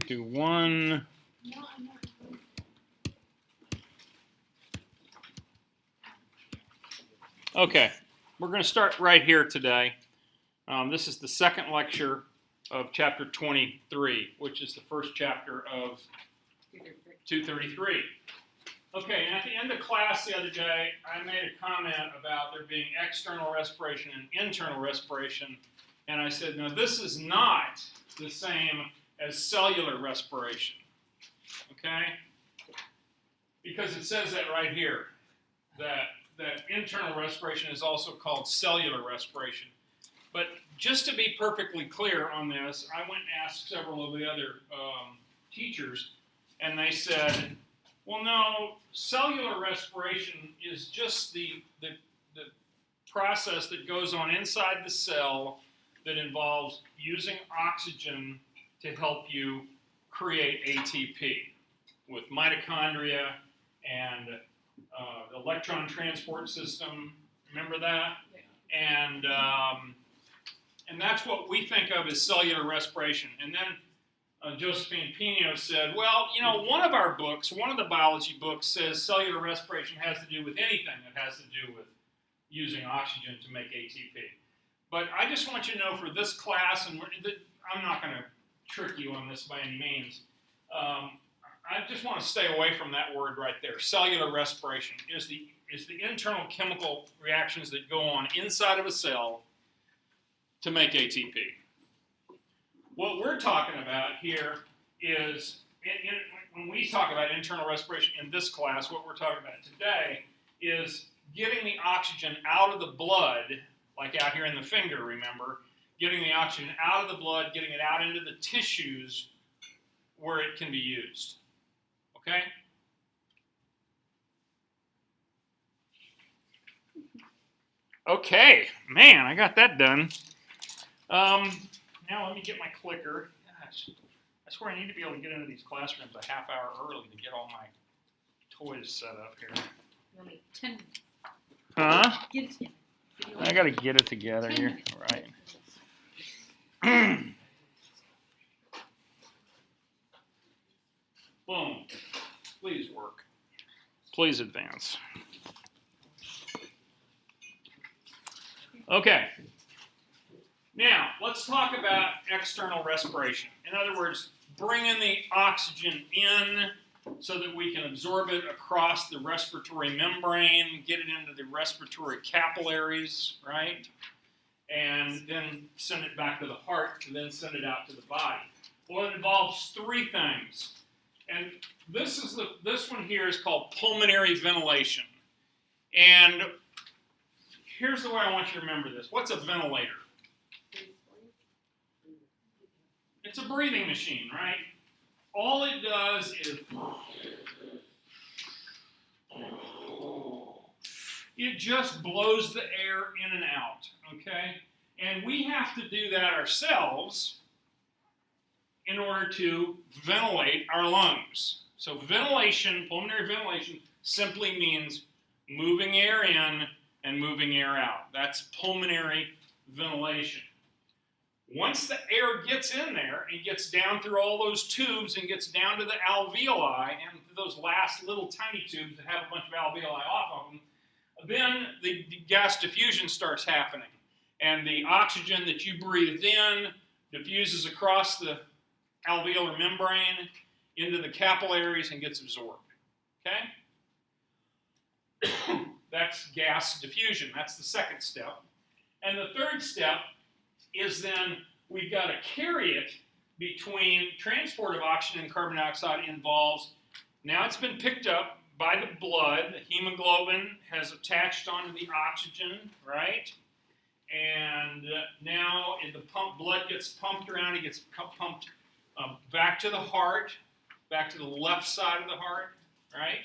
Do one. Okay, we're going to start right here today. This is the second lecture of chapter 23, which is the first chapter of 233. Okay, and at the end of class the other day, I made a comment about there being external respiration and internal respiration, and I said, no, this is not the same as cellular respiration, okay? Because it says that right here, that internal respiration is also called cellular respiration. But just to be perfectly clear on this, I went and asked several of the other teachers, and they said, well, no, cellular respiration is just the process that goes on inside the cell that involves using oxygen to help you create ATP with mitochondria and the electron transport system. Remember that? And that's what we think of as cellular respiration. And then Josephine Pino said, well, you know, one of our books, one of the biology books says cellular respiration has to do with anything that has to do with using oxygen to make ATP. But I just want you to know for this class, and I'm not going to trick you on this by any means, I just want to stay away from that word right there. Cellular respiration is the internal chemical reactions that go on inside of a cell to make ATP. What we're talking about here is, when we talk about internal respiration in this class, what we're talking about today is getting the oxygen out of the blood, like out here in the finger, remember, getting the oxygen out of the blood, getting it out into the tissues where it can be used. Okay? Okay, man, I got that done. Now let me get my clicker. Gosh, I swear I need to be able to get into these classrooms a half hour early to get all my toys set up here. Only 10 minutes. Huh? Get it together. I gotta get it together here. Right. Boom. Please work. Please advance. Okay. Now, let's talk about external respiration. In other words, bringing the oxygen in so that we can absorb it across the respiratory membrane, get it into the respiratory capillaries, right? And then send it back to the heart, and then send it out to the body. Well, it involves three things. And this one here is called pulmonary ventilation. And here's the way I want you to remember this. What's a ventilator? It's a breathing machine, right? All it does is it just blows the air in and out, okay? And we have to do that ourselves in order to ventilate our lungs. So ventilation, pulmonary ventilation, simply means moving air in and moving air out. That's pulmonary ventilation. Once the air gets in there and gets down through all those tubes and gets down to the alveoli and those last little tiny tubes that have a bunch of alveoli off of them, then the gas diffusion starts happening. And the oxygen that you breathed in diffuses across the alveolar membrane into the capillaries and gets absorbed. Okay? That's gas diffusion. That's the second step. And the third step is then we've got to carry it between transport of oxygen and carbon dioxide involves, now it's been picked up by the blood, the hemoglobin has attached onto the oxygen, right? And now the blood gets pumped around, it gets pumped back to the heart, back to the left side of the heart, right?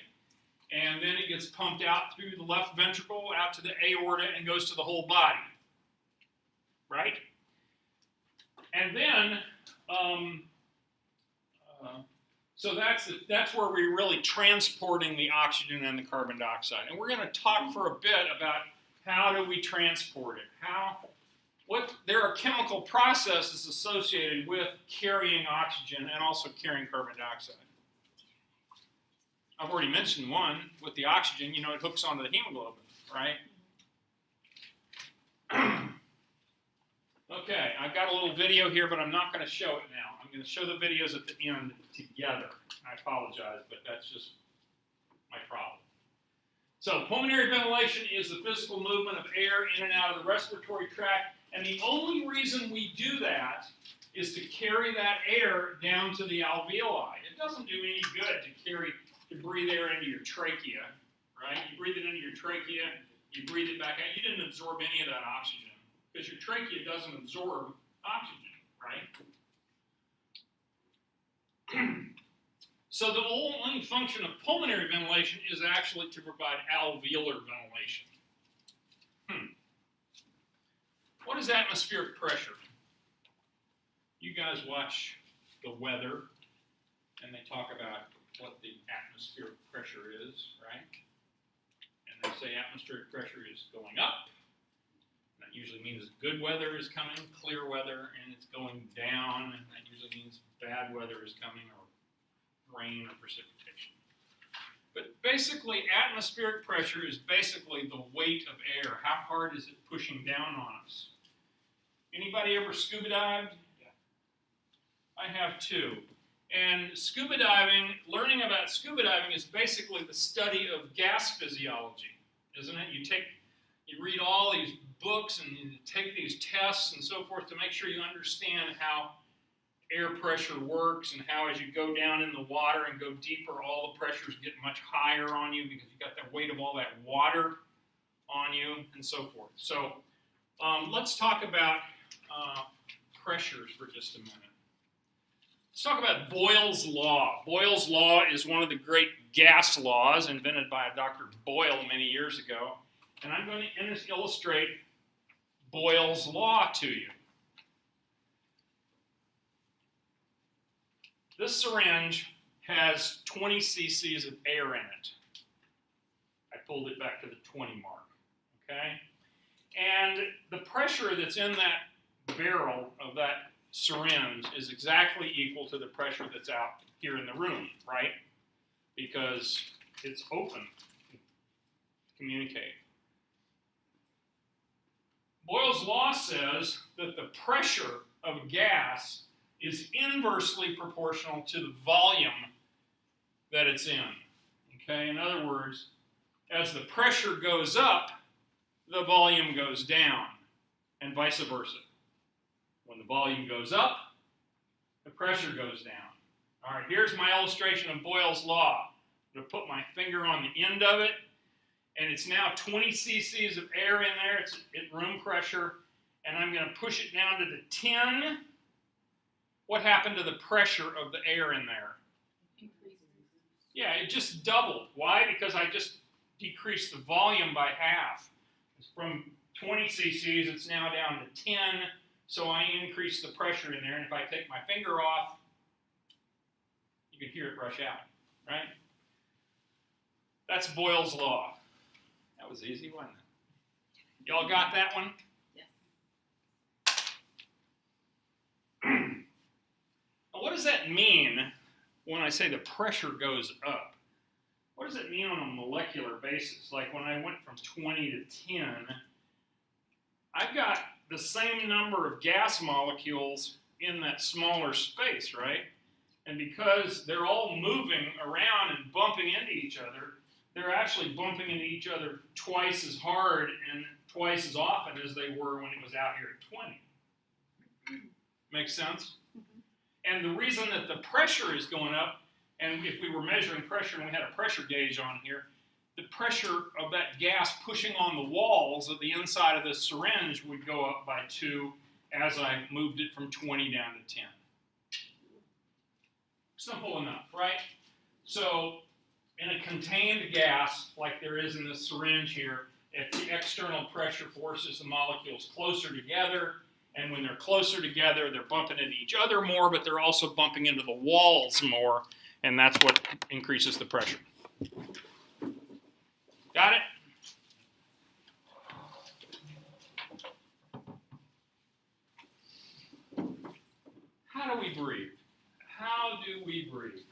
And then it gets pumped out through the left ventricle, out to the aorta, and goes to the whole body, right? And then, so that's where we're really transporting the oxygen and the carbon dioxide. And we're going to talk for a bit about how do we transport it. There are chemical processes associated with carrying oxygen and also carrying carbon dioxide. I've already mentioned one with the oxygen, it hooks onto the hemoglobin, right? Okay, I've got a little video here, but I'm not going to show it now. I'm going to show the videos at the end together. I apologize, but that's just my problem. So pulmonary ventilation is the physical movement of air in and out of the respiratory tract, and the only reason we do that is to carry that air down to the alveoli. It doesn't do any good to breathe air into your trachea, right? You breathe it into your trachea, you breathe it back out. You didn't absorb any of that oxygen because your trachea doesn't absorb oxygen, right? So the only function of pulmonary ventilation is actually to provide alveolar ventilation. What is atmospheric pressure? You guys watch the weather, and they talk about what the atmospheric pressure is, right? And they say atmospheric pressure is going up. That usually means good weather is coming, clear weather, and it's going down. And that usually means bad weather is coming, or rain or precipitation. But basically, atmospheric pressure is basically the weight of air. How hard is it pushing down on us? Anybody ever scuba dived? Yeah. I have too. And scuba diving, learning about scuba diving is basically the study of gas physiology, isn't it? You read all these books and you take these tests and so forth to make sure you understand how air pressure works and how as you go down in the water and go deeper, all the pressures get much higher on you because you've got the weight of all that water on you and so forth. So let's talk about pressures for just a minute. Let's talk about Boyle's law. Boyle's law is one of the great gas laws invented by Dr. Boyle many years ago. And I'm going to illustrate Boyle's law to you. This syringe has 20 cc's of air in it. I pulled it back to the 20 mark, okay? And the pressure that's in that barrel of that syringe is exactly equal to the pressure that's out here in the room, right? Because it's open to communicate. Boyle's law says that the pressure of a gas is inversely proportional to the volume that it's in. Okay, in other words, as the pressure goes up, the volume goes down, and vice versa. When the volume goes up, the pressure goes down. All right, here's my illustration of Boyle's law. I'm going to put my finger on the end of it, and it's now 20 cc's of air in there. It's at room pressure, and I'm going to push it down to the 10. What happened to the pressure of the air in there? Yeah, it just doubled. Why? Because I just decreased the volume by half. It's from 20 cc's, it's now down to 10, so I increased the pressure in there, and if I take my finger off, you can hear it rush out, right? That's Boyle's law. That was easy, wasn't it? Y'all got that one? Now, what does that mean when I say the pressure goes up? What does it mean on a molecular basis? Like when I went from 20 to 10, I've got the same number of gas molecules in that smaller space, right? And because they're all moving around and bumping into each other, they're actually bumping into each other twice as hard and twice as often as they were when it was out here at 20. Makes sense? And the reason that the pressure is going up, and if we were measuring pressure and we had a pressure gauge on here, the pressure of that gas pushing on the walls of the inside of this syringe would go up by 2 as I moved it from 20 down to 10. Simple enough, right? So in a contained gas, like there is in this syringe here, if the external pressure forces the molecules closer together, and when they're closer together, they're bumping into each other more, but they're also bumping into the walls more, and that's what increases the pressure. Got it? How do we breathe? How do we breathe?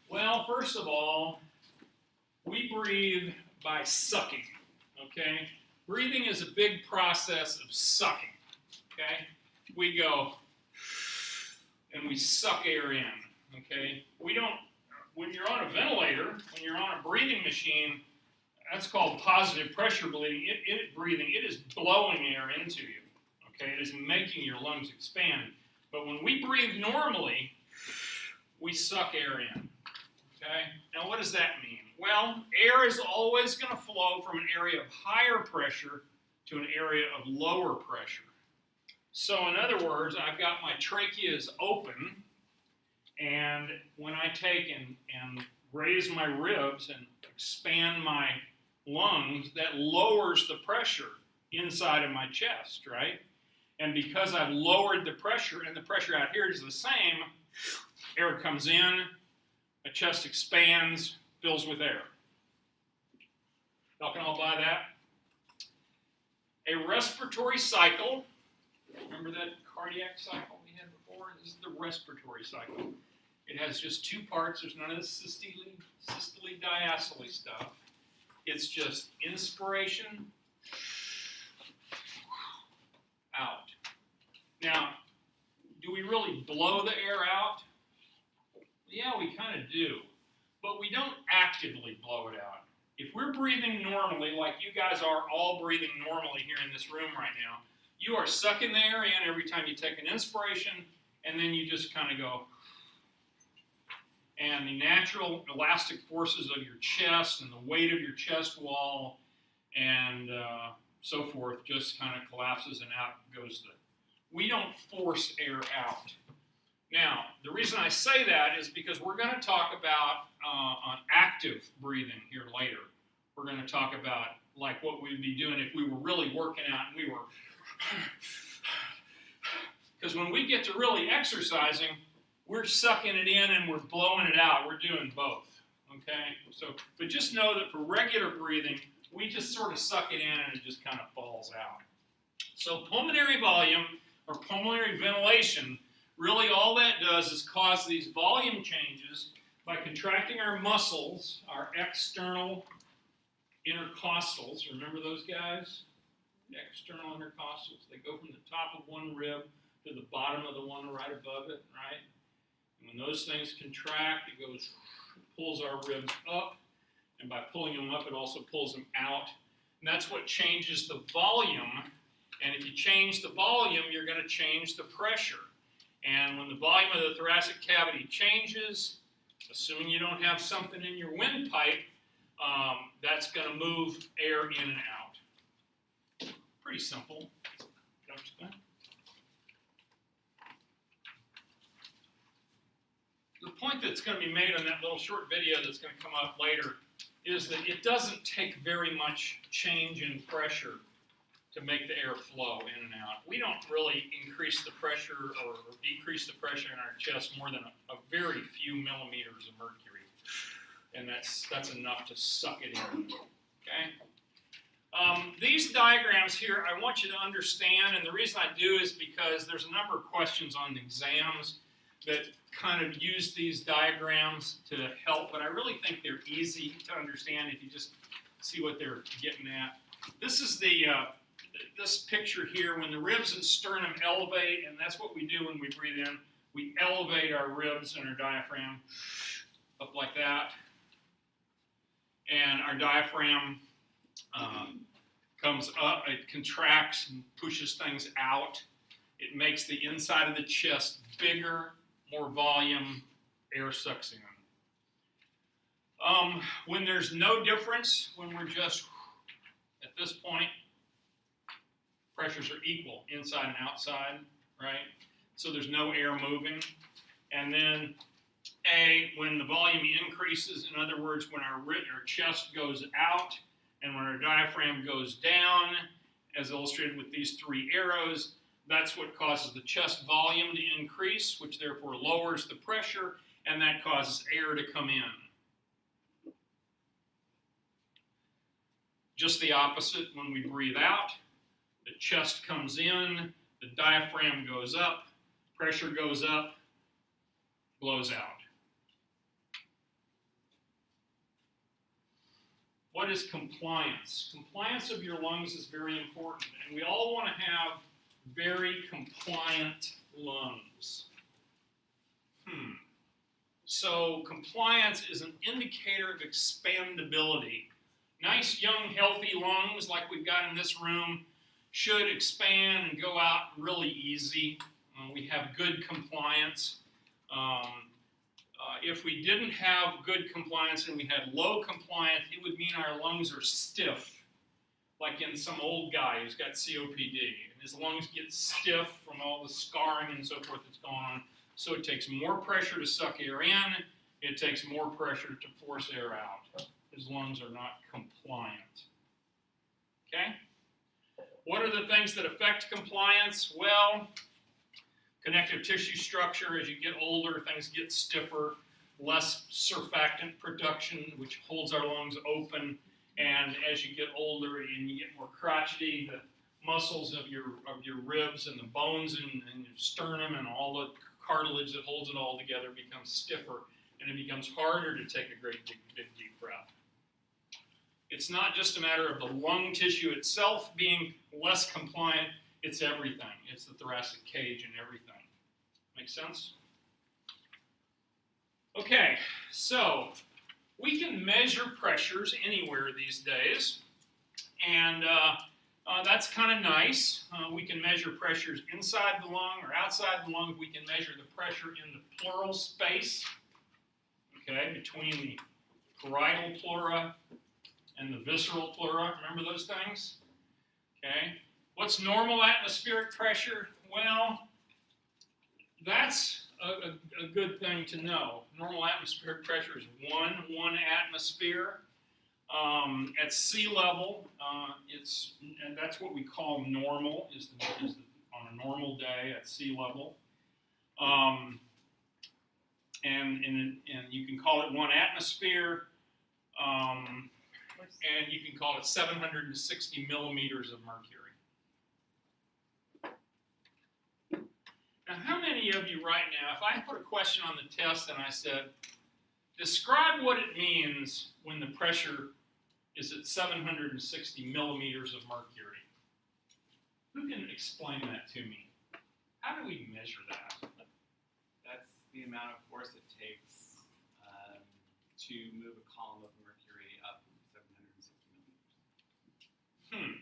Well, first of all, we breathe by sucking, okay? Breathing is a big process of sucking, okay? We go and we suck air in, okay? We don't, when you're on a ventilator, when you're on a breathing machine, that's called positive pressure breathing. It is blowing air into you, okay? It is making your lungs expand. But when we breathe normally, we suck air in, okay? Now, what does that mean? Well, air is always going to flow from an area of higher pressure to an area of lower pressure. So, in other words, I've got my tracheas open, and when I take and raise my ribs and expand my lungs, that lowers the pressure inside of my chest, right? And because I've lowered the pressure, and the pressure out here is the same, air comes in, my chest expands, fills with air. Y'all can all buy that? A respiratory cycle, remember that cardiac cycle we had before? This is the respiratory cycle. It has just 2 parts. There's none of the systole, diastole stuff. It's just inspiration, out. Now, do we really blow the air out? Yeah, we kind of do. But we don't actively blow it out. If we're breathing normally, like you guys are all breathing normally here in this room right now, you are sucking the air in every time you take an inspiration, and then you just kind of go. And the natural elastic forces of your chest and the weight of your chest wall and so forth just kind of collapses and out goes the. We don't force air out. Now, the reason I say that is because we're going to talk about on active breathing here later. We're going to talk about like what we'd be doing if we were really working out and we were. Because when we get to really exercising, we're sucking it in and we're blowing it out. We're doing both, okay? So, but just know that for regular breathing, we just sort of suck it in and it just kind of falls out. So pulmonary volume, or pulmonary ventilation, really all that does is cause these volume changes by contracting our muscles, our external intercostals. Remember those guys? The external intercostals. They go from the top of one rib to the bottom of the one right above it, right? And when those things contract, it pulls our ribs up, and by pulling them up, it also pulls them out. And that's what changes the volume. And if you change the volume, you're going to change the pressure. And when the volume of the thoracic cavity changes, assuming you don't have something in your windpipe, that's going to move air in and out. Pretty simple, don't you think? The point that's going to be made on that little short video that's going to come up later is that it doesn't take very much change in pressure to make the air flow in and out. We don't really increase the pressure or decrease the pressure in our chest more than a very few millimeters of mercury. And that's enough to suck it in, okay? These diagrams here, I want you to understand, and the reason I do is because there's a number of questions on the exams that kind of use these diagrams to help, but I really think they're easy to understand if you just see what they're getting at. This is this picture here, when the ribs and sternum elevate, and that's what we do when we breathe in. We elevate our ribs and our diaphragm up like that. And our diaphragm comes up, it contracts and pushes things out. It makes the inside of the chest bigger, more volume, air sucks in. When there's no difference, when we're just at this point, pressures are equal inside and outside, right? So there's no air moving. And then when the volume increases, in other words, when our chest goes out and when our diaphragm goes down, as illustrated with these three arrows, that's what causes the chest volume to increase, which therefore lowers the pressure, and that causes air to come in. Just the opposite when we breathe out. The chest comes in, the diaphragm goes up, pressure goes up, blows out. What is compliance? Compliance of your lungs is very important, and we all want to have very compliant lungs. So compliance is an indicator of expandability. Nice, young, healthy lungs like we've got in this room should expand and go out really easy. We have good compliance. If we didn't have good compliance and we had low compliance, it would mean our lungs are stiff, like in some old guy who's got COPD. And his lungs get stiff from all the scarring and so forth that's going on. So it takes more pressure to suck air in. It takes more pressure to force air out. His lungs are not compliant. Okay? What are the things that affect compliance? Well, connective tissue structure. As you get older, things get stiffer, less surfactant production, which holds our lungs open. And as you get older and you get more crotchety, the muscles of your ribs and the bones and your sternum and all the cartilage that holds it all together becomes stiffer, and it becomes harder to take a great big deep breath. It's not just a matter of the lung tissue itself being less compliant, it's everything. It's the thoracic cage and everything. Make sense? Okay, so we can measure pressures anywhere these days, and that's kind of nice. We can measure pressures inside the lung or outside the lung. We can measure the pressure in the pleural space, okay, between the parietal pleura and the visceral pleura. Remember those things? Okay. What's normal atmospheric pressure? Well, that's a good thing to know. Normal atmospheric pressure is one atmosphere. At sea level, and that's what we call normal, is on a normal day at sea level. And you can call it 1 atmosphere, and you can call it 760 millimeters of mercury. Now, how many of you right now, if I put a question on the test and I said, describe what it means when the pressure is at 760 millimeters of mercury? Who can explain that to me? How do we measure that? That's the amount of force it takes to move a column of mercury up 760 millimeters.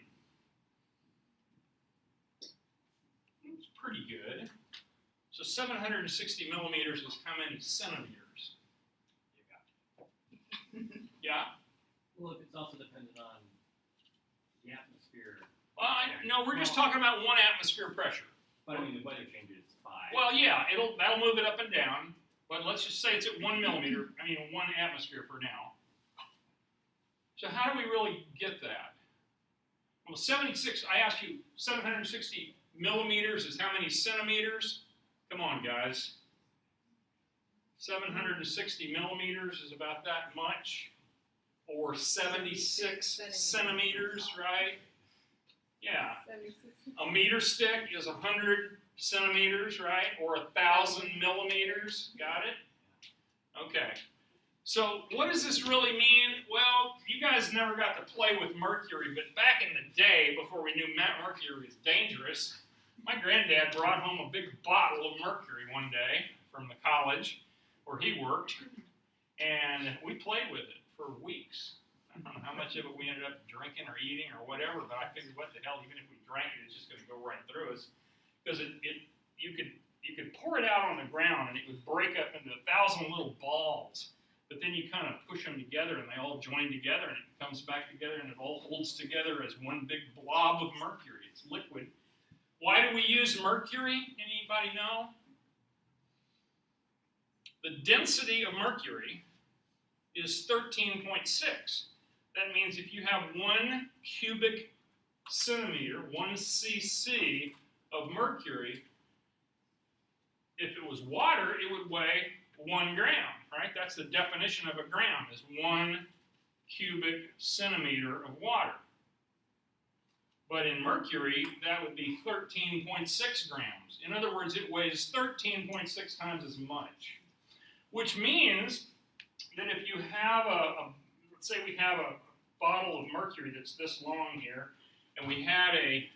It's pretty good. So 760 millimeters is how many centimeters? You got it. Yeah? Well, it's also dependent on the atmosphere. Well, no, we're just talking about one atmosphere pressure. But I mean, the weather changes by. Well, yeah, that'll move it up and down. But let's just say it's at 1 millimeter, 1 atmosphere for now. So how do we really get that? Well, 76, I asked you, 760 millimeters is how many centimeters? Come on, guys. 760 millimeters is about that much. Or 76 centimeters, right? Yeah. A meter stick is 100 centimeters, right? Or 1,000 millimeters. Got it? Okay. So what does this really mean? Well, you guys never got to play with mercury, but back in the day, before we knew mercury was dangerous, my granddad brought home a big bottle of mercury one day from the college where he worked, and we played with it for weeks. I don't know how much of it we ended up drinking or eating or whatever, but I figured, what the hell, even if we drank it, it's just going to go right through us. Because you could pour it out on the ground and it would break up into 1,000 little balls. But then you kind of push them together and they all join together and it comes back together and it all holds together as one big blob of mercury. It's liquid. Why do we use mercury? Anybody know? The density of mercury is 13.6. That means if you have 1 cubic centimeter, 1 cc of mercury, if it was water, it would weigh 1 gram, right? That's the definition of a gram, is 1 cubic centimeter of water. But in mercury, that would be 13.6 grams. In other words, it weighs 13.6 times as much. Which means that if you have let's say we have a bottle of mercury that's this long here, and we had a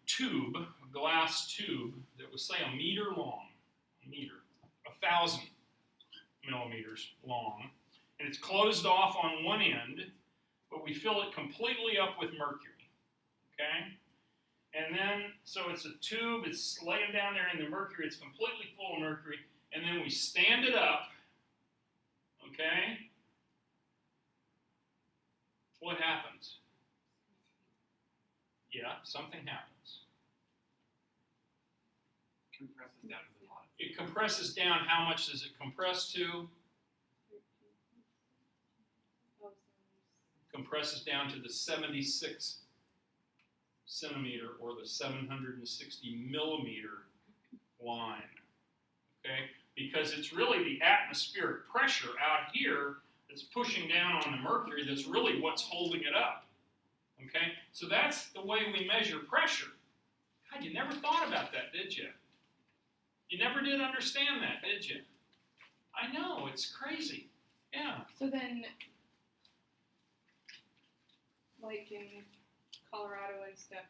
tube, a glass tube that was, say, a meter long, 1,000 millimeters long, and it's closed off on one end, but we fill it completely up with mercury, okay? And then, so it's a tube, it's laying down there in the mercury, it's completely full of mercury, and then we stand it up, okay? What happens? Yeah, something happens. Compresses down to the bottom. It compresses down. How much does it compress to? Compresses down to the 76 centimeter or the 760 millimeter line. Okay? Because it's really the atmospheric pressure out here that's pushing down on the mercury that's really what's holding it up. Okay? So that's the way we measure pressure. God, you never thought about that, did you? You never did understand that, did you? I know, it's crazy. Yeah. So then, like in Colorado and stuff,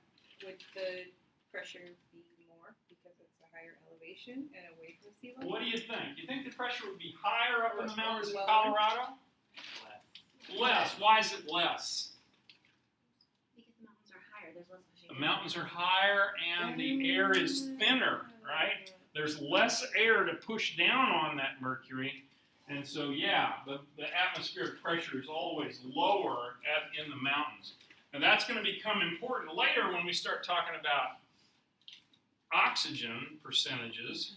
would the pressure be more because it's a higher elevation and away from sea level? What do you think? You think the pressure would be higher up in the Or mountains of lower? Colorado? Less. Less. Why is it less? Because the mountains are higher, there's less pushing. The mountains are higher and the air is thinner, right? There's less air to push down on that mercury. And so, yeah, the atmospheric pressure is always lower in the mountains. And that's going to become important later when we start talking about oxygen percentages.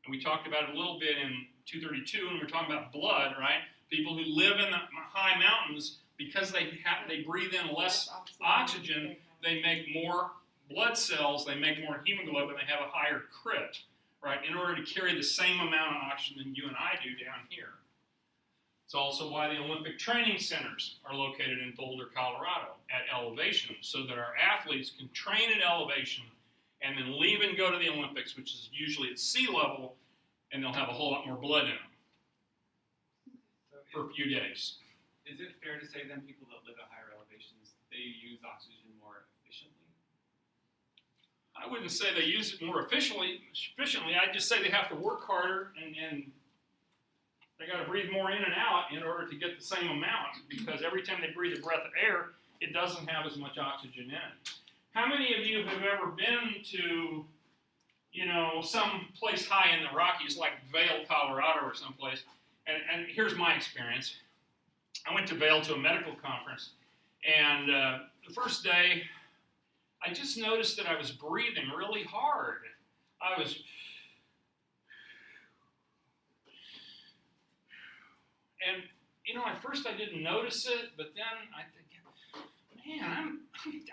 And we talked about it a little bit in 232, and we're talking about blood, right? People who live in the high mountains, because they breathe in less oxygen, they make more blood cells, they make more hemoglobin, they have a higher crit, right, in order to carry the same amount of oxygen that you and I do down here. It's also why the Olympic training centers are located in Boulder, Colorado at elevation, so that our athletes can train at elevation and then leave and go to the Olympics, which is usually at sea level, and they'll have a whole lot more blood in them So for a few days. is it fair to say then people that live at higher elevations, they use oxygen more efficiently? I wouldn't say they use it more efficiently. I'd just say they have to work harder and they got to breathe more in and out in order to get the same amount, because every time they breathe a breath of air, it doesn't have as much oxygen in it. How many of you have ever been to, some place high in the Rockies like Vail, Colorado or someplace? And here's my experience. I went to Vail to a medical conference, and the first day, I just noticed that I was breathing really hard. And at first I didn't notice it, but then I think, man,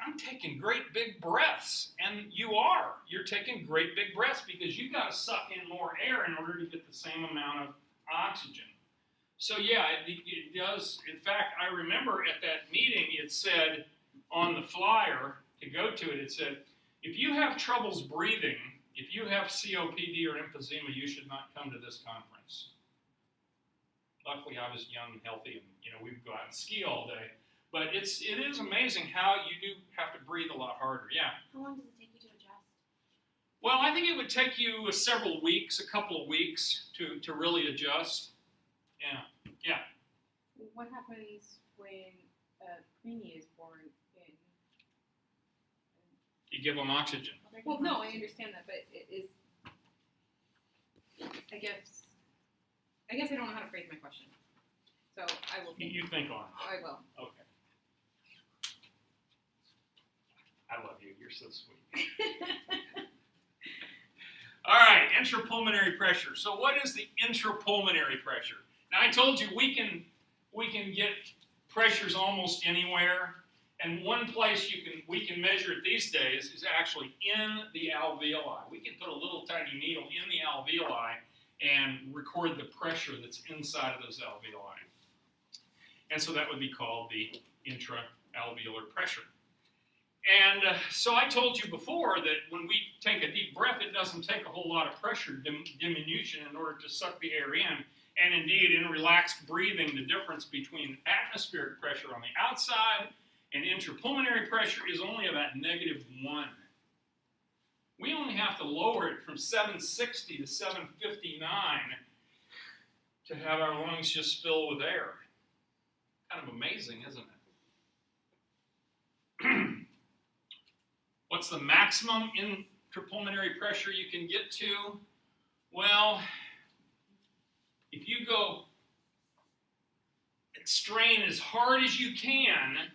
I'm taking great big breaths, and you're taking great big breaths because you got to suck in more air in order to get the same amount of oxygen. So yeah, it does. In fact, I remember at that meeting it said on the flyer to go to it, it said, if you have troubles breathing, if you have COPD or emphysema, you should not come to this conference. Luckily, I was young and healthy, and we would go out and ski all day. But it is amazing how you do have to breathe a lot harder. Yeah. How long does it take you to adjust? Well, I think it would take you several weeks, a couple of weeks to really adjust. Yeah. What happens when a preemie is born in? You give them oxygen. Well, no, I understand that, but it is. I guess I don't know how to phrase my question, so I will. You think on it. I will. Okay. I love you. You're so sweet. All right, intrapulmonary pressure. So what is the intrapulmonary pressure? Now I told you we can get pressures almost anywhere, and one place we can measure it these days is actually in the alveoli. We can put a little tiny needle in the alveoli and record the pressure that's inside of those alveoli. And so that would be called the intra-alveolar pressure. And so I told you before that when we take a deep breath, it doesn't take a whole lot of pressure diminution in order to suck the air in. And indeed, in relaxed breathing, the difference between atmospheric pressure on the outside and intrapulmonary pressure is only about -1. We only have to lower it from 760 to 759 to have our lungs just fill with air. Kind of amazing, isn't it? What's the maximum intrapulmonary pressure you can get to? Well, if you go and strain as hard as you can,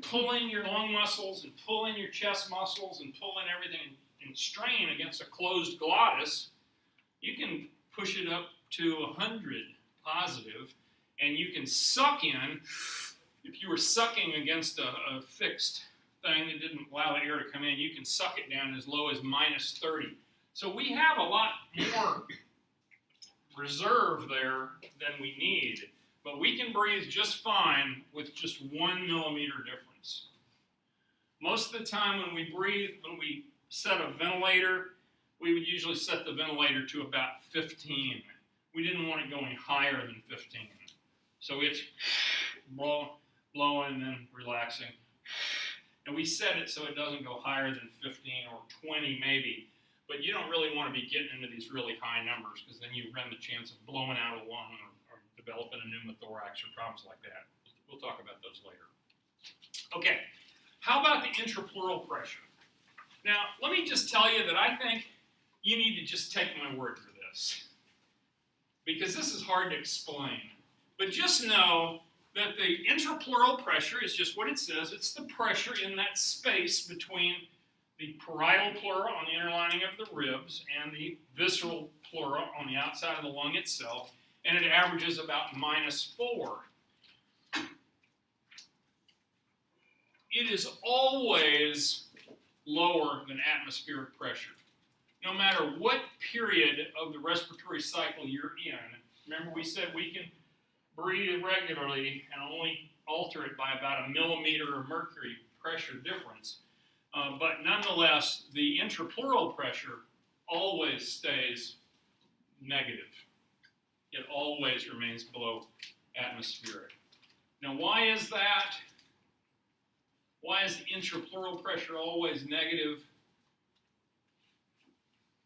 pull in your lung muscles and pull in your chest muscles and pull in everything and strain against a closed glottis, you can push it up to 100 positive, and you can suck in. If you were sucking against a fixed thing that didn't allow the air to come in, you can suck it down as low as -30. So we have a lot more reserve there than we need, but we can breathe just fine with just 1 millimeter difference. Most of the time when we set a ventilator, we would usually set the ventilator to about 15. We didn't want it going higher than 15. So it's blowing and then relaxing. And we set it so it doesn't go higher than 15 or 20 maybe. But you don't really want to be getting into these really high numbers, because then you run the chance of blowing out a lung or developing a pneumothorax or problems like that. We'll talk about those later. Okay, how about the intrapleural pressure? Now, let me just tell you that I think you need to just take my word for this, because this is hard to explain. But just know that the intrapleural pressure is just what it says. It's the pressure in that space between the parietal pleura on the inner lining of the ribs and the visceral pleura on the outside of the lung itself, and it averages about -4. It is always lower than atmospheric pressure. No matter what period of the respiratory cycle you're in. Remember we said we can breathe regularly and only alter it by about a millimeter of mercury pressure difference. But nonetheless, the intrapleural pressure always stays negative. It always remains below atmospheric. Now, why is that? Why is the intrapleural pressure always negative?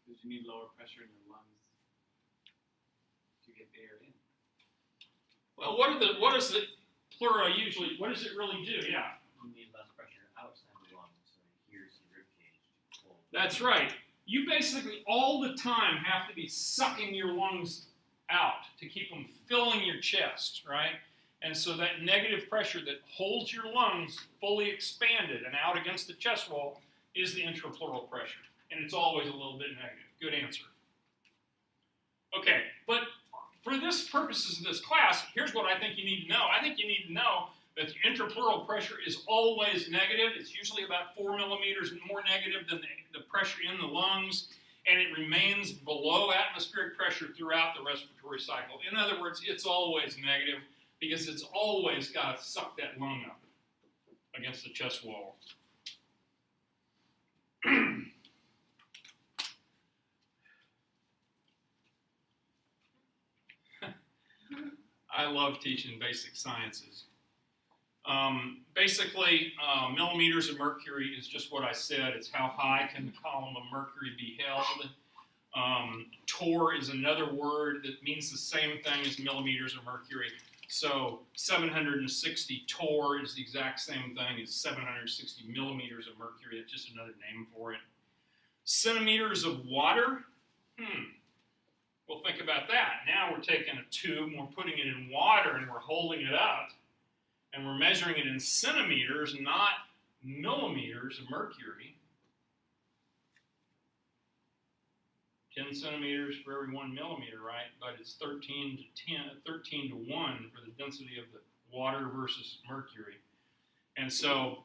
Because you need lower pressure in your lungs to get the air in. Well, what does the pleura usually, what does it really do? Yeah, You need less pressure outside the lungs, so it adheres to the rib cage to pull. that's right. You basically all the time have to be sucking your lungs out to keep them filling your chest, right? And so that negative pressure that holds your lungs fully expanded and out against the chest wall is the intrapleural pressure. And it's always a little bit negative. Good answer. Okay, but for this purposes of this class, here's what I think you need to know. I think you need to know that the intrapleural pressure is always negative. It's usually about 4 millimeters more negative than the pressure in the lungs, and it remains below atmospheric pressure throughout the respiratory cycle. In other words, it's always negative because it's always got to suck that lung up against the chest wall. I love teaching basic sciences. Basically, millimeters of mercury is just what I said. It's how high can the column of mercury be held. Torr is another word that means the same thing as millimeters of mercury. So 760 torr is the exact same thing as 760 millimeters of mercury. It's just another name for it. Centimeters of water? Well, think about that. Now we're taking a tube and we're putting it in water and we're holding it up and we're measuring it in centimeters, not millimeters of mercury. 10 centimeters for every 1 millimeter, right? But it's 13 to 1 for the density of the water versus mercury. And so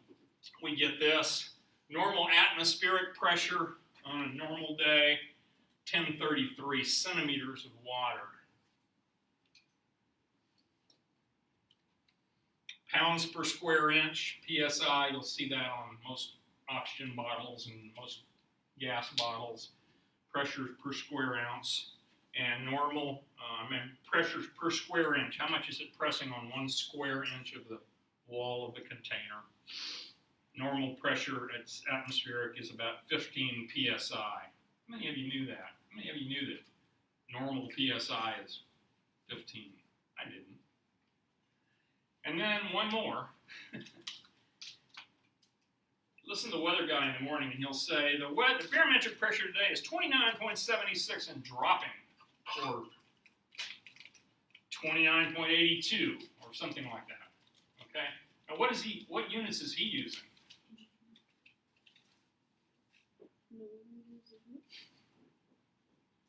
we get this. Normal atmospheric pressure on a normal day, 1033 centimeters of water. Pounds per square inch, PSI, you'll see that on most oxygen bottles and most gas bottles. Pressure per square ounce. And normal, pressure per square inch. How much is it pressing on 1 square inch of the wall of the container? Normal pressure at atmospheric is about 15 PSI. How many of you knew that? How many of you knew that normal PSI is 15? I didn't. And then one more. Listen to the weather guy in the morning and he'll say, the barometric pressure today is 29.76 and dropping, or 29.82, or something like that. Okay? Now what units is he using?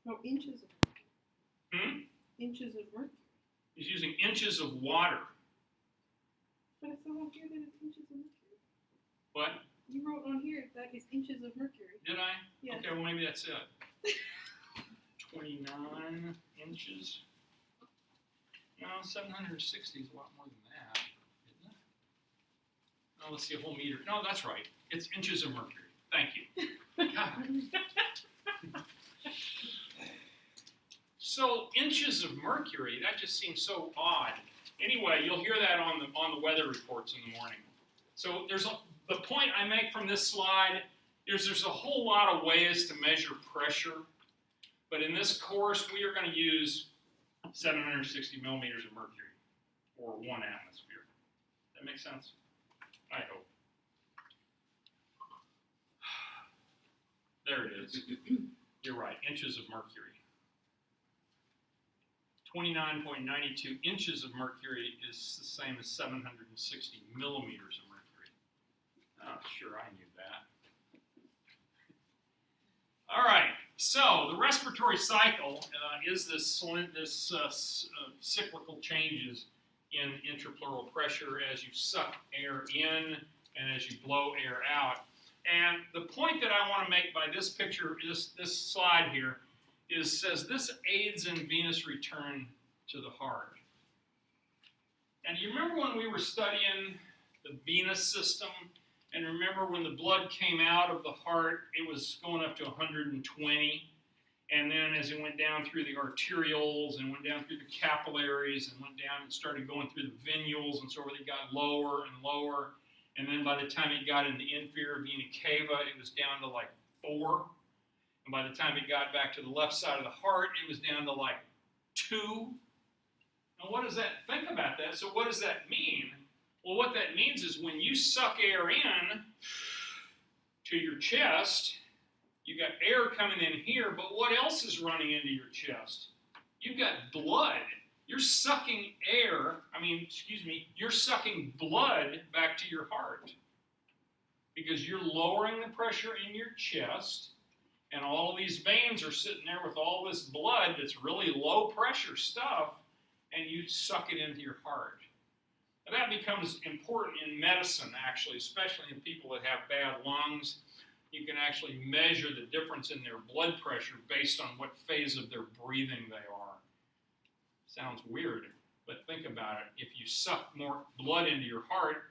No, inches of mercury. Inches of mercury. He's using inches of water. But I saw on here that it's inches of mercury. What? You wrote on here that is inches of mercury. Did I? Yeah. Okay, well maybe that's it. 29 inches. No, 760 is a lot more than that, isn't it? Oh, let's see, a whole meter. No, that's right. It's inches of mercury. Thank you. God. So inches of mercury, that just seems so odd. Anyway, you'll hear that on the weather reports in the morning. So the point I make from this slide is there's a whole lot of ways to measure pressure, but in this course we are going to use 760 millimeters of mercury, or 1 atmosphere. That make sense? I hope. There it is. You're right, inches of mercury. 29.92 inches of mercury is the same as 760 millimeters of mercury. Oh, sure, I knew that. All right, so the respiratory cycle is this cyclical changes in intrapleural pressure as you suck air in and as you blow air out. And the point that I want to make by this picture, this slide here, says this aids in venous return to the heart. And you remember when we were studying the venous system, and remember when the blood came out of the heart, it was going up to 120, and then as it went down through the arterioles and went down through the capillaries and went down and started going through the venules and so forth, it got lower and lower, and then by the time it got in the inferior vena cava, it was down to like 4, and by the time it got back to the left side of the heart, it was down to like 2. Now what does that, think about that, so what does that mean? Well, what that means is when you suck air in to your chest, you got air coming in here, but what else is running into your chest? You've got blood. You're sucking you're sucking blood back to your heart because you're lowering the pressure in your chest, and all of these veins are sitting there with all this blood that's really low pressure stuff, and you suck it into your heart. Now, that becomes important in medicine, actually, especially in people that have bad lungs. You can actually measure the difference in their blood pressure based on what phase of their breathing they are. Sounds weird, but think about it. If you suck more blood into your heart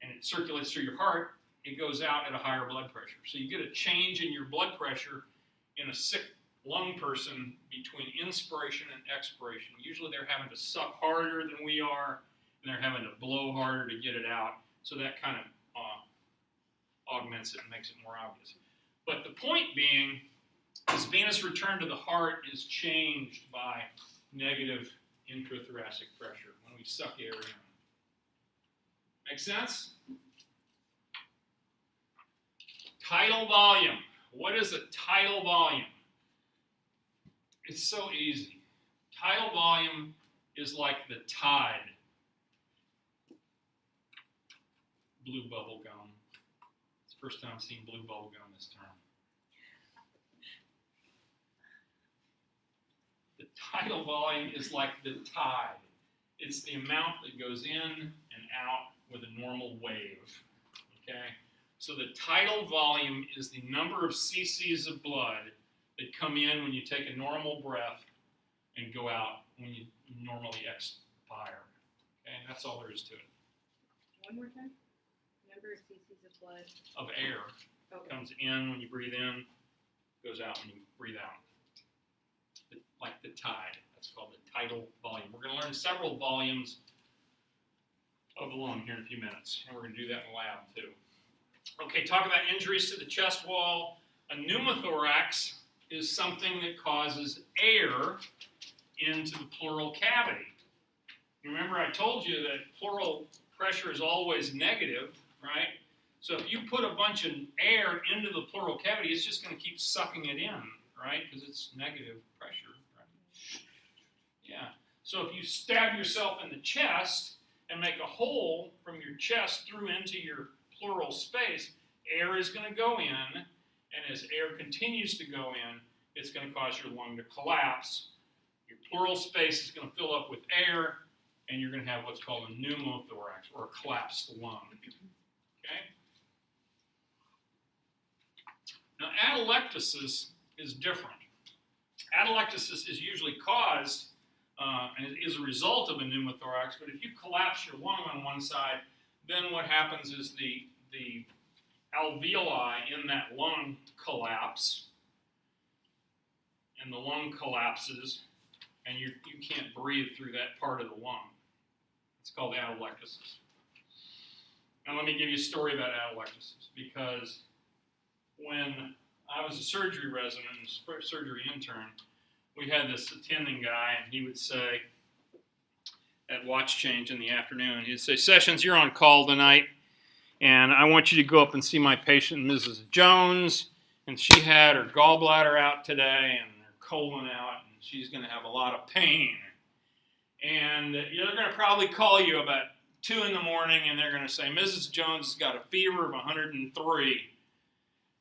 and it circulates through your heart, it goes out at a higher blood pressure. So you get a change in your blood pressure in a sick lung person between inspiration and expiration. Usually they're having to suck harder than we are, and they're having to blow harder to get it out. So that kind of augments it and makes it more obvious. But the point being is venous return to the heart is changed by negative intrathoracic pressure when we suck air in. Make sense? Tidal volume. What is a tidal volume? It's so easy. Tidal volume is like the tide. Blue bubble gum. It's the first time I've seen blue bubble gum this term. The tidal volume is like the tide. It's the amount that goes in and out with a normal wave. Okay? So the tidal volume is the number of cc's of blood that come in when you take a normal breath and go out when you normally expire. Okay? That's all there is to it. One more time. Number of cc's of blood. Of air. Okay. Comes in when you breathe in, goes out when you breathe out. Like the tide. That's called the tidal volume. We're going to learn several volumes of the lung here in a few minutes, and we're going to do that in the lab too. Okay, talk about injuries to the chest wall. A pneumothorax is something that causes air into the pleural cavity. Remember I told you that pleural pressure is always negative, right? So if you put a bunch of air into the pleural cavity, it's just going to keep sucking it in, right? Because it's negative pressure, right? Yeah. So if you stab yourself in the chest and make a hole from your chest through into your pleural space, air is going to go in, and as air continues to go in, it's going to cause your lung to collapse. Your pleural space is going to fill up with air, and you're going to have what's called a pneumothorax, or a collapsed lung. Okay? Now, atelectasis is different. Atelectasis is usually caused and it is a result of a pneumothorax, but if you collapse your lung on one side, then what happens is the alveoli in that lung collapse, and the lung collapses, and you can't breathe through that part of the lung. It's called atelectasis. Now let me give you a story about atelectasis, because when I was a surgery resident and surgery intern, we had this attending guy, and he would say, at watch change in the afternoon, he'd say, "Sessions, you're on call tonight, and I want you to go up and see my patient, Mrs. Jones, and she had her gallbladder out today and her colon out, and she's going to have a lot of pain. And they're going to probably call you about 2 in the morning, and they're going to say, Mrs. Jones has got a fever of 103.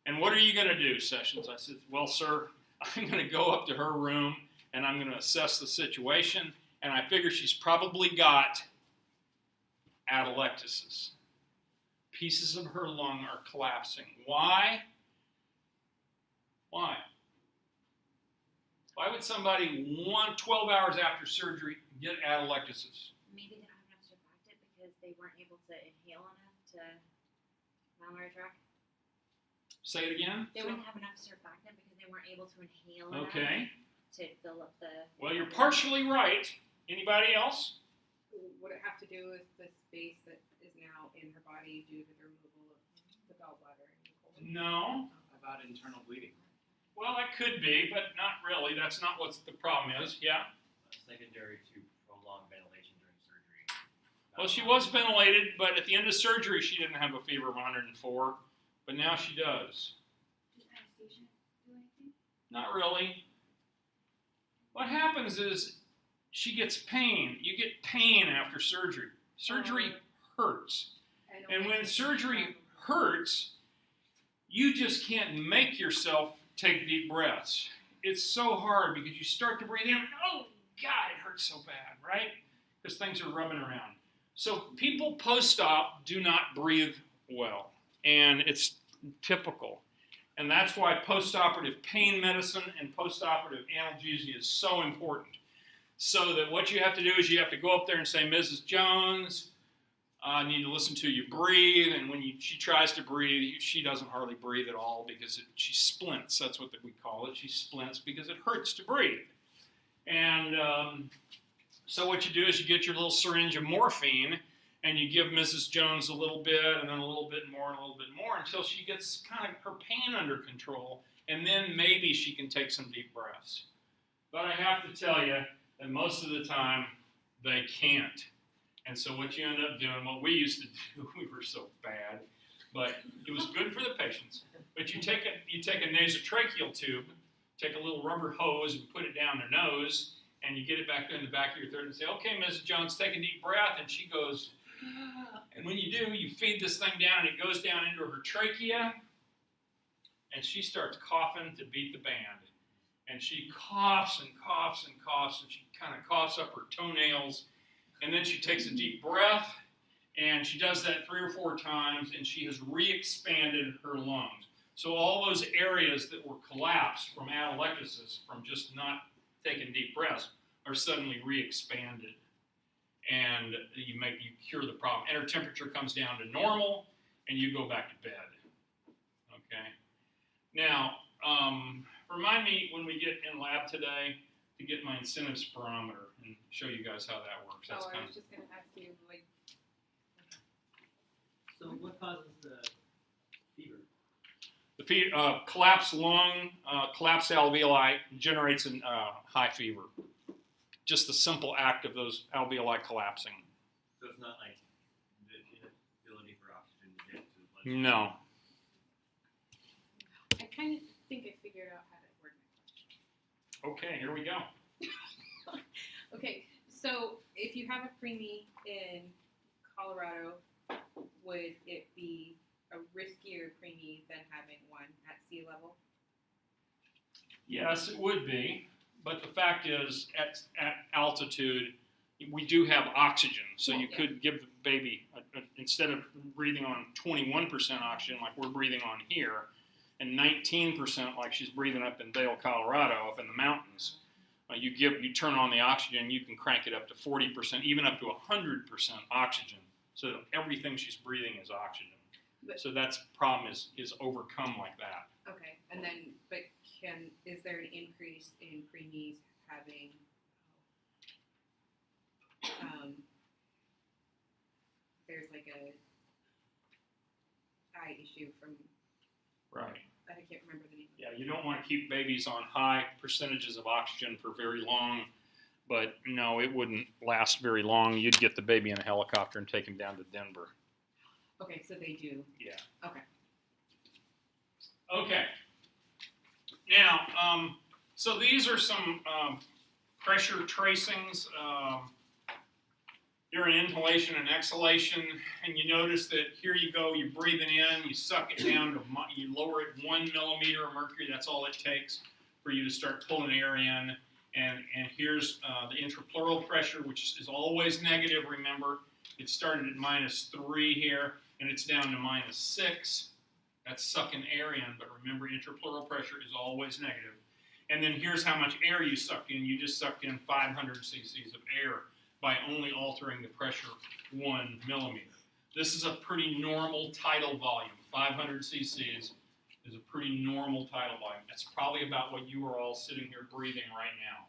And what are you going to do, Sessions?" I said, "Well, sir, I'm going to go up to her room, and I'm going to assess the situation, and I figure she's probably got atelectasis. Pieces of her lung are collapsing. Why? Why? Why would somebody 12 hours after surgery get atelectasis? Maybe they don't have enough weren't able to inhale enough to mammary tract? Say it again. They wouldn't have enough surfactant because they weren't able to inhale enough Okay. to fill up the. Well, you're partially right. Anybody else? Would it have to do with the space that is now in her body due to the removal of the gallbladder and the colon? No. How about internal bleeding? Well, that could be, but not really. That's not what the problem is. Yeah. Secondary to prolonged ventilation during surgery. Well, she was ventilated, but at the end of surgery, she didn't have a fever of 104, but now she does. Does anesthesia do anything? Not really. What happens is she gets pain. You get pain after surgery. Surgery hurts. And when surgery hurts, you just can't make yourself take deep breaths. It's so hard because you start to breathe in, oh God, it hurts so bad, right? Because things are rubbing around. So people post-op do not breathe well, and it's typical. And that's why post-operative pain medicine and post-operative analgesia is so important. So that what you have to do is you have to go up there and say, Mrs. Jones, I need to listen to you breathe. And when she tries to breathe, she doesn't hardly breathe at all because she splints. That's what we call it. She splints because it hurts to breathe. And so what you do is you get your little syringe of morphine and you give Mrs. Jones a little bit and then a little bit more and a little bit more until she gets kind of her pain under control. And then maybe she can take some deep breaths. But I have to tell you that most of the time they can't. And so what you end up doing, what we used to do, we were so bad, but it was good for the patients. But you take a nasotracheal tube, take a little rubber hose and put it down their nose, and you get it back in the back of your throat and say, okay, Mrs. Jones, take a deep breath. And she goes, and when you do, you feed this thing down, and it goes down into her trachea, and she starts coughing to beat the band. And she coughs and coughs and coughs, and she kind of coughs up her toenails, and then she takes a deep breath, and she does that 3 or 4 times, and she has re-expanded her lungs. So all those areas that were collapsed from atelectasis, from just not taking deep breaths, are suddenly re-expanded. And you cure the problem. And her temperature comes down to normal, and you go back to bed. Okay? Now, remind me when we get in lab today to get my incentive spirometer and show you guys how that works. That's I kind was just going to ask you, like, So what causes the fever? the collapsed lung, collapsed alveoli generates a high fever. Just the simple act of those alveoli collapsing. So it's not like the inability for oxygen to get to the bloodstream? No. I kind of think I figured out how to word my question. Okay, here we go. Okay, so if you have a preemie in Colorado, would it be a riskier preemie than having one at sea level? Yes, it would be. But the fact is, at altitude, we do have oxygen. So you could give the baby, instead of breathing on 21% oxygen like we're breathing on here, and 19% like she's breathing up in Vail, Colorado, up in the mountains, you turn on the oxygen, you can crank it up to 40%, even up to 100% oxygen, so that everything she's breathing is oxygen. So that's problem is overcome like that. Okay, and then, but is there an increase in preemies having there's like a eye issue from, Right. I can't remember the name. Yeah, you don't want to keep babies on high percentages of oxygen for very long, but no, it wouldn't last very long. You'd get the baby in a helicopter and take him down to Denver. Okay, so they do. Yeah. Okay. Okay. Now, so these are some pressure tracings during inhalation and exhalation, and you notice that here you go, you're breathing in, you suck it down, you lower it 1 millimeter of mercury, that's all it takes for you to start pulling air in, and here's the intrapleural pressure, which is always negative, remember. It started at -3 here, and it's down to -6. That's sucking air in, but remember, intrapleural pressure is always negative. And then here's how much air you sucked in. You just sucked in 500 cc's of air. by only altering the pressure 1 millimeter. This is a pretty normal tidal volume. 500 cc's is a pretty normal tidal volume. That's probably about what you are all sitting here breathing right now.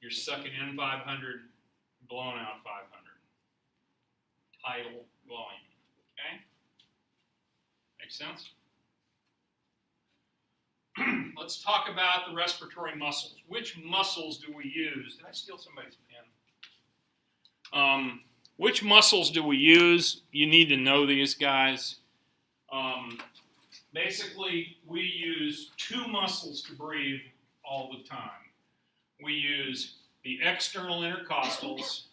You're sucking in 500, blowing out 500. Tidal volume, okay? Make sense? Let's talk about the respiratory muscles. Which muscles do we use? Did I steal somebody's pen? Which muscles do we use? You need to know these guys. Basically, we use 2 muscles to breathe all the time. We use the external intercostals.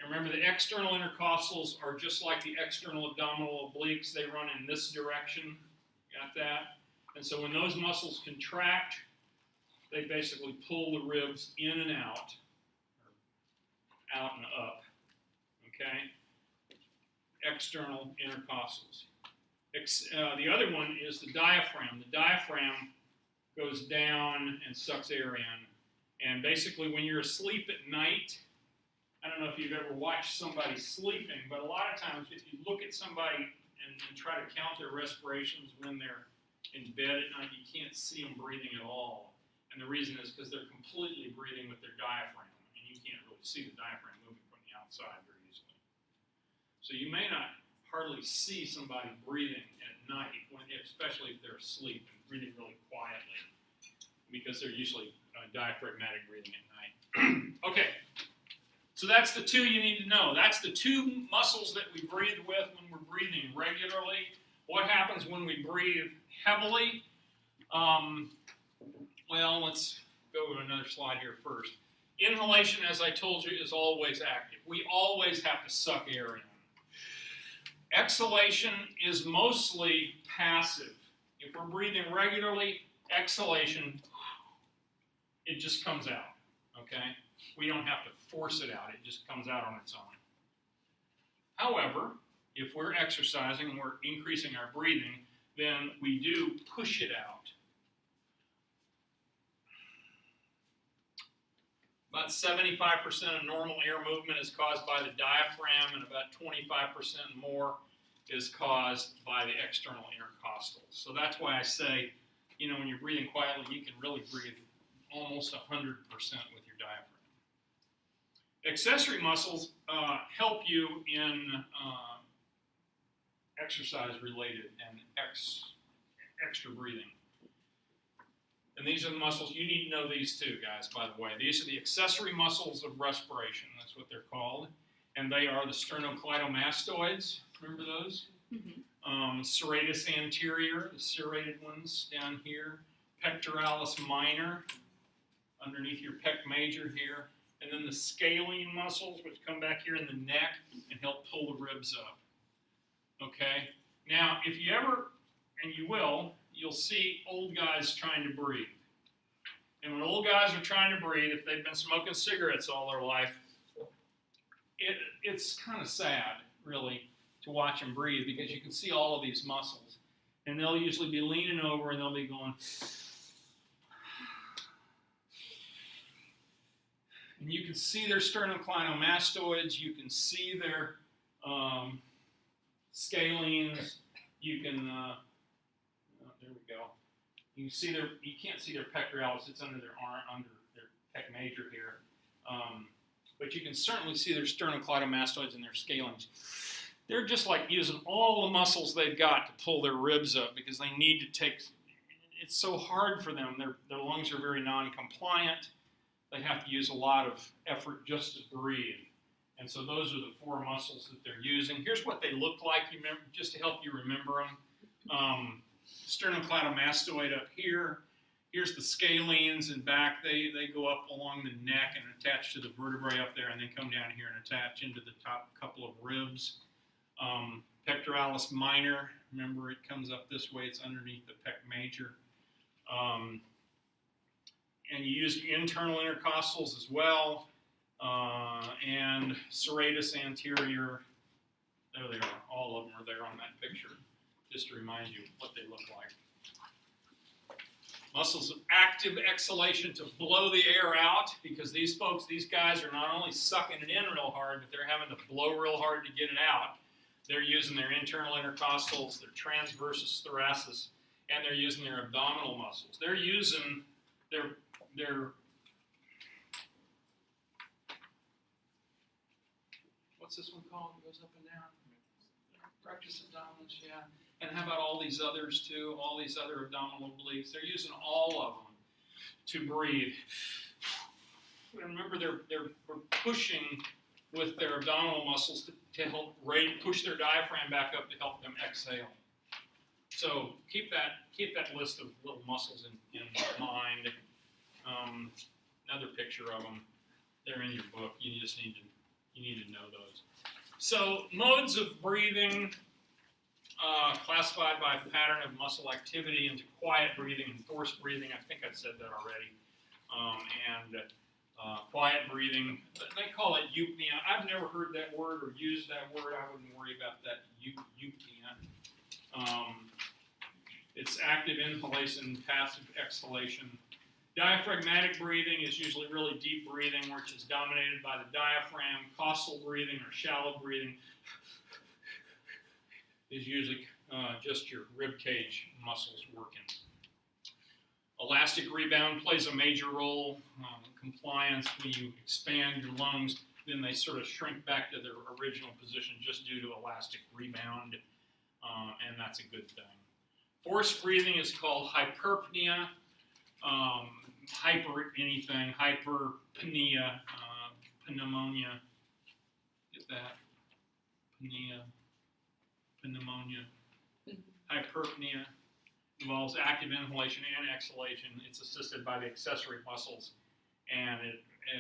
And remember, the external intercostals are just like the external abdominal obliques. They run in this direction. Got that? And so when those muscles contract, they basically pull the ribs in and out, or out and up, okay? External intercostals. The other one is the diaphragm. The diaphragm goes down and sucks air in. And basically when you're asleep at night, I don't know if you've ever watched somebody sleeping, but a lot of times if you look at somebody and try to count their respirations when they're in bed at night, you can't see them breathing at all. And the reason is because they're completely breathing with their diaphragm, and you can't really see the diaphragm moving from the outside very easily. So you may not hardly see somebody breathing at night, especially if they're asleep and breathing really quietly, because they're usually diaphragmatic breathing at night. Okay, so that's the 2 you need to know. That's the 2 muscles that we breathe with when we're breathing regularly. What happens when we breathe heavily? Well, let's go to another slide here first. Inhalation, as I told you, is always active. We always have to suck air in. Exhalation is mostly passive. If we're breathing regularly, exhalation, it just comes out, okay? We don't have to force it out. It just comes out on its own. However, if we're exercising and we're increasing our breathing, then we do push it out. About 75% of normal air movement is caused by the diaphragm, and about 25% more is caused by the external intercostals. So that's why I say, you know, when you're breathing quietly, you can really breathe almost 100% with your diaphragm. Accessory muscles help you in exercise-related and extra breathing. And these are the muscles, you need to know these too, guys, by the way. These are the accessory muscles of respiration. That's what they're called. And they are the sternocleidomastoids. Remember those? Mm-hmm. Serratus anterior, the serrated ones down here. Pectoralis minor, underneath your pec major here. And then the scalene muscles, which come back here in the neck and help pull the ribs up. Okay? Now, if you ever, and you will, you'll see old guys trying to breathe. And when old guys are trying to breathe, if they've been smoking cigarettes all their life, it's kind of sad, really, to watch them breathe, because you can see all of these muscles. And they'll usually be leaning over and they'll be going, and you can see their sternocleidomastoids, you can see their scalenes, you can, there we go. You see you can't see their pectoralis, it's under their arm, under their pec major here. But you can certainly see their sternocleidomastoids and their scalenes. They're just like using all the muscles they've got to pull their ribs up, because they need to take, it's so hard for them. Their lungs are very non-compliant. They have to use a lot of effort just to breathe. And so those are the 4 muscles that they're using. Here's what they look like, just to help you remember them. Sternocleidomastoid up here. Here's the scalenes and back. They go up along the neck and attach to the vertebrae up there, and then come down here and attach into the top couple of ribs. Pectoralis minor, remember it comes up this way. It's underneath the pec major. And you use internal intercostals as well. And serratus anterior, there they are. All of them are there on that picture, just to remind you what they look like. Muscles of active exhalation to blow the air out, because these guys are not only sucking it in real hard, but they're having to blow real hard to get it out. They're using their internal intercostals, their transversus thoracis, and they're using their abdominal muscles. They're using their what's this one called? It goes up and down. Practice abdominals, yeah. And how about all these others too? All these other abdominal obliques. They're using all of them to breathe. Remember, they're pushing with their abdominal muscles to help push their diaphragm back up to help them exhale. So keep that list of little muscles in mind. Another picture of them. They're in your book. You just need to know those. So modes of breathing, classified by pattern of muscle activity into quiet breathing and forced breathing. I think I said that already. Quiet breathing, they call it eupnea. I've never heard that word or used that word. I wouldn't worry about that, eupnea. It's active inhalation, passive exhalation. Diaphragmatic breathing is usually really deep breathing, which is dominated by the diaphragm. Costal breathing or shallow breathing is usually just your rib cage muscles working. Elastic rebound plays a major role. Compliance, when you expand your lungs, then they sort of shrink back to their original position just due to elastic rebound, and that's a good thing. Forced breathing is called hyperpnea, hyperpnea, pneumonia. Get that? Pneumonia. Hyperpnea involves active inhalation and exhalation. It's assisted by the accessory muscles, and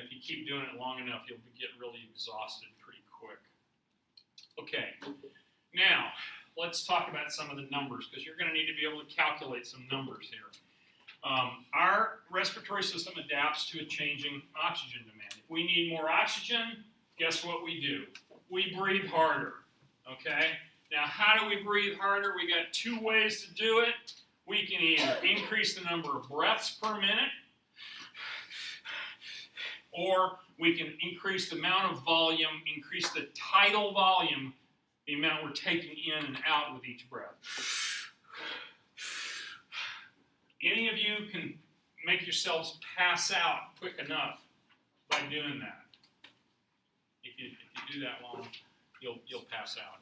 if you keep doing it long enough, you'll get really exhausted pretty quick. Okay, now let's talk about some of the numbers, because you're going to need to be able to calculate some numbers here. Our respiratory system adapts to a changing oxygen demand. If we need more oxygen, guess what we do? We breathe harder, okay? Now, how do we breathe harder? We got two ways to do it. We can either increase the number of breaths per minute, or we can increase the amount of volume, increase the tidal volume, the amount we're taking in and out with each breath. Any of you can make yourselves pass out quick enough by doing that. If you do that long, you'll pass out.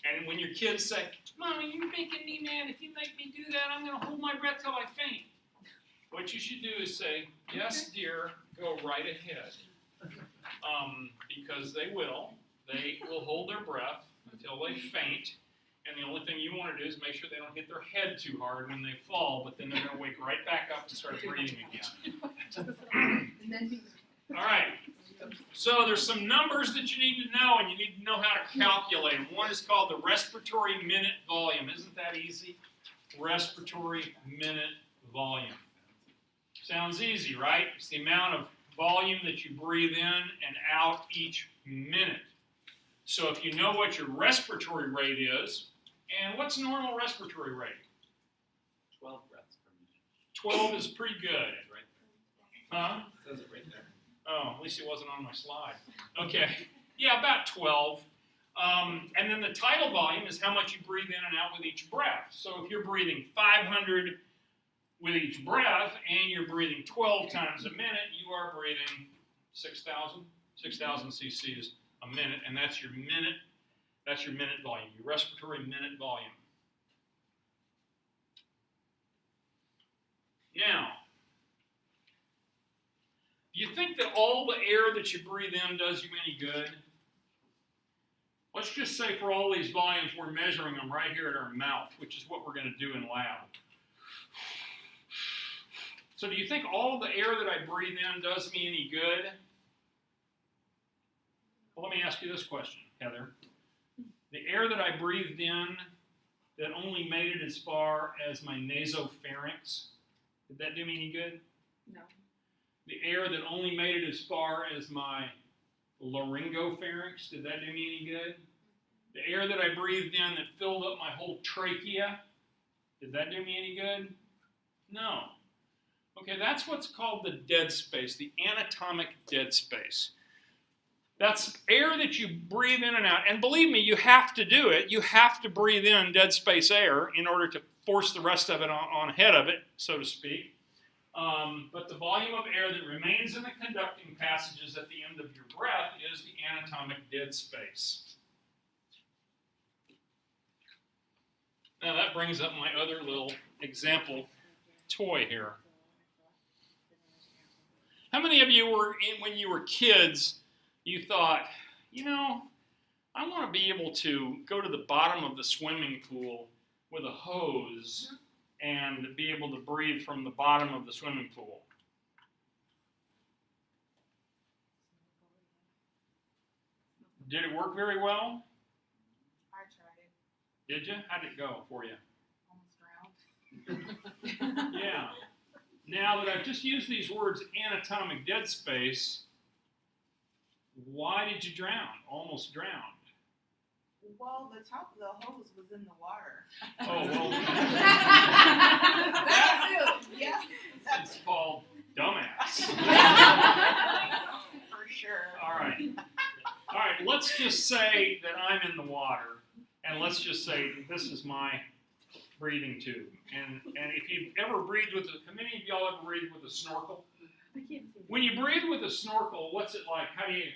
And when your kids say, "Mommy, you're making me mad. If you make me do that, I'm going to hold my breath till I faint." What you should do is say, "Yes, dear, go right ahead." Because they will. They will hold their breath until they faint. And the only thing you want to do is make sure they don't hit their head too hard when they fall, but then they're going to wake right back up and start breathing again. All right. So there's some numbers that you need to know, and you need to know how to calculate them. One is called the respiratory minute volume. Isn't that easy? Respiratory minute volume. Sounds easy, right? It's the amount of volume that you breathe in and out each minute. So if you know what your respiratory rate is, and what's normal respiratory rate? 12 breaths per minute. 12 is pretty good. Right there. Huh? It says it right there. Oh, at least it wasn't on my slide. Okay. Yeah, about 12. And then the tidal volume is how much you breathe in and out with each breath. So if you're breathing 500 with each breath and you're breathing 12 times a minute, you are breathing 6,000 cc's a minute, and that's your minute volume, your respiratory minute volume. Now, do you think that all the air that you breathe in does you any good? Let's just say for all these volumes, we're measuring them right here at our mouth, which is what we're going to do in lab. So do you think all the air that I breathe in does me any good? Well, let me ask you this question, Heather. The air that I breathed in that only made it as far as my nasopharynx, did that do me any good? No. The air that only made it as far as my laryngopharynx, did that do me any good? The air that I breathed in that filled up my whole trachea, did that do me any good? No. Okay, that's what's called the dead space, the anatomic dead space. That's air that you breathe in and out. And believe me, you have to do it. You have to breathe in dead space air in order to force the rest of it on ahead of it, so to speak. But the volume of air that remains in the conducting passages at the end of your breath is the anatomic dead space. Now that brings up my other little example toy here. How many of you when you were kids, you thought, you know, I want to be able to go to the bottom of the swimming pool with a hose and be able to breathe from the bottom of the swimming pool? Did it work very well? I tried it. Did you? How did it go for you? Almost drowned. Yeah. Now that I've just used these words, anatomic dead space, why did you drown? Almost drowned. Well, the top of the hose was in the water. Oh, well. That too. Yeah. It's called dumbass. For sure. All right. All right, let's just say that I'm in the water, and let's just say that this is my breathing tube. And if you've ever breathed with how many of y'all ever breathed with a snorkel? When you breathe with a snorkel, what's it like? How do you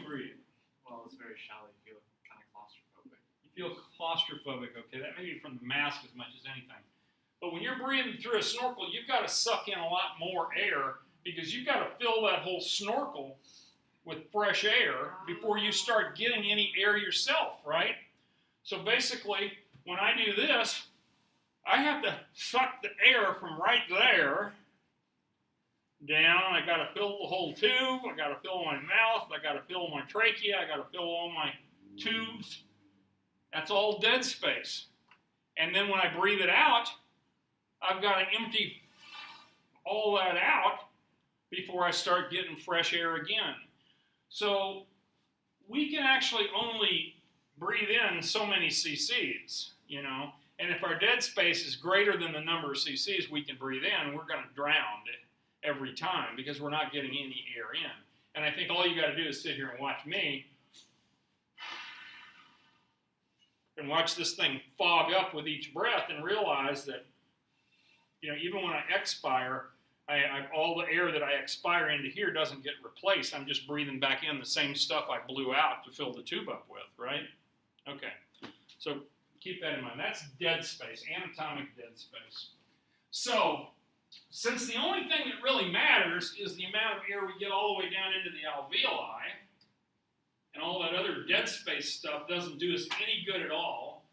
breathe? Well, it's very shallow. You feel kind of claustrophobic. You feel claustrophobic, okay? That may be from the mask as much as anything. But when you're breathing through a snorkel, you've got to suck in a lot more air because you've got to fill that whole snorkel with fresh air before you start getting any air yourself, right? So basically, when I do this, I have to suck the air from right there down. I got to fill the whole tube. I got to fill my mouth. I got to fill my trachea. I got to fill all my tubes. That's all dead space. And then when I breathe it out, I've got to empty all that out before I start getting fresh air again. So we can actually only breathe in so many cc's, you know. And if our dead space is greater than the number of cc's we can breathe in, we're going to drown every time because we're not getting any air in. And I think all you got to do is sit here and watch me and watch this thing fog up with each breath and realize that, you know, even when I expire, all the air that I expire into here doesn't get replaced. I'm just breathing back in the same stuff I blew out to fill the tube up with, right? Okay, so keep that in mind. That's dead space, anatomic dead space. So, since the only thing that really matters is the amount of air we get all the way down into the alveoli, and all that other dead space stuff doesn't do us any good at all,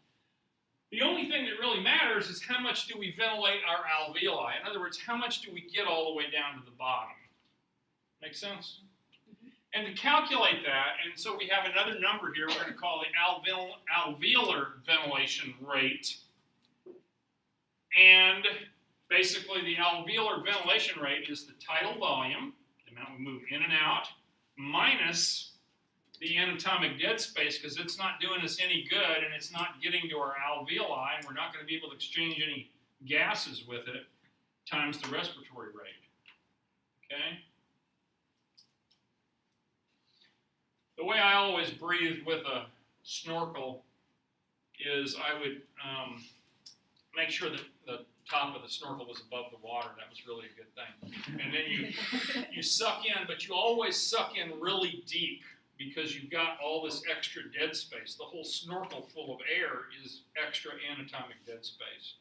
the only thing that really matters is how much do we ventilate our alveoli. In other words, how much do we get all the way down to the bottom? Make sense? And to calculate that, and so we have another number here we're going to call the alveolar ventilation rate. And basically the alveolar ventilation rate is the tidal volume, the amount we move in and out, minus the anatomic dead space, because it's not doing us any good and it's not getting to our alveoli, and we're not going to be able to exchange any gases with it, times the respiratory rate. Okay? The way I always breathe with a snorkel is I would make sure that the top of the snorkel was above the water. That was really a good thing. And then you suck in, but you always suck in really deep because you've got all this extra dead space. The whole snorkel full of air is extra anatomic dead space.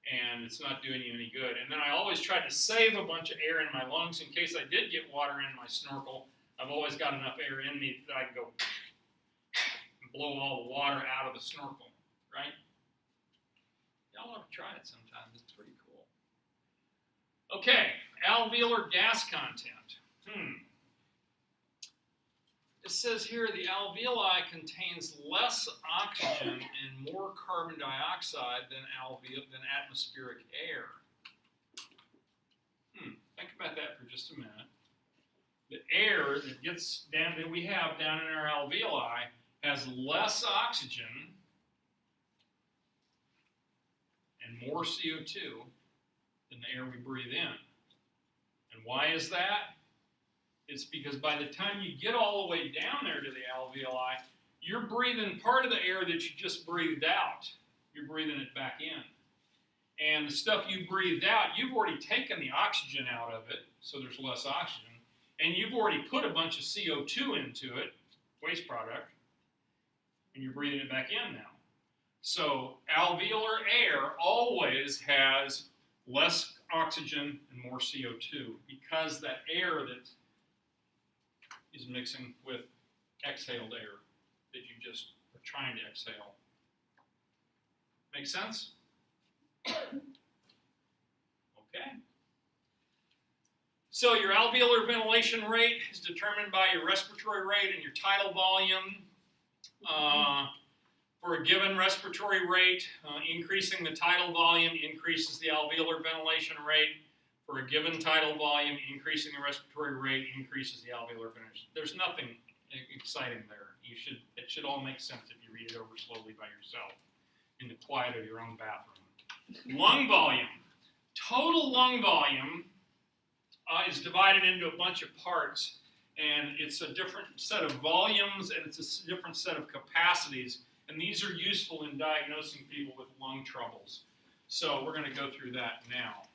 And it's not doing you any good. And then I always try to save a bunch of air in my lungs in case I did get water in my snorkel. I've always got enough air in me that I can go and blow all the water out of the snorkel, right? Y'all ought to try it sometime. It's pretty cool. Okay, alveolar gas content. It says here the alveoli contains less oxygen and more carbon dioxide than atmospheric air. Think about that for just a minute. The air that gets down that we have down in our alveoli has less oxygen and more CO2 than the air we breathe in. And why is that? It's because by the time you get all the way down there to the alveoli, you're breathing part of the air that you just breathed out. You're breathing it back in. And the stuff you breathed out, you've already taken the oxygen out of it, so there's less oxygen. And you've already put a bunch of CO2 into it, waste product, and you're breathing it back in now. So alveolar air always has less oxygen and more CO2 because that air that is mixing with exhaled air that you just are trying to exhale. Make sense? Okay. So your alveolar ventilation rate is determined by your respiratory rate and your tidal volume. For a given respiratory rate, increasing the tidal volume increases the alveolar ventilation rate. For a given tidal volume, increasing the respiratory rate increases the alveolar ventilation. There's nothing exciting there. It should all make sense if you read it over slowly by yourself in the quiet of your own bathroom. Lung volume. Total lung volume is divided into a bunch of parts, and it's a different set of volumes and it's a different set of capacities, and these are useful in diagnosing people with lung troubles. So we're going to go through that now.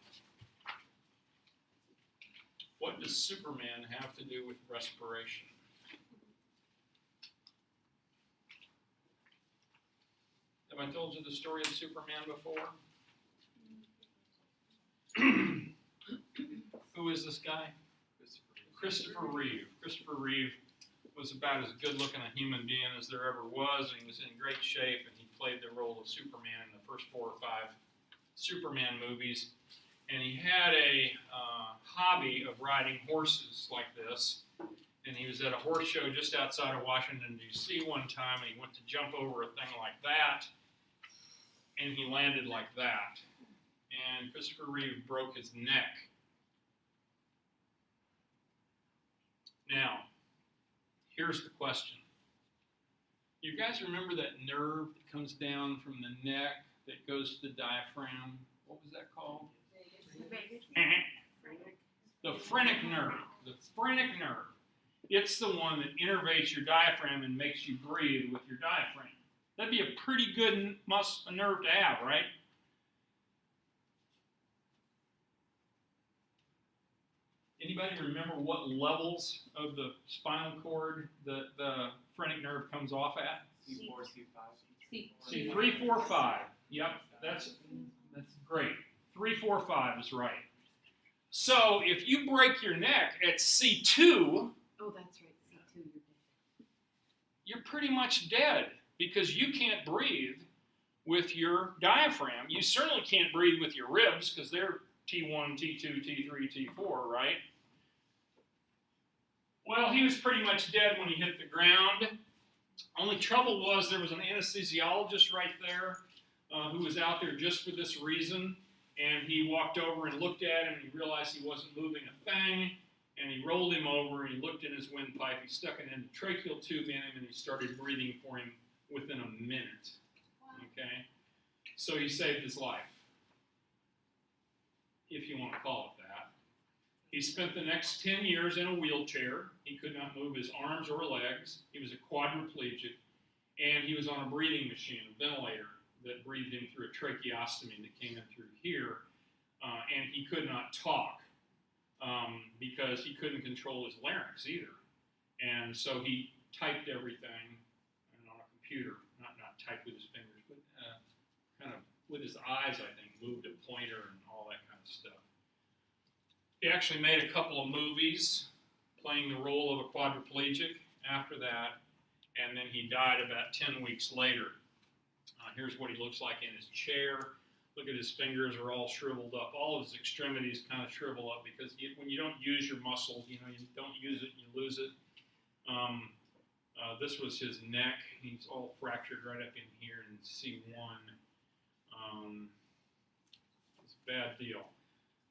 What does Superman have to do with respiration? Have I told you the story of Superman before? Who is this guy? Christopher Reeve. Christopher Reeve was about as good-looking a human being as there ever was, and he was in great shape, and he played the role of Superman in the first 4 or 5 Superman movies. And he had a hobby of riding horses like this. And he was at a horse show just outside of Washington, D.C. one time, and he went to jump over a thing like that, and he landed like that. And Christopher Reeve broke his neck. Now, here's the question. You guys remember that nerve that comes down from the neck that goes to the diaphragm? What was that called? The phrenic nerve. The phrenic nerve. It's the one that innervates your diaphragm and makes you breathe with your diaphragm. That'd be a pretty good nerve to have, right? Anybody remember what levels of the spinal cord the phrenic nerve comes off at? C4, C5. C3, 4, 5. Yep, that's great. 3, 4, 5 is right. So if you break your neck at C2, Oh, that's right. C2, you're dead. you're pretty much dead because you can't breathe with your diaphragm. You certainly can't breathe with your ribs because they're T1, T2, T3, T4, right? Well, he was pretty much dead when he hit the ground. Only trouble was there was an anesthesiologist right there who was out there just for this reason. And he walked over and looked at him, and he realized he wasn't moving a thing. And he rolled him over, and he looked in his windpipe. He stuck an endotracheal tube in him, and he started breathing for him within a minute. Okay? So he saved his life, if you want to call it that. He spent the next 10 years in a wheelchair. He could not move his arms or legs. He was a quadriplegic, and he was on a breathing machine, a ventilator, that breathed him through a tracheostomy that came in through here, and he could not talk because he couldn't control his larynx either. And so he typed everything on a computer, not typed with his fingers, but kind of with his eyes, I think, moved a pointer and all that kind of stuff. He actually made a couple of movies playing the role of a quadriplegic after that, and then he died about 10 weeks later. Here's what he looks like in his chair. Look at his fingers are all shriveled up. All of his extremities kind of shrivel up because when you don't use your muscle, you don't use it, you lose it. This was his neck. He's all fractured right up in here in C1. It's a bad deal.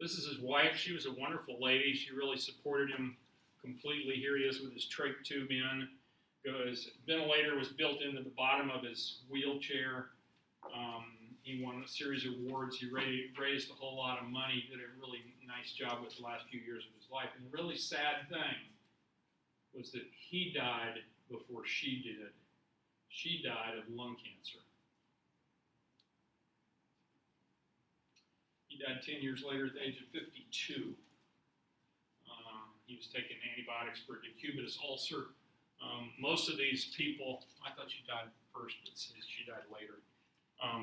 This is his wife. She was a wonderful lady. She really supported him completely. Here he is with his trach tube in. His ventilator was built into the bottom of his wheelchair. He won a series of awards. He raised a whole lot of money. Did a really nice job with the last few years of his life. And the really sad thing was that he died before she did. She died of lung cancer. He died 10 years later at the age of 52. He was taking antibiotics for a decubitus ulcer. Most of these people, I thought she died first, but she died later.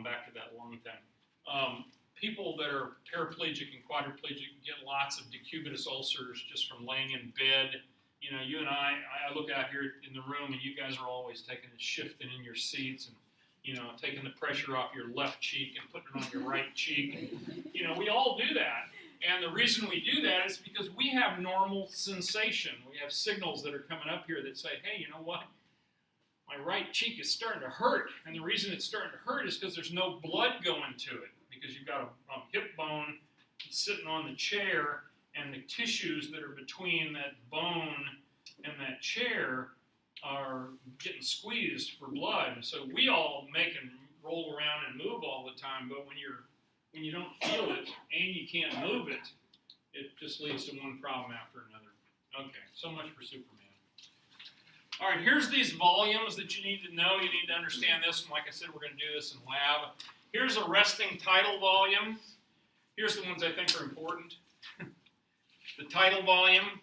Back to that lung thing. People that are paraplegic and quadriplegic get lots of decubitus ulcers just from laying in bed. You know, you and I look out here in the room, and you guys are always taking and shifting in your seats and, you know, taking the pressure off your left cheek and putting it on your right cheek. And, you know, we all do that. And the reason we do that is because we have normal sensation. We have signals that are coming up here that say, hey, you know what? My right cheek is starting to hurt. And the reason it's starting to hurt is because there's no blood going to it. Because you've got a hip bone sitting on the chair, and the tissues that are between that bone and that chair are getting squeezed for blood. So we all make and roll around and move all the time, but when you don't feel it and you can't move it, it just leads to one problem after another. Okay, so much for Superman. All right, here's these volumes that you need to know. You need to understand this, and like I said, we're going to do this in lab. Here's a resting tidal volume. Here's the ones I think are important. The tidal volume,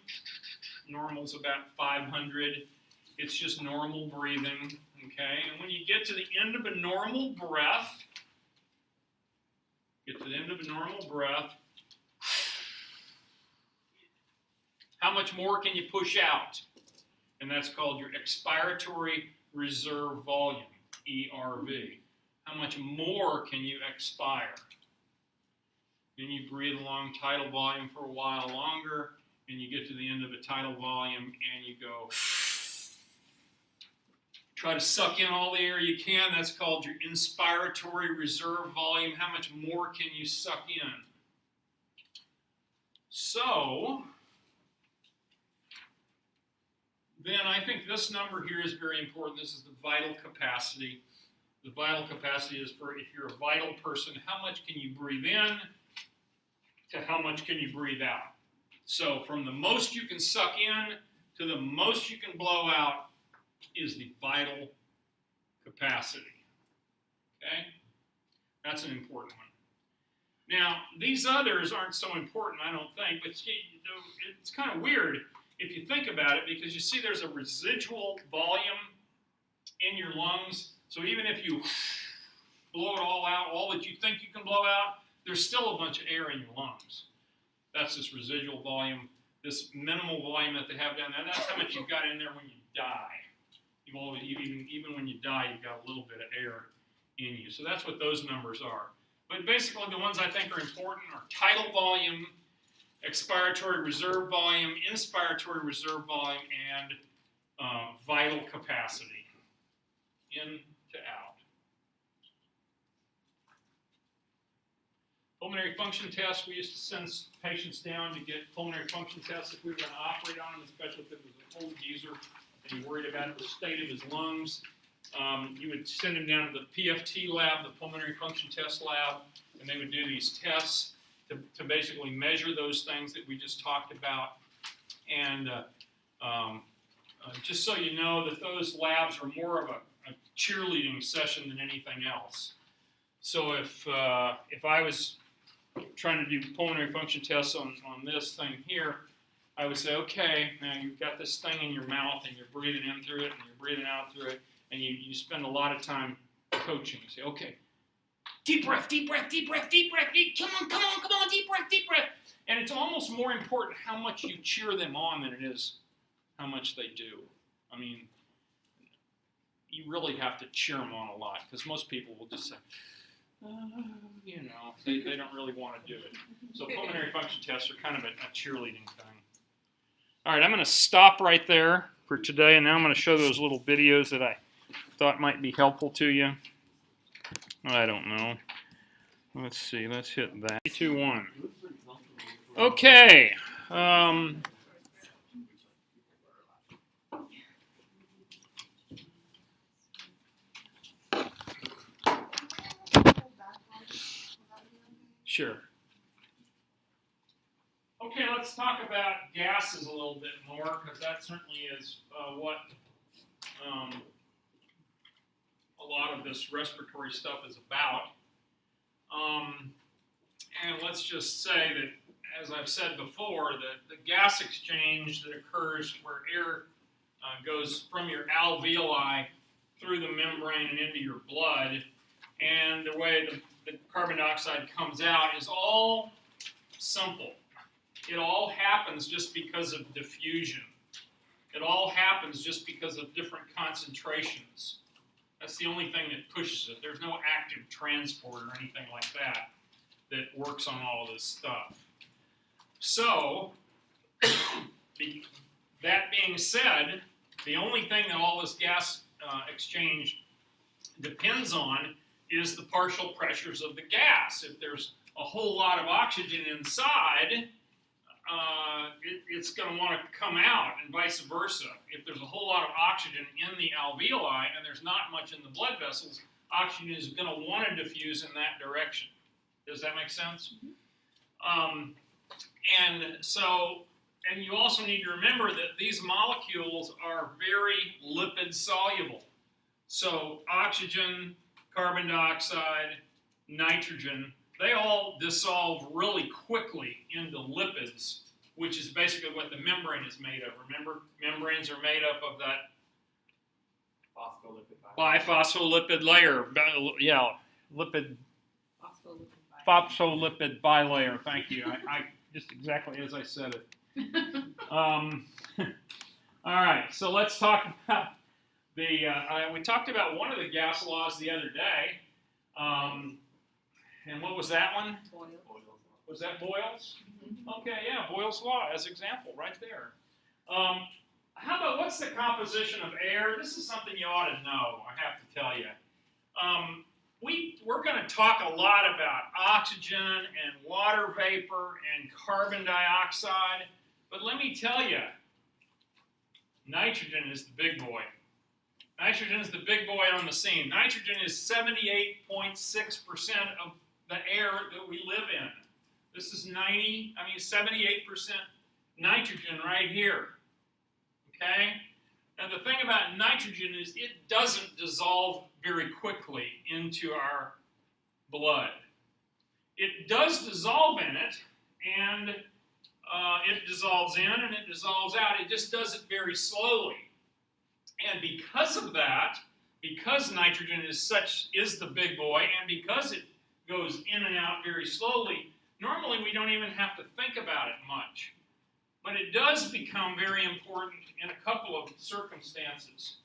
normal is about 500. It's just normal breathing, okay? And when you get to the end of a normal breath, how much more can you push out? And that's called your expiratory reserve volume, ERV. How much more can you expire? Then you breathe along tidal volume for a while longer, and you get to the end of a tidal volume, and you go, try to suck in all the air you can. That's called your inspiratory reserve volume. How much more can you suck in? So, then I think this number here is very important. This is the vital capacity. The vital capacity is for if you're a vital person, how much can you breathe in to how much can you breathe out? So from the most you can suck in to the most you can blow out is the vital capacity. Okay? That's an important one. Now, these others aren't so important, I don't think, but it's kind of weird if you think about it, because you see there's a residual volume in your lungs. So even if you blow it all out, all that you think you can blow out, there's still a bunch of air in your lungs. That's this residual volume, this minimal volume that they have down there. That's how much you've got in there when you die. You've always, even when you die, you've got a little bit of air in you. So that's what those numbers are. But basically the ones I think are important are tidal volume, expiratory reserve volume, inspiratory reserve volume, and vital capacity. In to out. Pulmonary function tests, we used to send patients down to get pulmonary function tests if we were going to operate on him, especially if it was an old geezer and you worried about the state of his lungs. You would send him down to the PFT lab, the pulmonary function test lab, and they would do these tests to basically measure those things that we just talked about. And just so you know that those labs are more of a cheerleading session than anything else. So if I was trying to do pulmonary function tests on this thing here, I would say, okay, now you've got this thing in your mouth and you're breathing in through it and you're breathing out through it, and you spend a lot of time coaching. You say, okay, deep breath, deep breath, deep breath, deep breath, come on, deep breath, deep breath. And it's almost more important how much you cheer them on than it is how much they do. I mean, you really have to cheer them on a lot, because most people will just say, they don't really want to do it. So pulmonary function tests are kind of a cheerleading thing. All right, I'm going to stop right there for today, and now I'm going to show those little videos that I thought might be helpful to you. I don't know. Let's see. Let's hit that. 3, 2, 1. Okay. Sure. Okay, let's talk about gases a little bit more, because that certainly is what a lot of this respiratory stuff is about. And let's just say that, as I've said before, that the gas exchange that occurs where air goes from your alveoli through the membrane and into your blood, and the way the carbon dioxide comes out is all simple. It all happens just because of diffusion. It all happens just because of different concentrations. That's the only thing that pushes it. There's no active transport or anything like that that works on all this stuff. So, that being said, the only thing that all this gas exchange depends on is the partial pressures of the gas. If there's a whole lot of oxygen inside, it's going to want to come out, and vice versa. If there's a whole lot of oxygen in the alveoli and there's not much in the blood vessels, oxygen is going to want to diffuse in that direction. Does that make sense? And you also need to remember that these molecules are very lipid soluble. So oxygen, carbon dioxide, nitrogen, they all dissolve really quickly into lipids, which is basically what the membrane is made of. Remember, membranes are made up of that biphospholipid layer. Yeah, phospholipid bilayer. Thank you. I just exactly as I said it. All right, so let's talk about we talked about one of the gas laws the other day. And what was that one? Boils. Was that Boyle's? Okay, yeah, Boyle's law as example right there. How about what's the composition of air? This is something you ought to know, I have to tell you. We're going to talk a lot about oxygen and water vapor and carbon dioxide, but let me tell you, nitrogen is the big boy. Nitrogen is the big boy on the scene. Nitrogen is 78.6% of the air that we live in. This is 78% nitrogen right here. Okay? And the thing about nitrogen is it doesn't dissolve very quickly into our blood. It does dissolve in it, and it dissolves in and it dissolves out. It just does it very slowly. And because of that, because nitrogen is the big boy, and because it goes in and out very slowly, normally we don't even have to think about it much. But it does become very important in a couple of circumstances.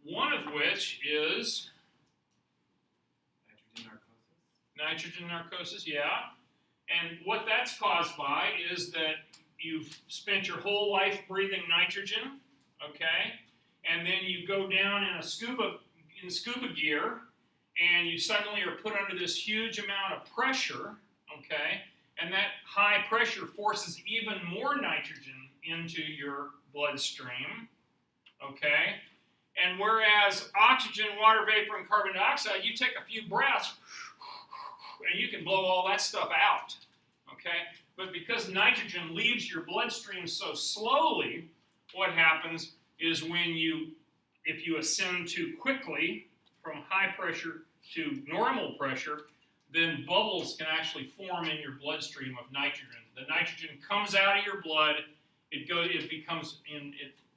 One of which is nitrogen narcosis, yeah. And what that's caused by is that you've spent your whole life breathing nitrogen, okay? And then you go down in scuba gear, and you suddenly are put under this huge amount of pressure, okay? And that high pressure forces even more nitrogen into your bloodstream, okay? And whereas oxygen, water vapor, and carbon dioxide, you take a few breaths, and you can blow all that stuff out, okay? But because nitrogen leaves your bloodstream so slowly, what happens is if you ascend too quickly from high pressure to normal pressure, then bubbles can actually form in your bloodstream of nitrogen. The nitrogen comes out of your blood, it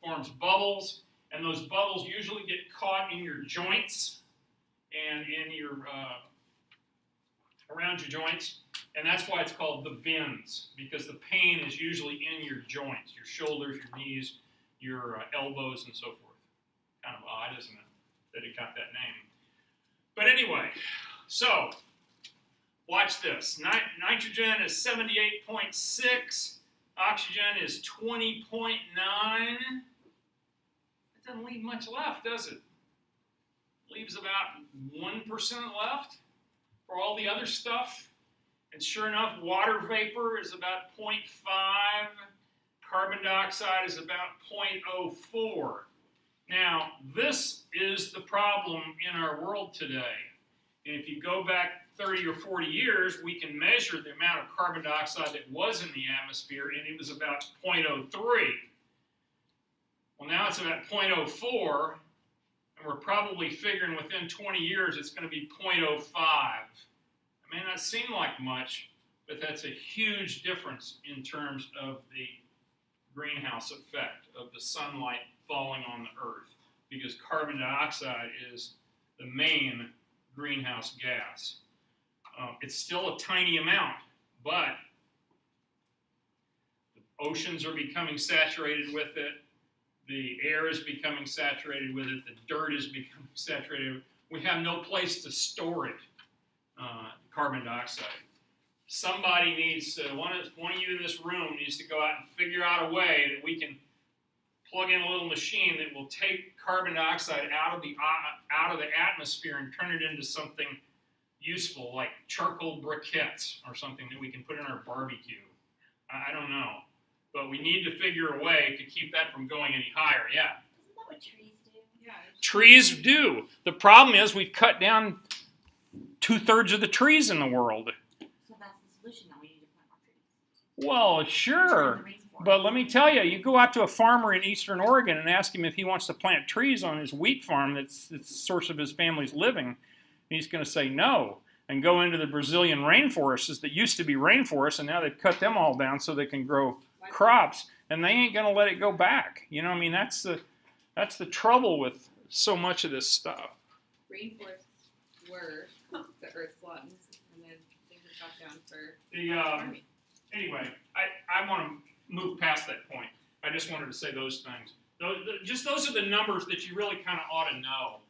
forms bubbles, and those bubbles usually get caught in your joints and around your joints, and that's why it's called the bends, because the pain is usually in your joints, your shoulders, your knees, your elbows, and so forth. Kind of odd, isn't it, that it got that name? But anyway, so watch this. Nitrogen is 78.6. Oxygen is 20.9. It doesn't leave much left, does it? Leaves about 1% left for all the other stuff. And sure enough, water vapor is about 0.5. Carbon dioxide is about 0.04. Now, this is the problem in our world today. And if you go back 30 or 40 years, we can measure the amount of carbon dioxide that was in the atmosphere, and it was about 0.03. Well, now it's about 0.04, and we're probably figuring within 20 years it's going to be 0.05. It may not seem like much, but that's a huge difference in terms of the greenhouse effect of the sunlight falling on the earth, because carbon dioxide is the main greenhouse gas. It's still a tiny amount, but the oceans are becoming saturated with it, the air is becoming saturated with it, the dirt is becoming saturated. We have no place to store it, carbon dioxide. Somebody needs to, one of you in this room needs to go out and figure out a way that we can plug in a little machine that will take carbon dioxide out of the atmosphere and turn it into something useful, like charcoal briquettes or something that we can put in our barbecue. I don't know. But we need to figure a way to keep that from going any higher. Yeah. Isn't that what trees do? Yeah. Trees do. The problem is we've cut down 2/3 of the trees in the world. So that's the solution. Now we need to plant more trees. Well, sure. Turn the rainforest. But let me tell you, you go out to a farmer in eastern Oregon and ask him if he wants to plant trees on his wheat farm that's the source of his family's living. He's going to say no. And go into the Brazilian rainforests that used to be rainforests, and now they've cut them all down so they can grow crops, and they ain't going to let it go back. You know, I mean, that's the trouble with so much of this stuff. Rainforests were the Earth's lungs, and then things were cut down for The farming. Anyway, I want to move past that point. I just wanted to say those things. Those are the numbers that you really kind of ought to know.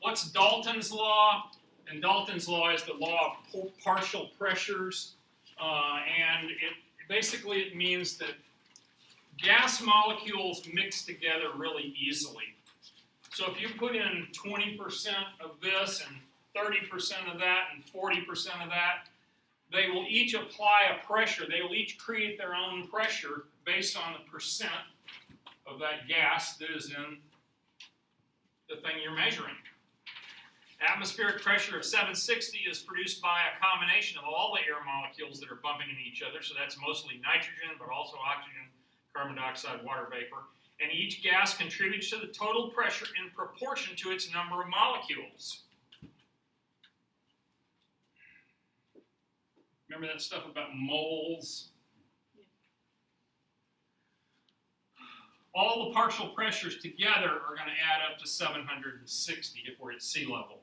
What's Dalton's law? And Dalton's law is the law of partial pressures, and it means that gas molecules mix together really easily. So if you put in 20% of this and 30% of that and 40% of that, they will each apply a pressure. They will each create their own pressure based on the percent of that gas that is in the thing you're measuring. Atmospheric pressure of 760 is produced by a combination of all the air molecules that are bumping into each other. So that's mostly nitrogen, but also oxygen, carbon dioxide, water vapor. And each gas contributes to the total pressure in proportion to its number of molecules. Remember that stuff about moles? All the partial pressures together are going to add up to 760 if we're at sea level.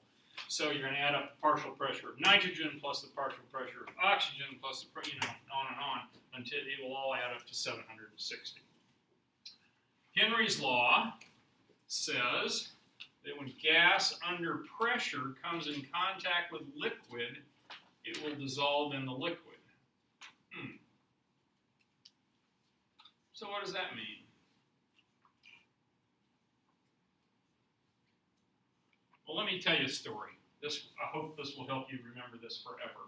So you're going to add up the partial pressure of nitrogen plus the partial pressure of oxygen plus the, on and on until it will all add up to 760. Henry's law says that when gas under pressure comes in contact with liquid, it will dissolve in the liquid. So what does that mean? Well, let me tell you a story. I hope this will help you remember this forever.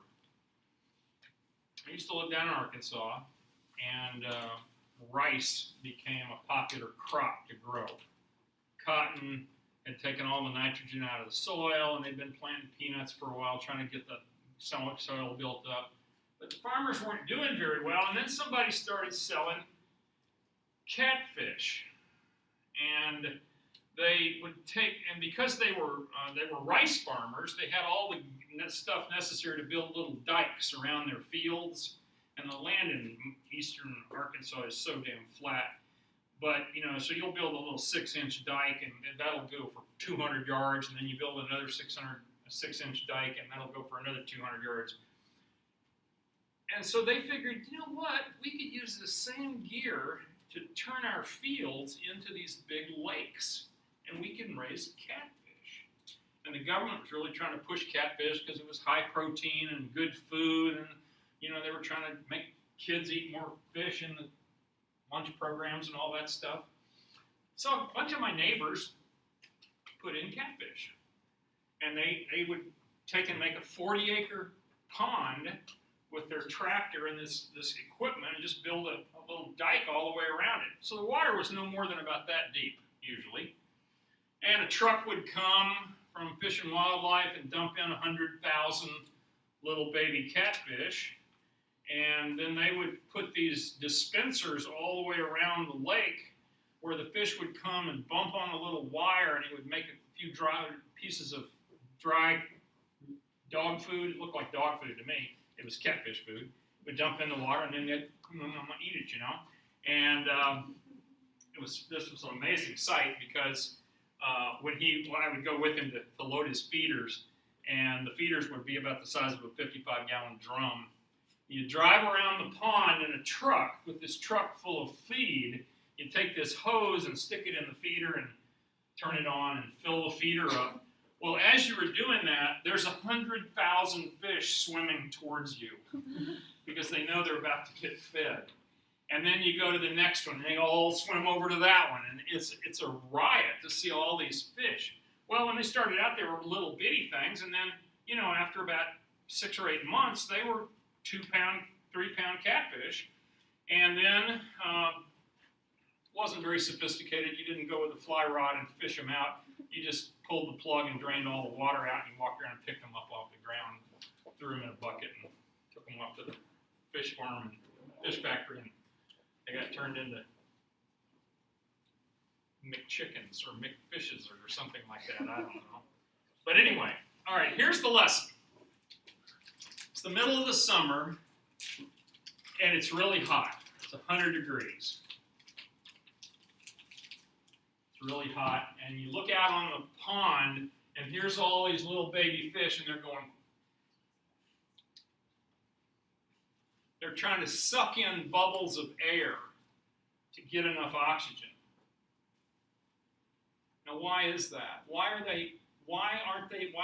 I used to live down in Arkansas, and rice became a popular crop to grow. Cotton had taken all the nitrogen out of the soil, and they'd been planting peanuts for a while, trying to get the soil built up. But the farmers weren't doing very well, and then somebody started selling catfish. And they would take, and because they were rice farmers, they had all the stuff necessary to build little dikes around their fields. And the land in eastern Arkansas is so damn flat. But, so you'll build a little 6-inch dike, and that'll go for 200 yards, and then you build another 6-inch dike, and that'll go for another 200 yards. And so they figured, you know what, we could use the same gear to turn our fields into these big lakes, and we can raise catfish. And the government was really trying to push catfish because it was high protein and good food, and they were trying to make kids eat more fish in the lunch programs and all that stuff. So a bunch of my neighbors put in catfish, and they would take and make a 40-acre pond with their tractor and this equipment and just build a little dike all the way around it. So the water was no more than about that deep, usually. And a truck would come from Fish and Wildlife and dump in 100,000 little baby catfish. And then they would put these dispensers all the way around the lake where the fish would come and bump on a little wire, and it would make a few dry pieces of dry dog food. It looked like dog food to me. It was catfish food. It would dump in the water, and then they'd eat it, you know. And this was an amazing sight because when I would go with him to load his feeders, and the feeders would be about the size of a 55-gallon drum. You drive around the pond in a truck with this truck full of feed. You take this hose and stick it in the feeder and turn it on and fill the feeder up. Well, as you were doing that, there's 100,000 fish swimming towards you because they know they're about to get fed. And then you go to the next one, and they all swim over to that one, and it's a riot to see all these fish. Well, when they started out, they were little bitty things, and then, you know, after about 6 or 8 months, they were 2-pound, 3-pound catfish. And then wasn't very sophisticated. You didn't go with a fly rod and fish them out. You just pulled the plug and drained all the water out, and you walked around and picked them up off the ground, threw them in a bucket, and took them off to the fish farm and fish factory, and they got turned into McChickens or McFishes or something like that. I don't know. But anyway, all right, here's the lesson. It's the middle of the summer, and it's really hot. It's 100 degrees. It's really hot, and you look out on the pond, and here's all these little baby fish, and they're trying to suck in bubbles of air to get enough oxygen. Now, why is that? Why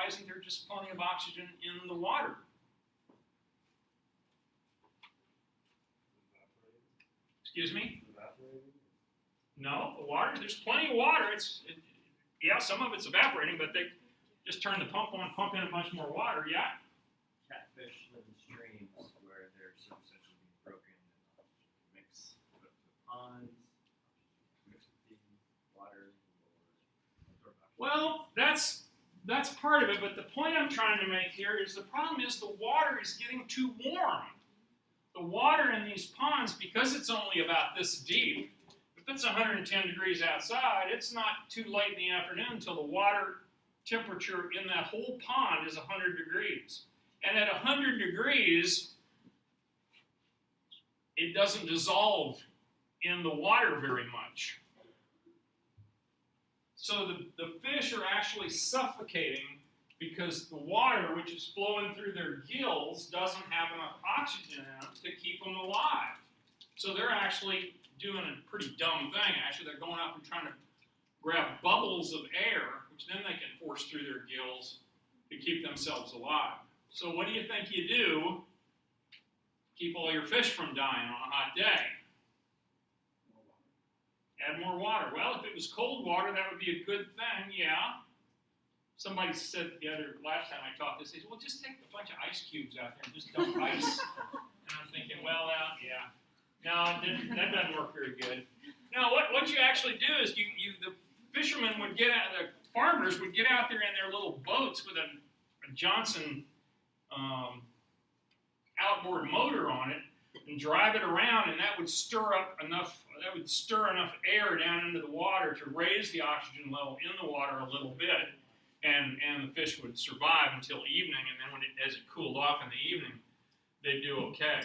isn't there just plenty of oxygen in the water? Excuse me? No, the water, there's plenty of water. Yeah, some of it's evaporating, but they just turn the pump on, pump in a bunch more water, yeah? Catfish live in streams where their surface is being broken and mix with the ponds, mix with the water, or Well, that's part of it, but the point I'm trying to make here is the problem is the water is getting too warm. The water in these ponds, because it's only about this deep, if it's 110 degrees outside, it's not too late in the afternoon until the water temperature in that whole pond is 100 degrees. And at 100 degrees, it doesn't dissolve in the water very much. So the fish are actually suffocating because the water, which is flowing through their gills, doesn't have enough oxygen in it to keep them alive. So they're actually doing a pretty dumb thing. Actually, they're going up and trying to grab bubbles of air, which then they can force through their gills to keep themselves alive. So what do you think you do to keep all your fish from dying on a hot day? Add more water. Well, if it was cold water, that would be a good thing, yeah. Somebody said last time I taught this, they said, well, just take a bunch of ice cubes out there and just dump ice. And I'm thinking, well, yeah. No, that doesn't work very good. No, what you actually do is the fishermen would get out, the farmers would get out there in their little boats with a Johnson outboard motor on it and drive it around, and that would stir enough air down into the water to raise the oxygen level in the water a little bit, and the fish would survive until evening, and then as it cooled off in the evening, they'd do okay.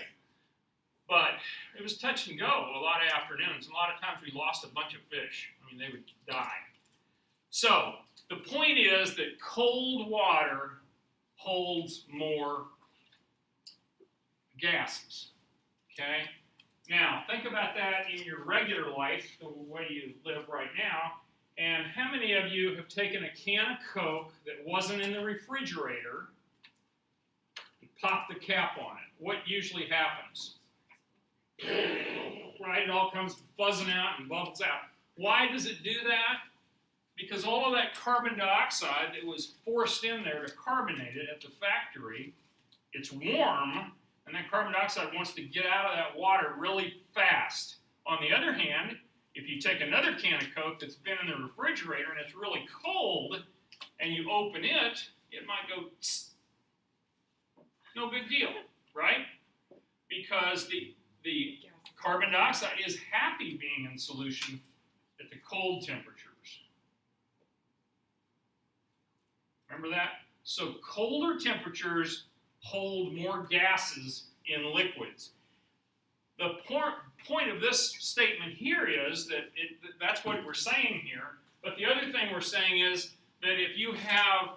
But it was touch and go a lot of afternoons. A lot of times we lost a bunch of fish. I mean, they would die. So the point is that cold water holds more gases. Okay? Now, think about that in your regular life, the way you live right now. And how many of you have taken a can of Coke that wasn't in the refrigerator and popped the cap on it? What usually happens? Right? It all comes buzzing out and bubbles out. Why does it do that? Because all of that carbon dioxide that was forced in there to carbonate it at the factory, it's warm, and that carbon dioxide wants to get out of that water really fast. On the other hand, if you take another can of Coke that's been in the refrigerator and it's really cold, and you open it, it might go tss. No big deal, right? Because the carbon dioxide is happy being in solution at the cold temperatures. Remember that? So colder temperatures hold more gases in liquids. The point of this statement here is that that's what we're saying here. But the other thing we're saying is that if you have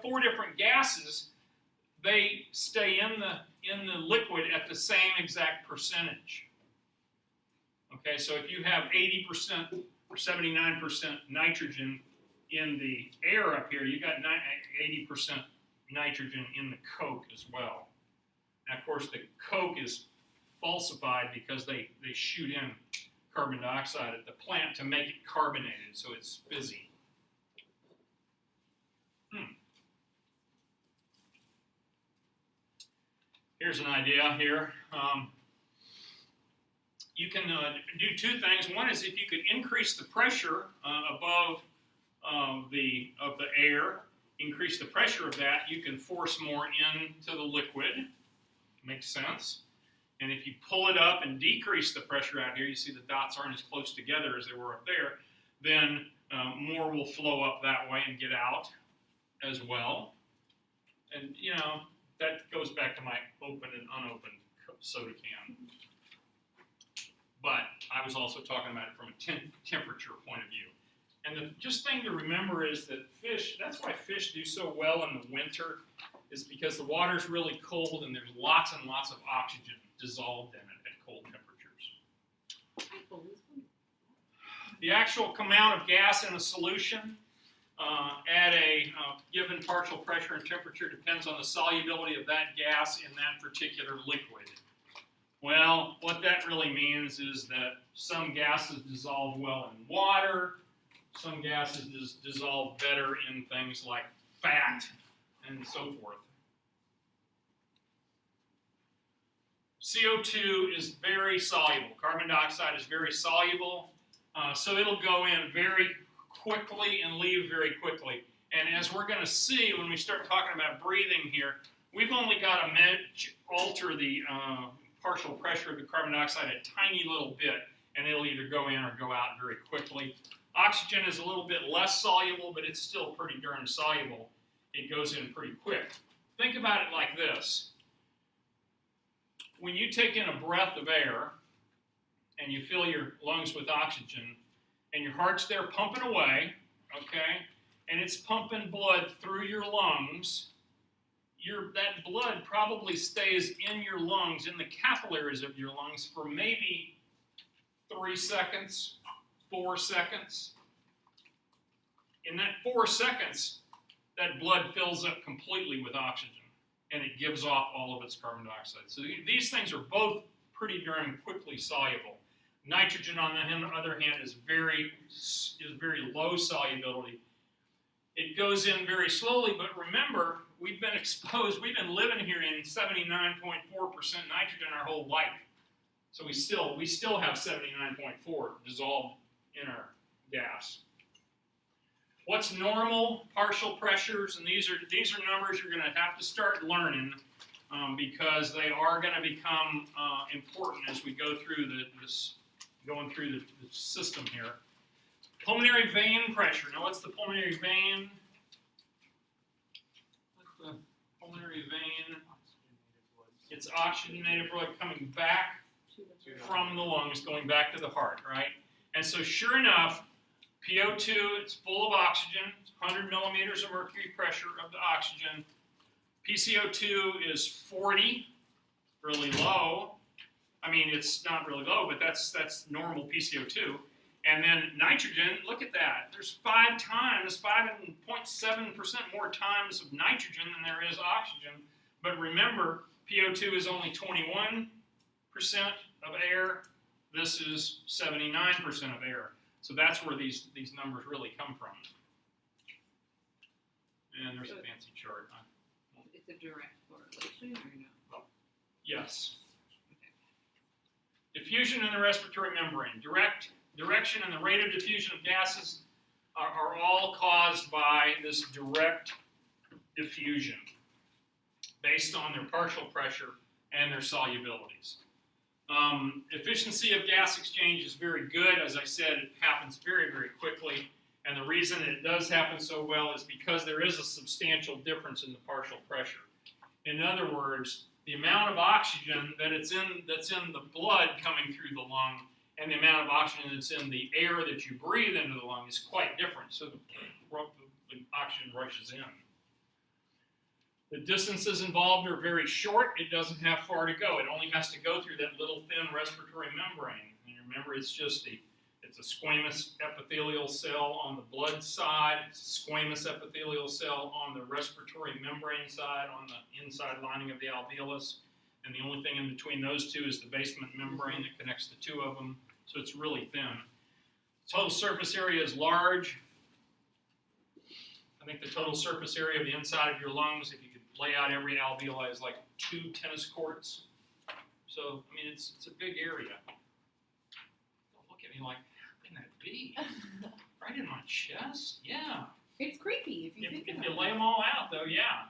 4 different gases, they stay in the liquid at the same exact percentage. Okay, so if you have 80% or 79% nitrogen in the air up here, you got 80% nitrogen in the coke as well. And of course, the coke is falsified because they shoot in carbon dioxide at the plant to make it carbonated, so it's fizzy. Here's an idea here. You can do 2 things. One is if you could increase the pressure above the air, increase the pressure of that, you can force more into the liquid. Makes sense. And if you pull it up and decrease the pressure out here, you see the dots aren't as close together as they were up there, then more will flow up that way and get out as well. And, you know, that goes back to my open and unopened soda can. But I was also talking about it from a temperature point of view. And the just thing to remember is that fish, that's why fish do so well in the winter, is because the water's really cold and there's lots and lots of oxygen dissolved in it at cold temperatures. The actual amount of gas in a solution at a given partial pressure and temperature depends on the solubility of that gas in that particular liquid. Well, what that really means is that some gases dissolve well in water, some gases dissolve better in things like fat and so forth. CO2 is very soluble. Carbon dioxide is very soluble, so it'll go in very quickly and leave very quickly. And as we're going to see when we start talking about breathing here, we've only got to alter the partial pressure of the carbon dioxide a tiny little bit, and it'll either go in or go out very quickly. Oxygen is a little bit less soluble, but it's still pretty darn soluble. It goes in pretty quick. Think about it like this. When you take in a breath of air and you fill your lungs with oxygen and your heart's there pumping away, okay, and it's pumping blood through your lungs, that blood probably stays in your lungs, in the capillaries of your lungs for maybe 3 seconds, 4 seconds. In that 4 seconds, that blood fills up completely with oxygen, and it gives off all of its carbon dioxide. So these things are both pretty darn quickly soluble. Nitrogen, on the other hand, is very low solubility. It goes in very slowly, but remember, we've been living here in 79.4% nitrogen our whole life. So we still have 79.4 dissolved in our gas. What's normal partial pressures? And these are numbers you're going to have to start learning because they are going to become important as we go through going through the system here. Pulmonary vein pressure. Now, what's the pulmonary vein? What's the pulmonary vein? It's oxygenated blood coming back from the lungs, going back to the heart, right? And so, sure enough, PO2, it's full of oxygen, 100 millimeters of mercury pressure of the oxygen. PCO2 is 40, really low. I mean, it's not really low, but that's normal PCO2. And then nitrogen, look at that. There's 5.7% more times of nitrogen than there is oxygen. But remember, PO2 is only 21% of air. This is 79% of air. So that's where these numbers really come from. And there's a fancy chart. It's a direct correlation or no? Yes. Diffusion in the respiratory membrane. Direction and the rate of diffusion of gases are all caused by this direct diffusion based on their partial pressure and their solubilities. Efficiency of gas exchange is very good. As I said, it happens very, very quickly. And the reason it does happen so well is because there is a substantial difference in the partial pressure. In other words, the amount of oxygen that's in the blood coming through the lung and the amount of oxygen that's in the air that you breathe into the lung is quite different. So the oxygen rushes in. The distances involved are very short. It doesn't have far to go. It only has to go through that little thin respiratory membrane. And remember, it's a squamous epithelial cell on the blood side. It's a squamous epithelial cell on the respiratory membrane side, on the inside lining of the alveolus. And the only thing in between those two is the basement membrane that connects the two of them. So it's really thin. Total surface area is large. I think the total surface area of the inside of your lungs, if you could lay out every alveoli, is like 2 tennis courts. So, I mean, it's a big area. Don't look at me like, how can that be? Right in my chest? Yeah. It's creepy if you think If about you it. lay them all out, though, yeah.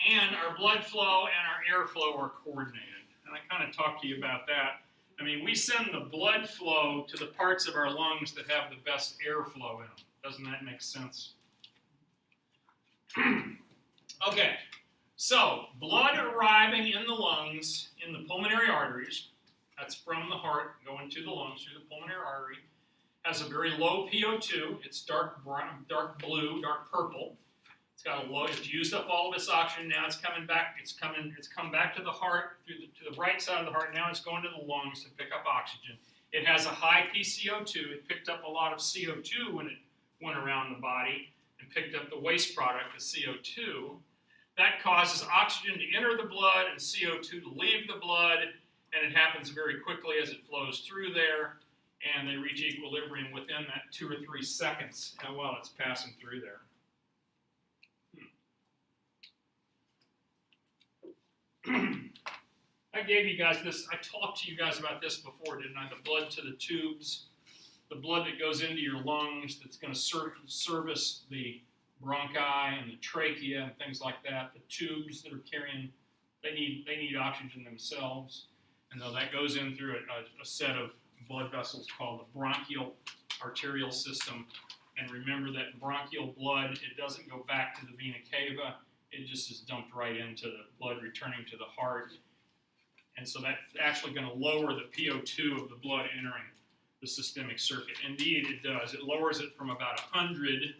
And our blood flow and our airflow are coordinated. And I kind of talked to you about that. I mean, we send the blood flow to the parts of our lungs that have the best airflow in them. Doesn't that make sense? Okay, so blood arriving in the lungs, in the pulmonary arteries, that's from the heart going to the lungs through the pulmonary artery, has a very low PO2. It's dark brown, dark blue, dark purple. It's got a low. It's used up all of its oxygen. Now it's coming back. It's come back to the heart to the right side of the heart. Now it's going to the lungs to pick up oxygen. It has a high PCO2. It picked up a lot of CO2 when it went around the body and picked up the waste product, the CO2. That causes oxygen to enter the blood and CO2 to leave the blood, and it happens very quickly as it flows through there, and they reach equilibrium within that 2 or 3 seconds while it's passing through there. I gave you guys this, I talked to you guys about this before, didn't I? The blood to the tubes, the blood that goes into your lungs that's going to service the bronchi and the trachea and things like that. The tubes that are carrying, they need oxygen themselves. And though that goes in through a set of blood vessels called the bronchial arterial system. And remember that bronchial blood, it doesn't go back to the vena cava. It just is dumped right into the blood returning to the heart. And so that's actually going to lower the PO2 of the blood entering the systemic circuit. Indeed, it does. It lowers it from about 100,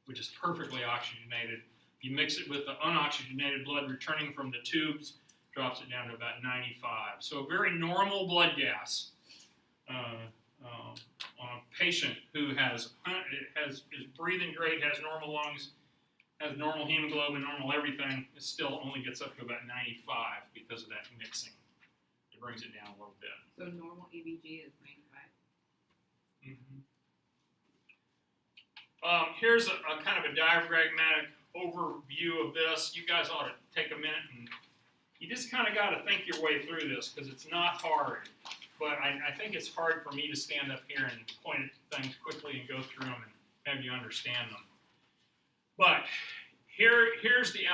which is perfectly oxygenated. You mix it with the unoxygenated blood returning from the tubes, drops it down to about 95. So a very normal blood gas on a patient who is breathing great, has normal lungs, has normal hemoglobin, normal everything, it still only gets up to about 95 because of that mixing. It brings it down a little bit. So normal EVG is 95. Here's a kind of a diagrammatic overview of this. You guys ought to take a minute and you just kind of got to think your way through this because it's not hard. But I think it's hard for me to stand up here and point at things quickly and go through them and have you understand them. But here's the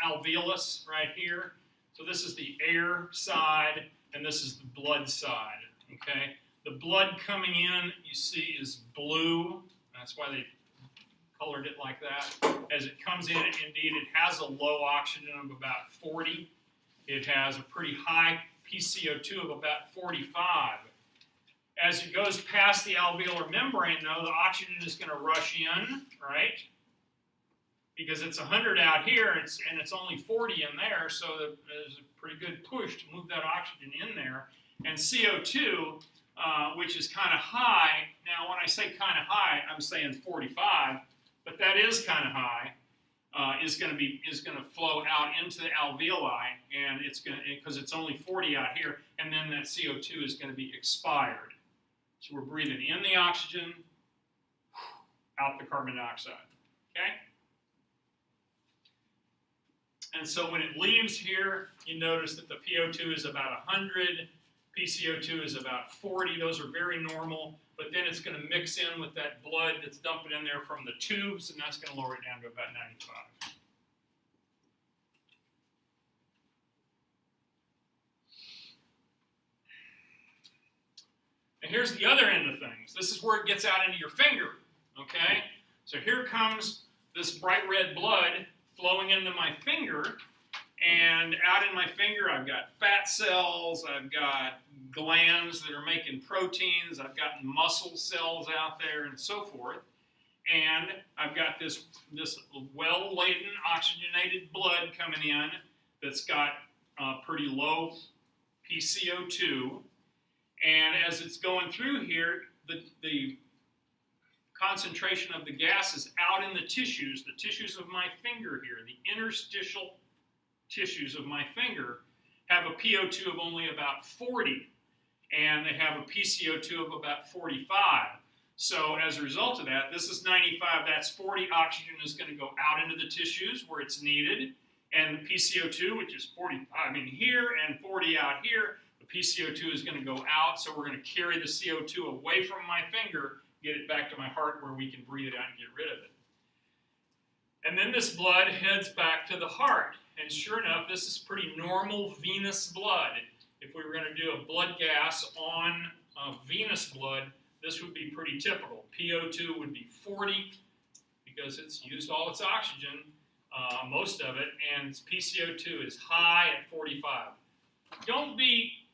alveolus right here. So this is the air side, and this is the blood side, okay? The blood coming in, you see, is blue. That's why they colored it like that. As it comes in, indeed, it has a low oxygen of about 40. It has a pretty high PCO2 of about 45. As it goes past the alveolar membrane, though, the oxygen is going to rush in, right? Because it's 100 out here, and it's only 40 in there, so there's a pretty good push to move that oxygen in there. And CO2, which is kind of high. Now, when I say kind of high, I'm saying 45, but that is kind of high. Is going to flow out into the alveoli, and it's going to, because it's only 40 out here, and then that CO2 is going to be expired. So we're breathing in the oxygen, out the carbon dioxide. Okay. And so when it leaves here, you notice that the PO2 is about 100, PCO2 is about 40. Those are very normal, but then it's going to mix in with that blood that's dumping in there from the tubes, and that's going to lower it down to about 95. And here's the other end of things. This is where it gets out into your finger, okay? So here comes this bright red blood flowing into my finger, and out in my finger I've got fat cells, I've got glands that are making proteins, I've got muscle cells out there and so forth, and I've got this well-laden oxygenated blood coming in that's got pretty low PCO2, and as it's going through here, the concentration of the gas is out in the tissues of my finger here, the interstitial tissues of my finger have a PO2 of only about 40, and they have a PCO2 of about 45. So as a result of that, this is 95, that's 40. Oxygen is going to go out into the tissues where it's needed, and the PCO2, which is 45 in here and 40 out here, the PCO2 is going to go out, so we're going to carry the CO2 away from my finger, get it back to my heart where we can breathe it out and get rid of it. And then this blood heads back to the heart. And sure enough, this is pretty normal venous blood. If we were going to do a blood gas on venous blood, this would be pretty typical. PO2 would be 40 because it's used all its oxygen, most of it, and PCO2 is high at 45. Don't be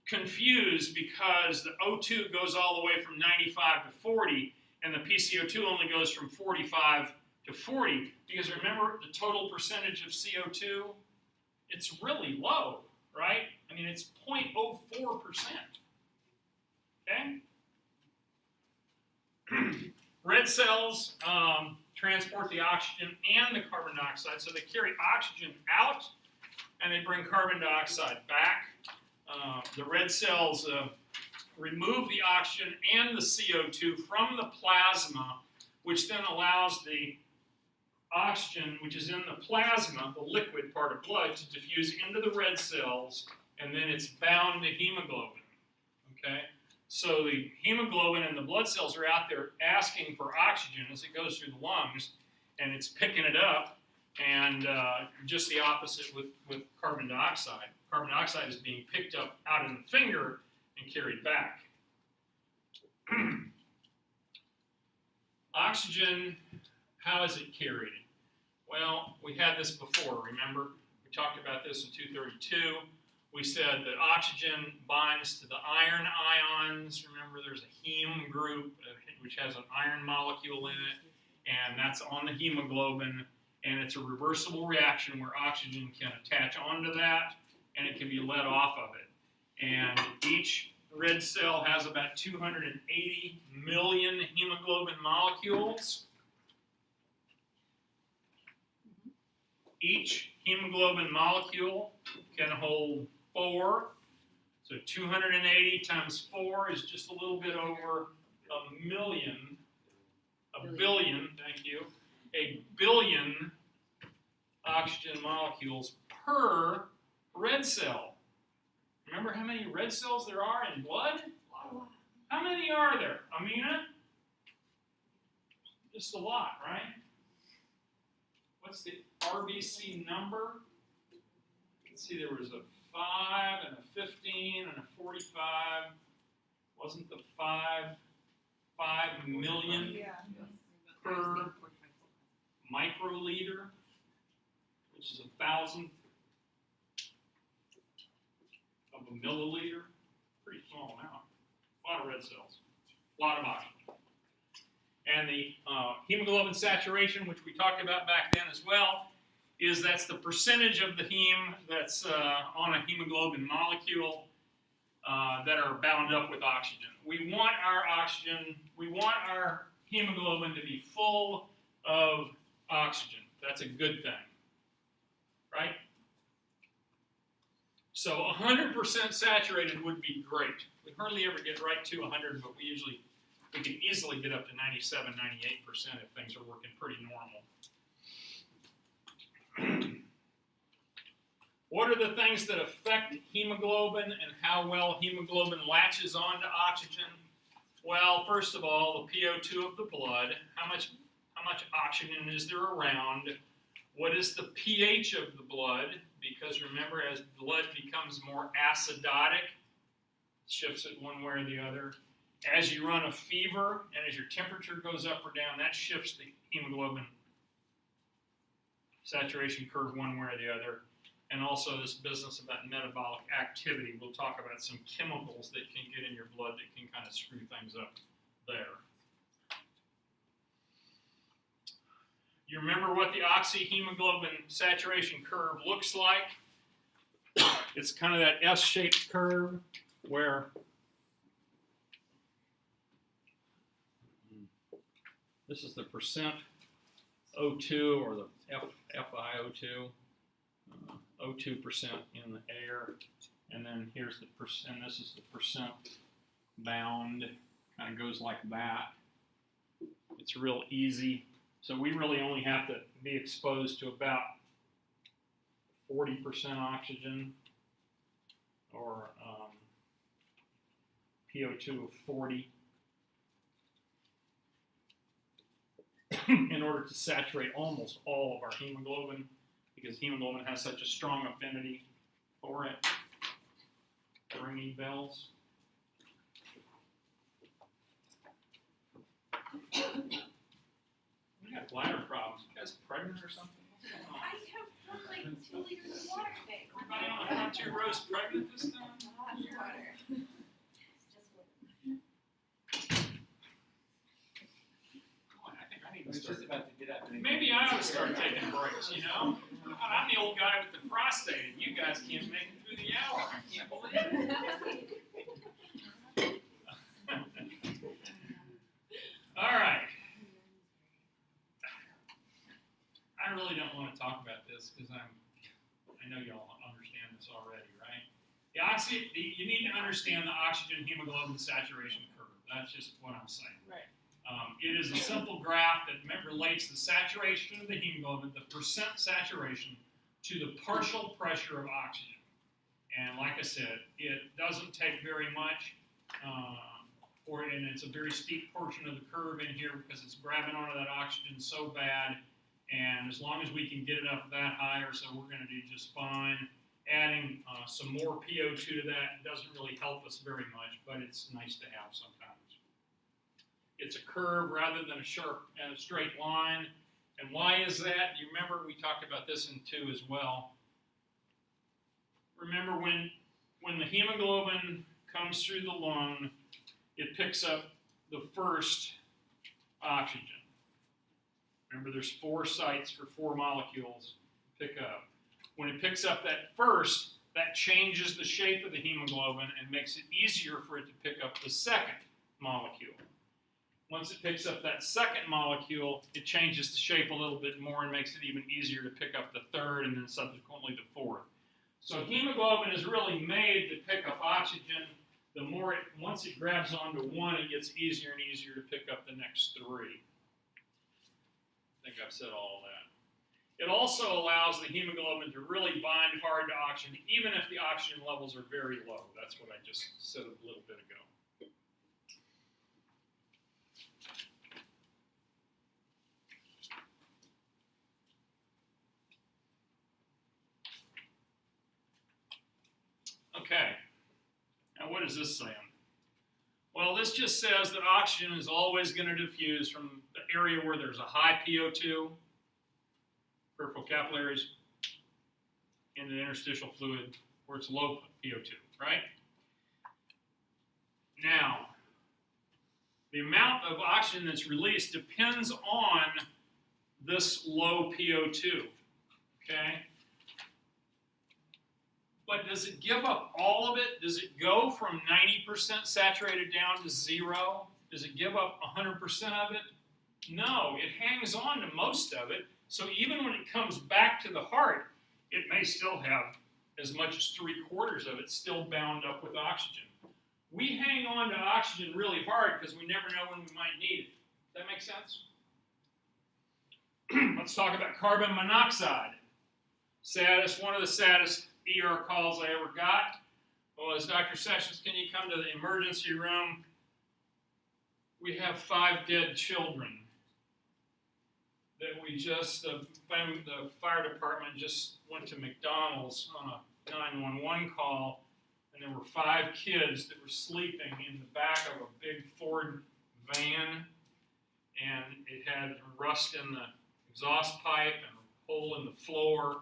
confused because the O2 goes all the way from 95 to 40, and the PCO2 only goes from 45 to 40, because remember the total percentage of CO2, it's really low, right? I mean, it's 0.04%, okay? Red cells transport the oxygen and the carbon dioxide, so they carry oxygen out and they bring carbon dioxide back. The red cells remove the oxygen and the CO2 from the plasma, which then allows the oxygen, which is in the plasma, the liquid part of blood, to diffuse into the red cells, and then it's bound to hemoglobin, okay? So the hemoglobin and the blood cells are out there asking for oxygen as it goes through the lungs, and it's picking it up, and just the opposite with carbon dioxide. Carbon dioxide is being picked up out in the finger and carried back. Oxygen, how is it carried? Well, we had this before, remember? We talked about this in 232. We said that oxygen binds to the iron ions. Remember, there's a heme group, which has an iron molecule in it, and that's on the hemoglobin, and it's a reversible reaction where oxygen can attach onto that, and it can be let off of it. And each red cell has about 280 million hemoglobin molecules. Each hemoglobin molecule can hold 4. So 280 times 4 is just a little bit over a billion, thank you, a billion oxygen molecules per red cell. Remember how many red cells there are in blood? How many are there, Amina? Just a lot, right? What's the RBC number? Let's see, there was a 5 and a 15 and a 45. Wasn't the 5 million per microliter, which is 1,000th of a milliliter? Pretty small amount. A lot of red cells. A lot of oxygen. And the hemoglobin saturation, which we talked about back then as well, that's the percentage of the heme that's on a hemoglobin molecule that are bound up with oxygen. We want our hemoglobin to be full of oxygen. That's a good thing, right? So 100% saturated would be great. We hardly ever get right to 100, but we can easily get up to 97, 98% if things are working pretty normal. What are the things that affect hemoglobin and how well hemoglobin latches onto oxygen? Well, first of all, the PO2 of the blood, how much oxygen is there around? What is the pH of the blood? Because remember, as blood becomes more acidotic, it shifts it one way or the other. As you run a fever and as your temperature goes up or down, that shifts the hemoglobin saturation curve one way or the other. And also this business about metabolic activity. We'll talk about some chemicals that can get in your blood that can kind of screw things up there. You remember what the oxyhemoglobin saturation curve looks like? It's kind of that S-shaped curve where this is the percent O2 or the FiO2. O2% in the air, and then here's the percent, and this is the percent bound, kind of goes like that. It's real easy. So we really only have to be exposed to about 40% oxygen, or PO2 of 40, in order to saturate almost all of our hemoglobin, because hemoglobin has such a strong affinity for it. Ringing bells. We got bladder problems. You guys pregnant or something? What's going on? I have like 2 liters of water today. Everybody on the front 2 rows pregnant this time? Lots of water. Boy, I think I need I to was start. just about to get up. Maybe I ought to start taking breaks, you know? I'm the old guy with the prostate, and you guys can't make it through the hour. I can't believe it. All right. I really don't want to talk about this because I know y'all understand this already, right? You need to understand the oxygen hemoglobin saturation curve. That's just what I'm saying. Right. It is a simple graph that relates the saturation of the hemoglobin, the percent saturation, to the partial pressure of oxygen. And like I said, it doesn't take very much, and it's a very steep portion of the curve in here because it's grabbing onto that oxygen so bad. And as long as we can get it up that high or so, we're going to do just fine. Adding some more PO2 to that doesn't really help us very much, but it's nice to have sometimes. It's a curve rather than a sharp and a straight line. And why is that? You remember we talked about this in 2 as well. Remember when the hemoglobin comes through the lung, it picks up the first oxygen. Remember there's 4 sites for 4 molecules to pick up. When it picks up that first, that changes the shape of the hemoglobin and makes it easier for it to pick up the second molecule. Once it picks up that second molecule, it changes the shape a little bit more and makes it even easier to pick up the third and then subsequently the fourth. So hemoglobin is really made to pick up oxygen. The more once it grabs onto one, it gets easier and easier to pick up the next 3. I think I've said all of that. It also allows the hemoglobin to really bind hard to oxygen, even if the oxygen levels are very low. That's what I just said a little bit ago. Okay, now what is this saying? Well, this just says that oxygen is always going to diffuse from the area where there's a high PO2, peripheral capillaries, into the interstitial fluid where it's low PO2, right? Now, the amount of oxygen that's released depends on this low PO2, okay? But does it give up all of it? Does it go from 90% saturated down to 0? Does it give up 100% of it? No, it hangs on to most of it. So even when it comes back to the heart, it may still have as much as 3/4 of it still bound up with oxygen. We hang on to oxygen really hard because we never know when we might need it. Does that make sense? Let's talk about carbon monoxide. One of the saddest ER calls I ever got was, Dr. Sessions, can you come to the emergency room? We have 5 dead children that we just, the fire department just went to McDonald's on a 911 call, and there were 5 kids that were sleeping in the back of a big Ford van, and it had rust in the exhaust pipe and a hole in the floor,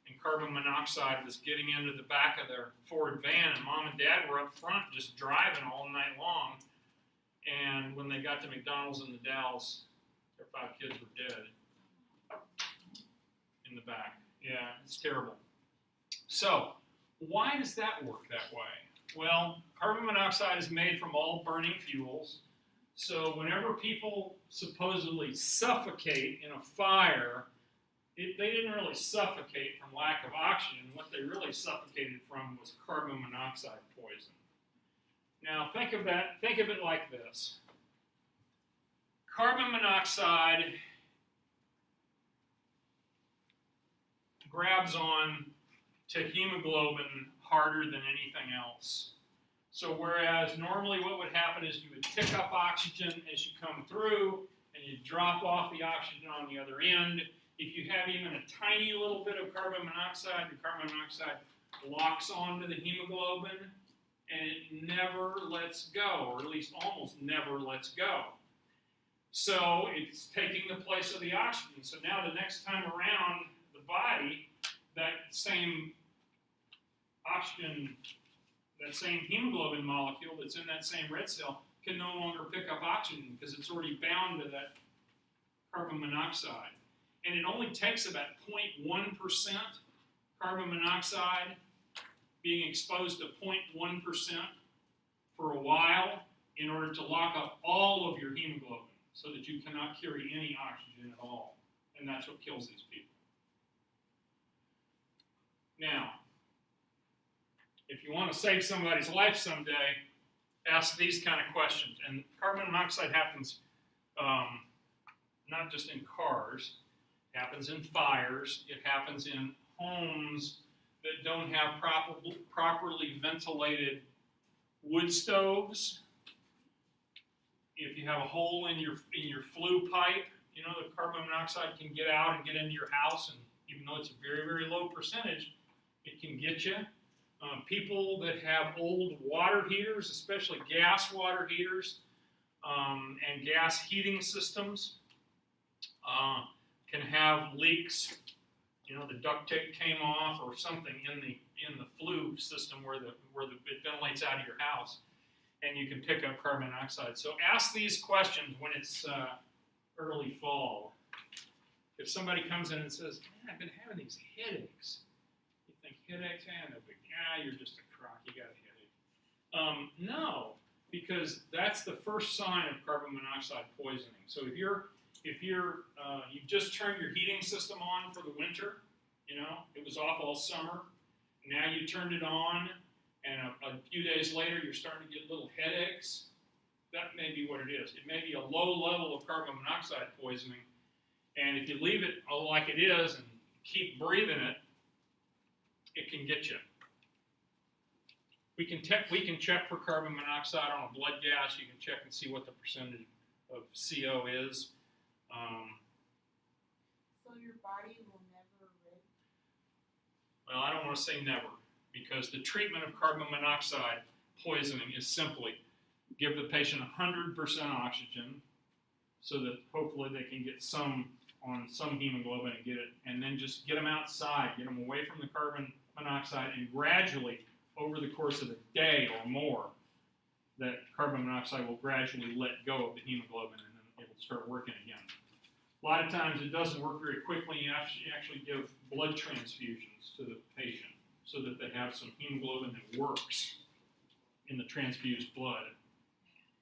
and carbon monoxide was getting into the back of their Ford van, and Mom and Dad were up front just driving all night long, and when they got to McDonald's in the Dalles, their 5 kids were dead in the back. Yeah, it's terrible. So, why does that work that way? Well, carbon monoxide is made from all burning fuels. So whenever people supposedly suffocate in a fire, they didn't really suffocate from lack of oxygen. What they really suffocated from was carbon monoxide poison. Now think of it like this. Carbon monoxide grabs on to hemoglobin harder than anything else. So whereas normally what would happen is you would pick up oxygen as you come through and you drop off the oxygen on the other end. If you have even a tiny little bit of carbon monoxide, the carbon monoxide locks onto the hemoglobin and it never lets go, or at least almost never lets go. So it's taking the place of the oxygen. So now the next time around the body, that same oxygen, that same hemoglobin molecule that's in that same red cell can no longer pick up oxygen because it's already bound to that carbon monoxide. And it only takes about 0.1% carbon monoxide being exposed to 0.1% for a while in order to lock up all of your hemoglobin so that you cannot carry any oxygen at all. And that's what kills these people. Now, if you want to save somebody's life someday, ask these kind of questions. And carbon monoxide happens not just in cars, it happens in fires, it happens in homes that don't have properly ventilated wood stoves. If you have a hole in your flue pipe, you know, the carbon monoxide can get out and get into your house, and even though it's a very, very low percentage, it can get you. People that have old water heaters, especially gas water heaters, and gas heating systems, can have leaks. You know, the duct tape came off or something in the flue system where it ventilates out of your house, and you can pick up carbon monoxide. So ask these questions when it's early fall. If somebody comes in and says, "Man, I've been having these headaches," you think headaches? No big. You're just a crock. You got a headache. No, because that's the first sign of carbon monoxide poisoning. So if you've just turned your heating system on for the winter, you know, it was off all summer. Now you turned it on, and a few days later you're starting to get little headaches. That may be what it is. It may be a low level of carbon monoxide poisoning, and if you leave it like it is and keep breathing it, it can get you. We can check for carbon monoxide on a blood gas. You can check and see what the percentage of CO is. So your body will never rid? Well, I don't want to say never, because the treatment of carbon monoxide poisoning is simply give the patient 100% oxygen so that hopefully they can get some hemoglobin and get it, and then just get them outside, get them away from the carbon monoxide, and gradually, over the course of a day or more, that carbon monoxide will gradually let go of the hemoglobin and then it'll start working again. A lot of times it doesn't work very quickly. You actually give blood transfusions to the patient so that they have some hemoglobin that works in the transfused blood.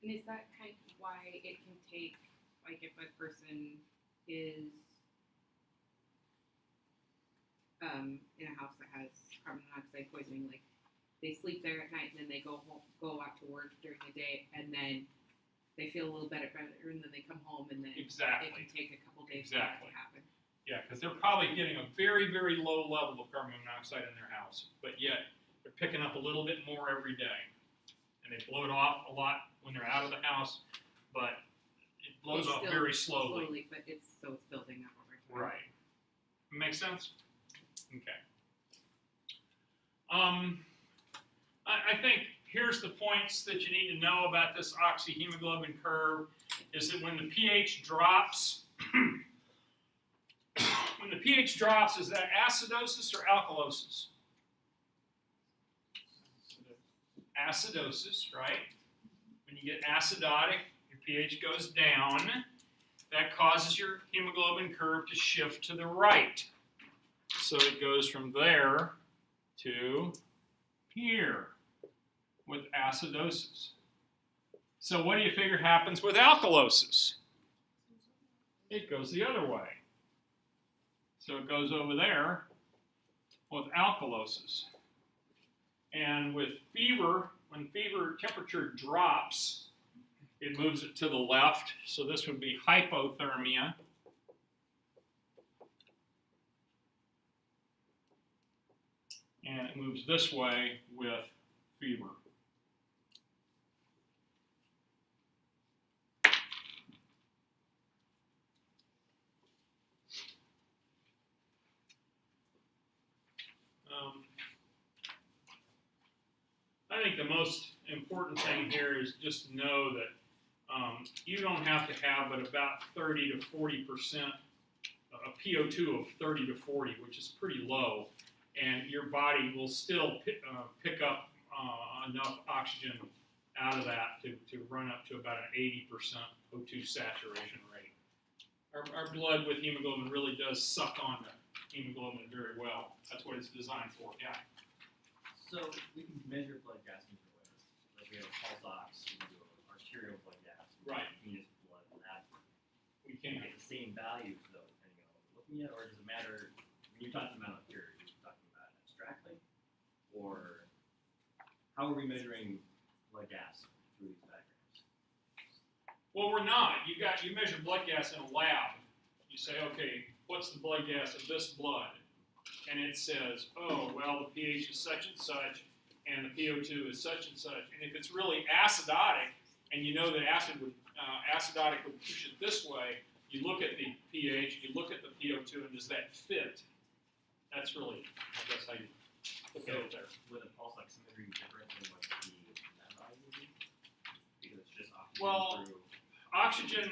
And is that kind of why it can take, like if a person is in a house that has carbon monoxide poisoning, like they sleep there at night and then they go out to work during the day and then they feel a little better and then they come home and then Exactly. it can take a couple days Exactly. for that to happen. Yeah, because they're probably getting a very, very low level of carbon monoxide in their house, but yet they're picking up a little bit more every day. And they blow it off a lot when they're out of the house, but it blows It's off still very slowly. but it's building up over time. Right. Make sense? Okay. I think here's the points that you need to know about this oxyhemoglobin curve is that when the pH drops, when the pH drops, is that acidosis or alkalosis? Acidosis, right? When you get acidotic, your pH goes down. That causes your hemoglobin curve to shift to the right. So it goes from there to here with acidosis. So what do you figure happens with alkalosis? It goes the other way. So it goes over there with alkalosis. And with fever, when fever temperature drops, it moves it to the left. So this would be hypothermia. And it moves this way with fever. I think the most important thing here is just to know that you don't have to have but about 30 to 40% a PO2 of 30 to 40, which is pretty low, and your body will still pick up enough oxygen out of that to run up to about an 80% O2 saturation rate. Our blood with hemoglobin really does suck on the hemoglobin very well. That's what it's designed for, yeah. So we can measure blood gas in different ways. Like we have pulse ox, we can do arterial blood gas, Right. venous blood, and that. We Can can get the same values though, depending on what we're looking at, or does it matter when you're talking about here, you're talking about abstractly? Or how are we measuring blood gas through these diagrams? Well, we're not. You measure blood gas in a lab. You say, okay, what's the blood gas of this blood? And it says, oh, well, the pH is such and such, and the PO2 is such and such. And if it's really acidotic, and you know that acidotic would push it this way, you look at the pH, you look at the PO2, and does that fit? That's really, I guess, how you look at it there. Would a pulse oximetry be different than what the lab value would be? Because it's just oxygen Well, through. Oxygen,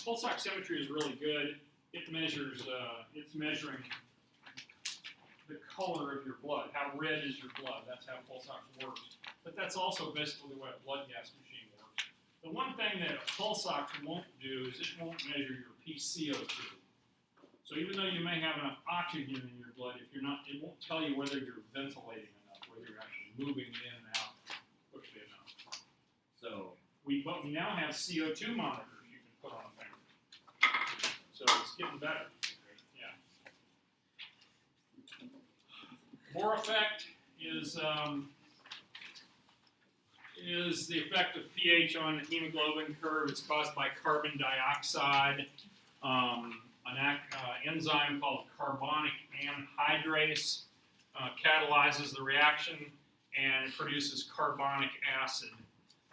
pulse oximetry is really good. It measures, it's measuring the color of your blood. How red is your blood? That's how pulse ox works. But that's also basically the way a blood gas machine works. The one thing that a pulse ox won't do is it won't measure your PCO2. So even though you may have enough oxygen in your blood, if you're not, it won't tell you whether you're ventilating enough, whether you're actually moving in and out quickly enough. So But we now have CO2 monitors you can put on a thing. So it's getting better. Yeah. More effect is the effect of pH on the hemoglobin curve. It's caused by carbon dioxide. An enzyme called carbonic anhydrase catalyzes the reaction and it produces carbonic acid.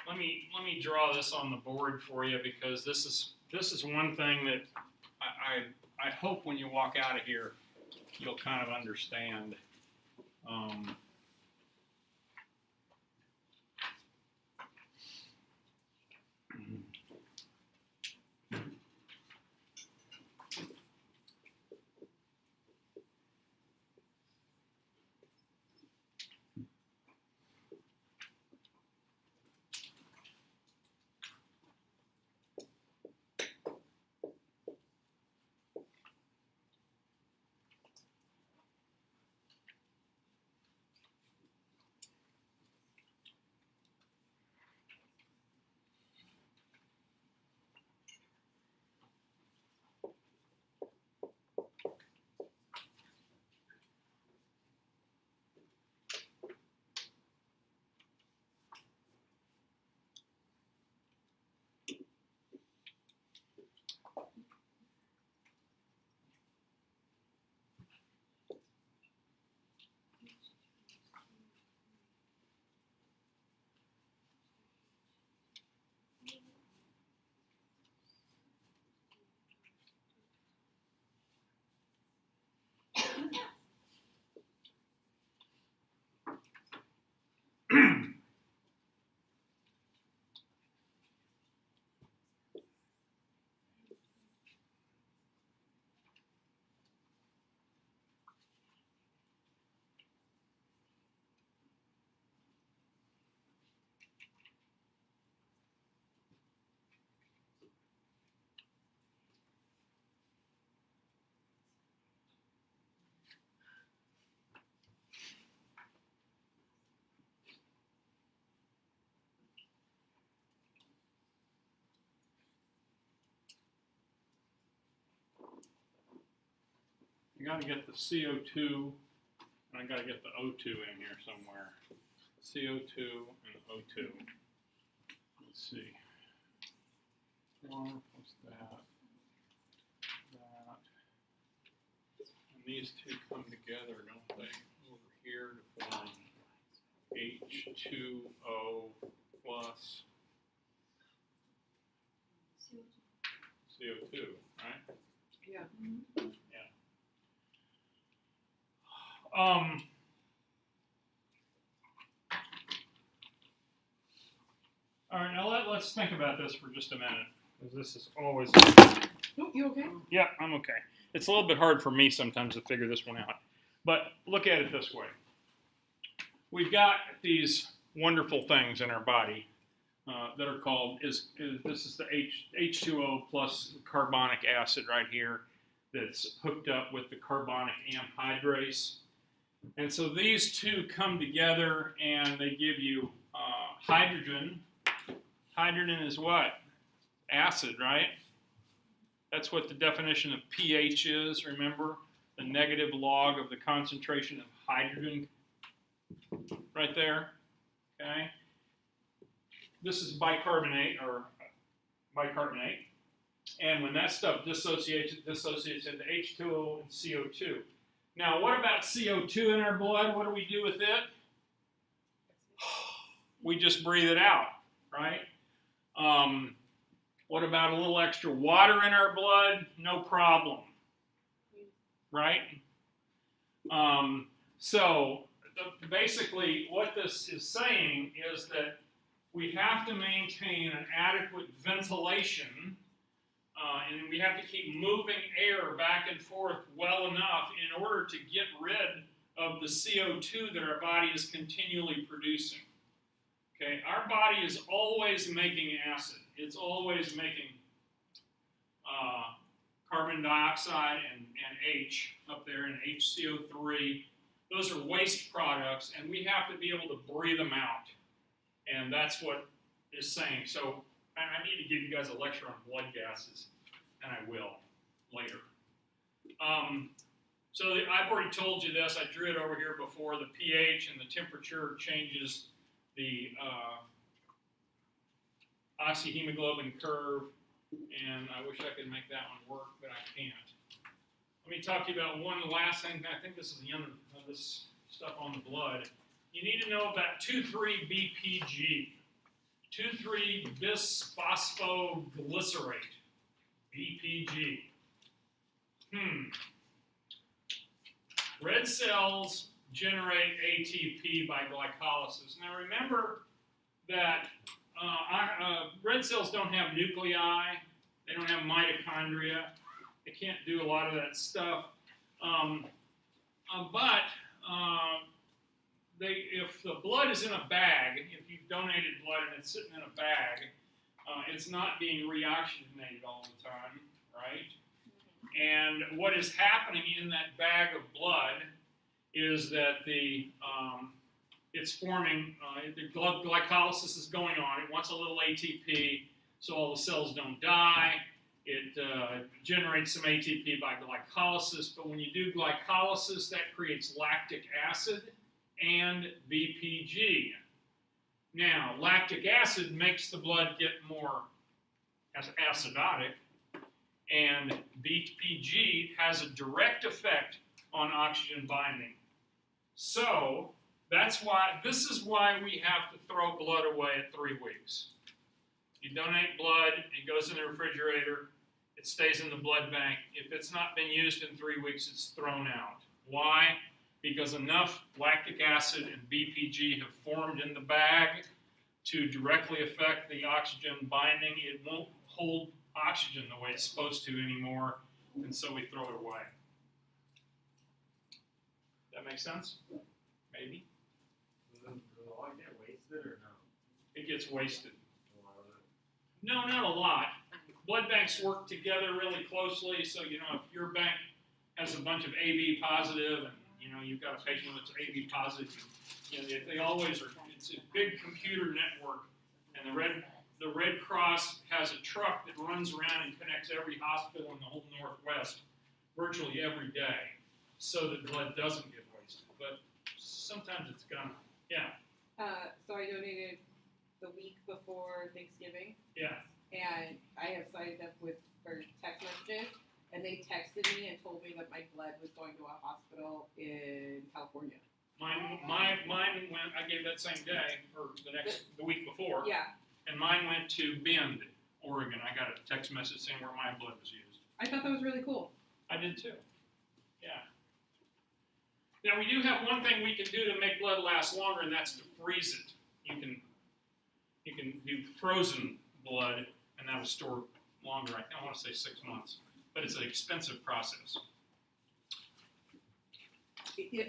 Let me draw this on the board for you because this is one thing that I hope when you walk out of here you'll kind of understand. I gotta get the CO2, and I gotta get the O2 in here somewhere. CO2 and O2. Let's see. 4 plus that. And these two come together, don't they? Over here to form H2O plus CO2, right? Yeah. All right, now let's think about this for just a minute, because this is always. No, you okay? Yeah, I'm okay. It's a little bit hard for me sometimes to figure this one out. But look at it this way. We've got these wonderful things in our body that are called, this is the H2O plus carbonic acid right here that's hooked up with the carbonic anhydrase. And so these two come together and they give you hydrogen. Hydrogen is what? Acid, right? That's what the definition of pH is, remember? The negative log of the concentration of hydrogen right there, okay? This is bicarbonate, and when that stuff dissociates, it dissociates into H2O and CO2. Now, what about CO2 in our blood? What do we do with it? We just breathe it out, right? What about a little extra water in our blood? No problem, right? Basically, what this is saying is that we have to maintain an adequate ventilation, and we have to keep moving air back and forth well enough in order to get rid of the CO2 that our body is continually producing. Okay, our body is always making acid. It's always making carbon dioxide and H up there, and HCO3. Those are waste products, and we have to be able to breathe them out. And that's what is saying. So I need to give you guys a lecture on blood gases, and I will later. I've already told you this. I drew it over here before. The pH and the temperature changes the oxyhemoglobin curve, and I wish I could make that one work, but I can't. Let me talk to you about one last thing. I think this is the end of this stuff on the blood. You need to know about 2,3-BPG, 2,3-bisphosphoglycerate, BPG. Red cells generate ATP by glycolysis. Now remember that red cells don't have nuclei, they don't have mitochondria, they can't do a lot of that stuff. If the blood is in a bag, if you've donated blood and it's sitting in a bag, it's not being reoxygenated all the time, right? And what is happening in that bag of blood is that it's forming, the glycolysis is going on. It wants a little ATP so all the cells don't die. It generates some ATP by glycolysis, but when you do glycolysis, that creates lactic acid and BPG. Now, lactic acid makes the blood get more acidotic, and BPG has a direct effect on oxygen binding. So, this is why we have to throw blood away at 3 weeks. You donate blood, it goes in the refrigerator, it stays in the blood bank. If it's not been used in 3 weeks, it's thrown out. Why? because enough lactic acid and BPG have formed in the bag to directly affect the oxygen binding. It won't hold oxygen the way it's supposed to anymore, and so we throw it away. That make sense? Maybe. Does the log get wasted or no? It gets wasted. A lot of it. No, not a lot. Blood banks work together really closely, so if your bank has a bunch of AB positive, and you've got a patient that's AB positive, they always are. It's a big computer network, and the Red Cross has a truck that runs around and connects every hospital in the whole Northwest virtually every day, so that blood doesn't get wasted. But sometimes it's gonna. Yeah. So I donated the week before Thanksgiving, Yeah. and I have signed up for text messages, and they texted me and told me that my blood was going to a hospital in California. Mine went. I gave that same day or the week before. Yeah, And mine went to Bend, Oregon. I got a text message saying where my blood was used. I thought that was really cool. I did too. Yeah. Now we do have one thing we can do to make blood last longer, and that's to freeze it. You can do frozen blood, and that'll store longer. I want to say 6 months, but it's an expensive process.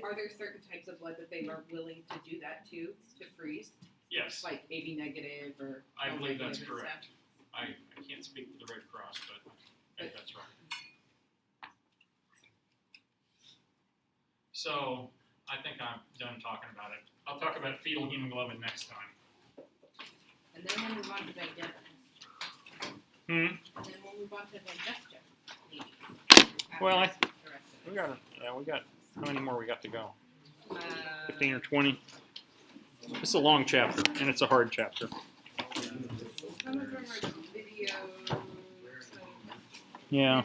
Are there certain types of blood that they are willing to do that to freeze? Yes, Like AB negative or I O believe that's negative and correct. stuff? I can't speak for the Red Cross, but I think that's right. So I think I'm done talking about it. I'll talk about fetal hemoglobin next time. And then we'll move on to digestion. Hmm. And then we'll move on to digestion. Maybe. Well, After the rest of it. we got, how many more we got to go? 15 Uh, or 20? It's a long chapter, and it's a hard chapter. some of them are videos. So Yeah.